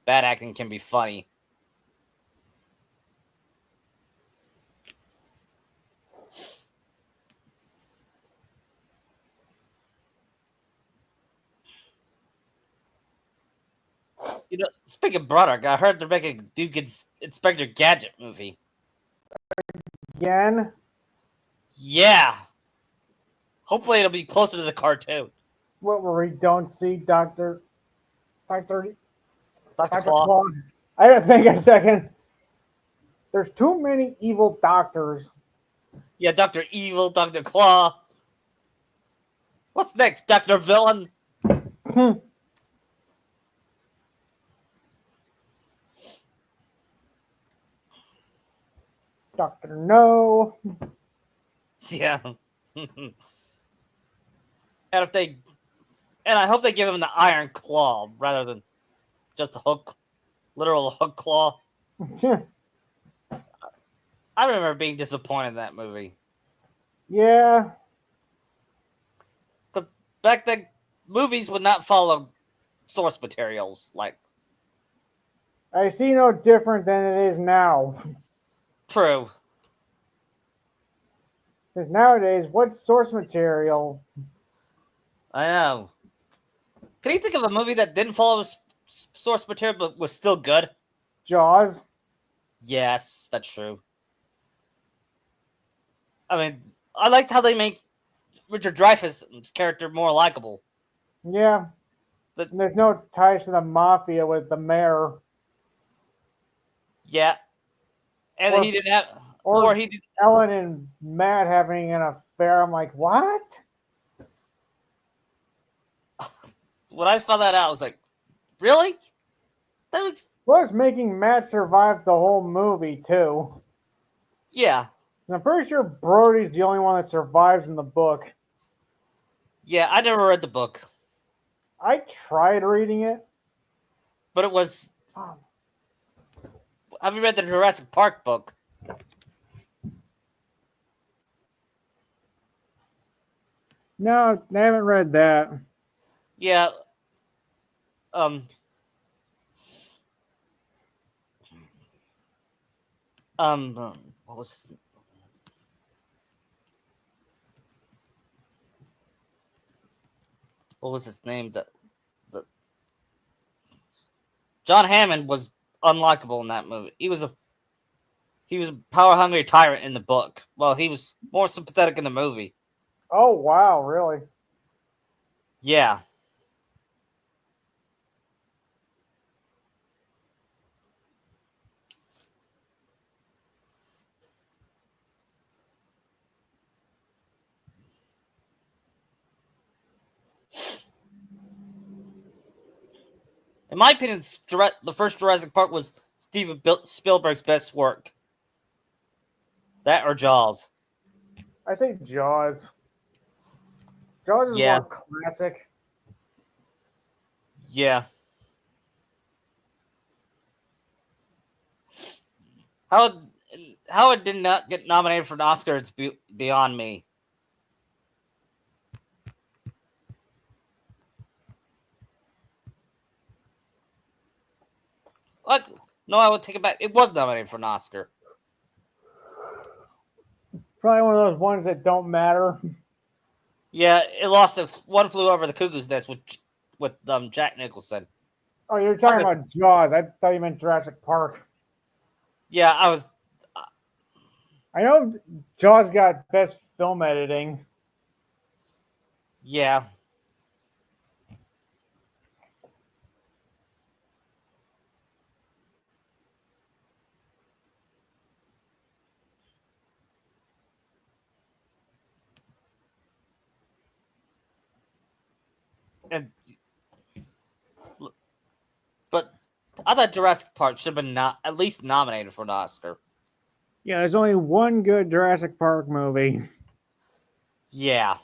bad acting can be funny. You know, speaking of Broderick, I heard they're making a Duke Inspector Gadget movie. Again? Yeah. Hopefully it'll be closer to the cartoon. What, where we don't see Dr. Dr. Claw? Claw. I had to think a second. There's too many evil doctors. Yeah, Dr. Evil, Dr. Claw. What's next, Dr. Villain? Dr. No. Yeah. And I hope they give him the Iron Claw rather than just a literal hook claw. I remember being disappointed in that movie. Yeah. Because back then, movies would not follow source materials. Like, I see no different than it is now. true. Because nowadays, what's source material? I know. Can you think of a movie that didn't follow source material but was still good? Jaws. Yes, that's true. I mean, I liked how they make Richard Dreyfuss's character more likable. Yeah. But there's no ties to the mafia with the mayor. Yeah. And he didn't have... Or he did, Ellen and Matt having an affair. I'm like, what? When I found that out, I was like, really? That was... Plus making Matt survive the whole movie, too. Yeah. I'm pretty sure Brody's the only one that survives in the book. Yeah, I never read the book. I tried reading it. But it was... Have you read the Jurassic Park book? No, I haven't read that. Yeah. What was... What was his name? The John Hammond was unlikable in that movie. He was a power hungry tyrant in the book. Well, he was more sympathetic in the movie. Oh wow, really? Yeah. In my opinion, the first Jurassic Park was Steven Spielberg's best work. That or Jaws. I say Jaws. Jaws is Yeah. more classic. Yeah. How it did not get nominated for an Oscar, it's beyond me. Like, no, I would take it back. It was nominated for an Oscar. Probably one of those ones that don't matter. Yeah, it lost this One Flew Over the Cuckoo's Nest with Jack Nicholson. Oh, you're talking about Jaws. I thought you meant Jurassic Park. Yeah, I was. I know Jaws got best film editing. Yeah. And, but I thought Jurassic Park should have been at least nominated for an Oscar. Yeah, there's only one good Jurassic Park movie. Yeah.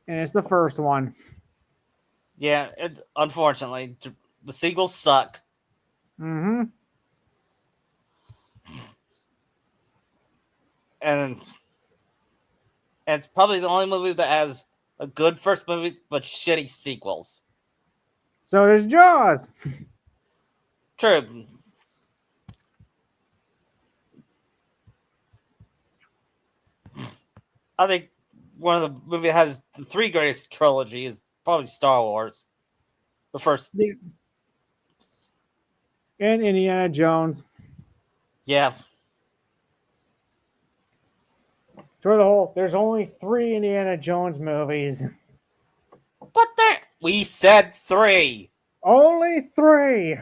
And it's the first one. Yeah, unfortunately, the sequels suck. Mm-hmm. And it's probably the only movie that has a good first movie but shitty sequels. So does Jaws. True. I think one of the movies that has the three greatest trilogy is probably Star Wars. The first. And Indiana Jones. Yeah. There's only 3 Indiana Jones movies. But we said 3. Only 3.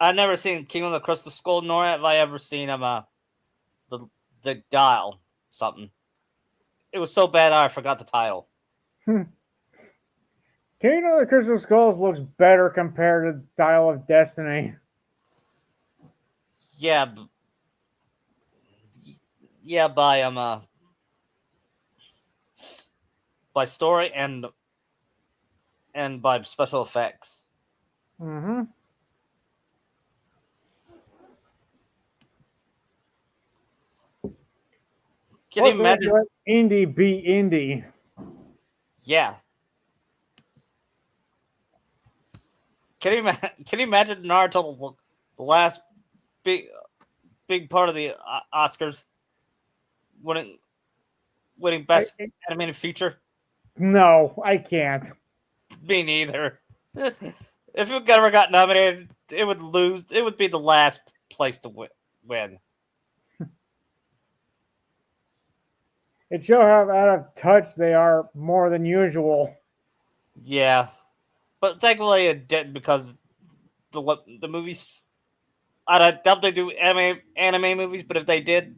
I've never seen King of the Crystal Skull, nor have I ever seen the Dial something. It was so bad I forgot the title. King of the Crystal Skulls looks better compared to Dial of Destiny. Yeah. Yeah, by story and by special effects. Mm-hmm. Can you imagine? Let indie be indie. Yeah. Can you imagine Naruto, the last big part of the Oscars, winning best animated feature? No, I can't. Me neither. If it ever got nominated, it would lose. It would be the last place to win. It shows how out of touch they are more than usual. Yeah, but thankfully it didn't because the movies. I doubt they do anime movies, but if they did,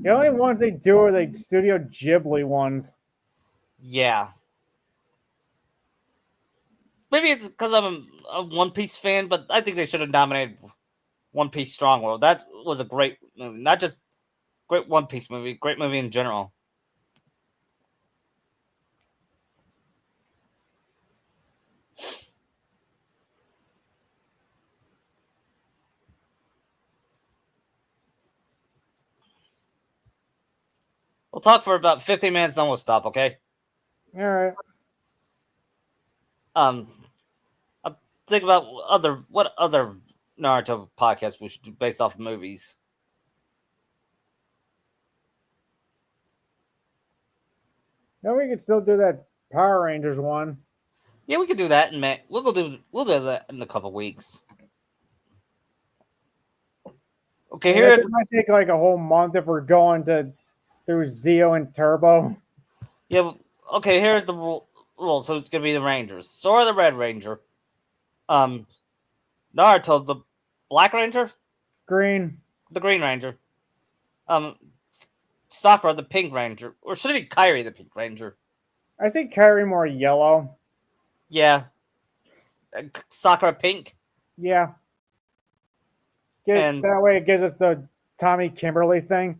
The only ones they do are the Studio Ghibli ones. Yeah. Maybe it's because I'm a One Piece fan, but I think they should have nominated One Piece Strong World. That was a great movie. Not just great One Piece movie, great movie in general. We'll talk for about 15 minutes, then we'll stop, okay? All right. I'll think about what other Naruto podcasts we should do based off of movies. No, we could still do that Power Rangers one. Yeah, we could do that in May. We'll do that in a couple weeks. Okay, here it might take like a whole month if we're going through Zeo and Turbo. Yeah. Okay, here's the rule. So it's gonna be the Rangers. Sora the Red Ranger. Naruto the Black Ranger. Green. The Green Ranger. Sakura the Pink Ranger, or should it be Kairi the Pink Ranger? I see Kyrie more yellow. Yeah, Sakura Pink, Yeah. and That way it gives us the Tommy Kimberly thing.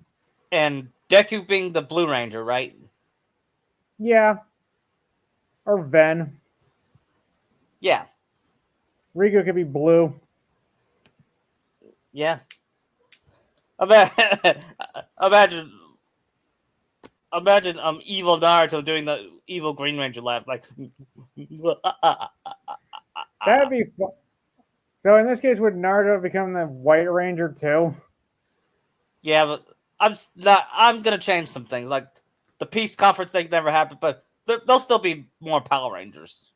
Deku being the Blue Ranger, right? Yeah. Or Ven. Yeah, Riku could be blue. yeah. Imagine, imagine, evil Naruto doing the evil Green Ranger laugh, like. That'd be fun. So in this case, would Naruto become the White Ranger too? Yeah, but I'm gonna change some things. Like the peace conference thing never happened, but there'll still be more Power Rangers.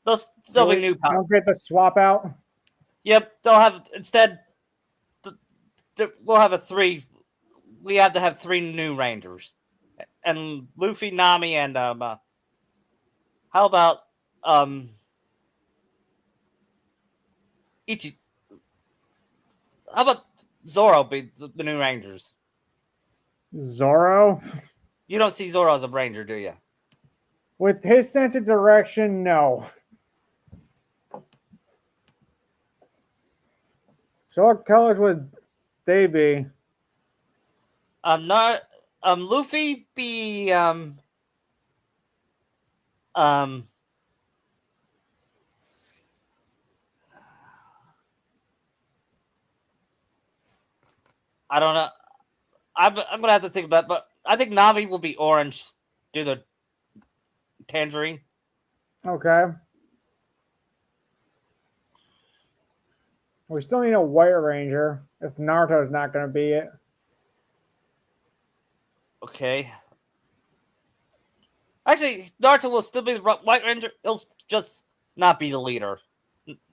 There'll still be new Power. Don't get the swap out. Yep, they'll have instead. We'll have a three. We have to have 3 new Rangers, and Luffy, Nami, and how about Ichi? How about Zoro be the new Rangers? Zoro? You don't see Zoro as a Ranger, do you? With his sense of direction, no. So what colors would they be? Not Luffy be I don't know. I'm gonna have to think about it, but I think Nami will be orange due to tangerine. Okay. We still need a White Ranger if Naruto's not going to be it. Okay. Actually, Naruto will still be the White Ranger. He'll just not be the leader.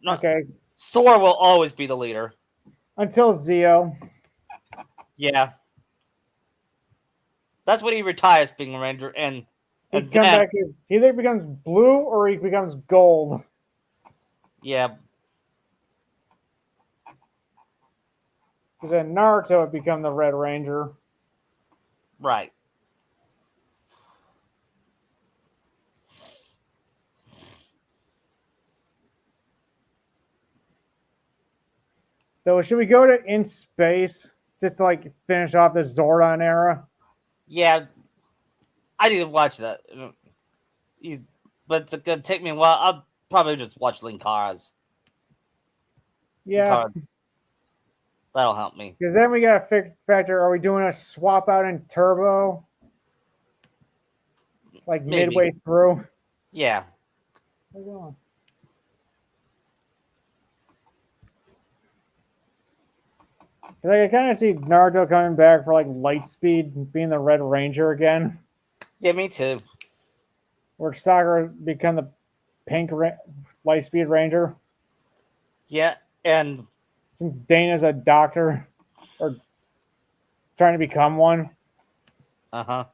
Okay. Sora will always be the leader. Until Zio. Yeah. That's when he retires being a Ranger, and He either becomes blue or he becomes gold. Yeah. Because then Naruto would become the Red Ranger. Right. So should we go to In Space just to like finish off this Zordon era? Yeah. I need to watch that. But it's gonna take me a while. I'll probably just watch Linkara's. Yeah. That'll help me. Because then we got to factor, are we doing a swap out in Turbo? Like Maybe. Midway through? Yeah. Where you going? Like I kind of see Naruto coming back for like Lightspeed being the Red Ranger again. Yeah, me too. Where Sakura become the Pink Lightspeed Ranger. Yeah, and since Dana's a doctor or trying to become one. And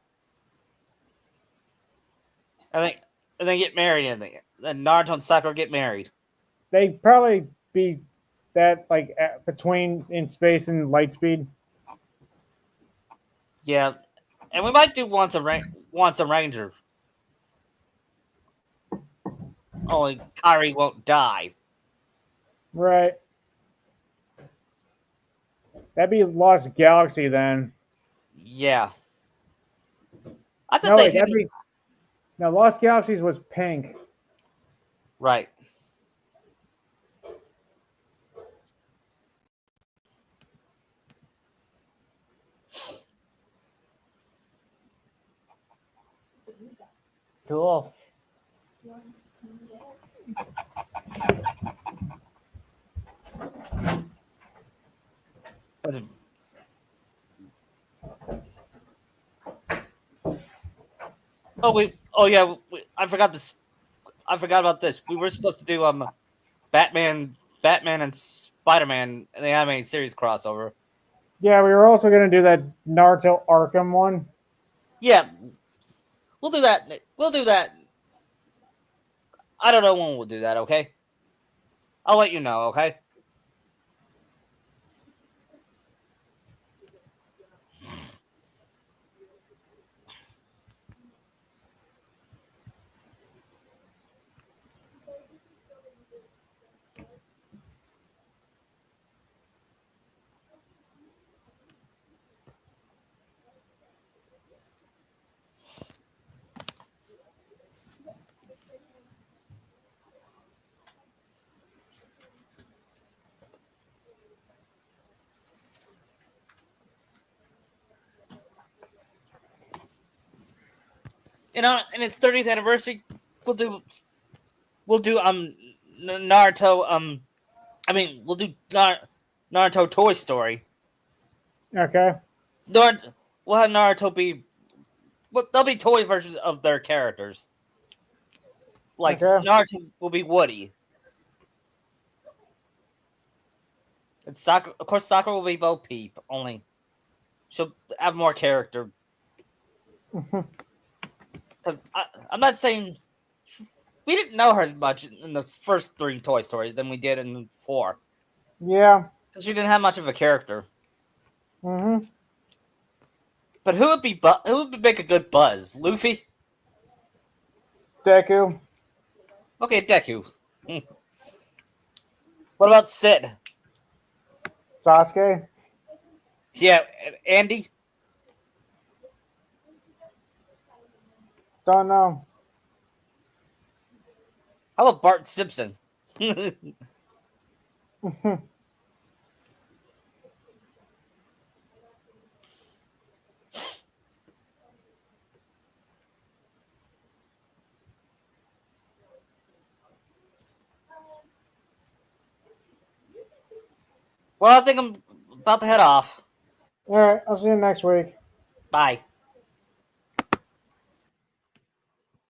they get married, and then Naruto and Sakura get married. They'd probably be that like between In Space and Lightspeed. Yeah, and we might do once a Ranger. Only Kairi won't die. Right. That'd be Lost Galaxy then. Yeah. I thought no, Lost Galaxies was pink. Right. Cool. I forgot this. I forgot about this. We were supposed to do Batman and Spider-Man in the animated series crossover. Yeah, we were also going to do that Naruto Arkham one. Yeah, we'll do that. We'll do that. I don't know when we'll do that, okay? I'll let you know, okay? in its 30th anniversary, we'll do Naruto. We'll do Naruto Toy Story. Okay. We'll have Naruto be. Well, they'll be toy versions of their characters. Like Naruto will be Woody, and Sakura. Of course, Sakura will be Bo Peep. Only she'll have more character. Because I'm not saying we didn't know her as much in the first 3 Toy Stories than we did in 4. Yeah. Because she didn't have much of a character. Mm-hmm. But who would make a good Buzz? Luffy? Deku. Okay, Deku. What about Sid? Sasuke. Yeah, Andy? Don't know. How about Bart Simpson? Well, I think I'm about to head off. All right. I'll see you next week. Bye.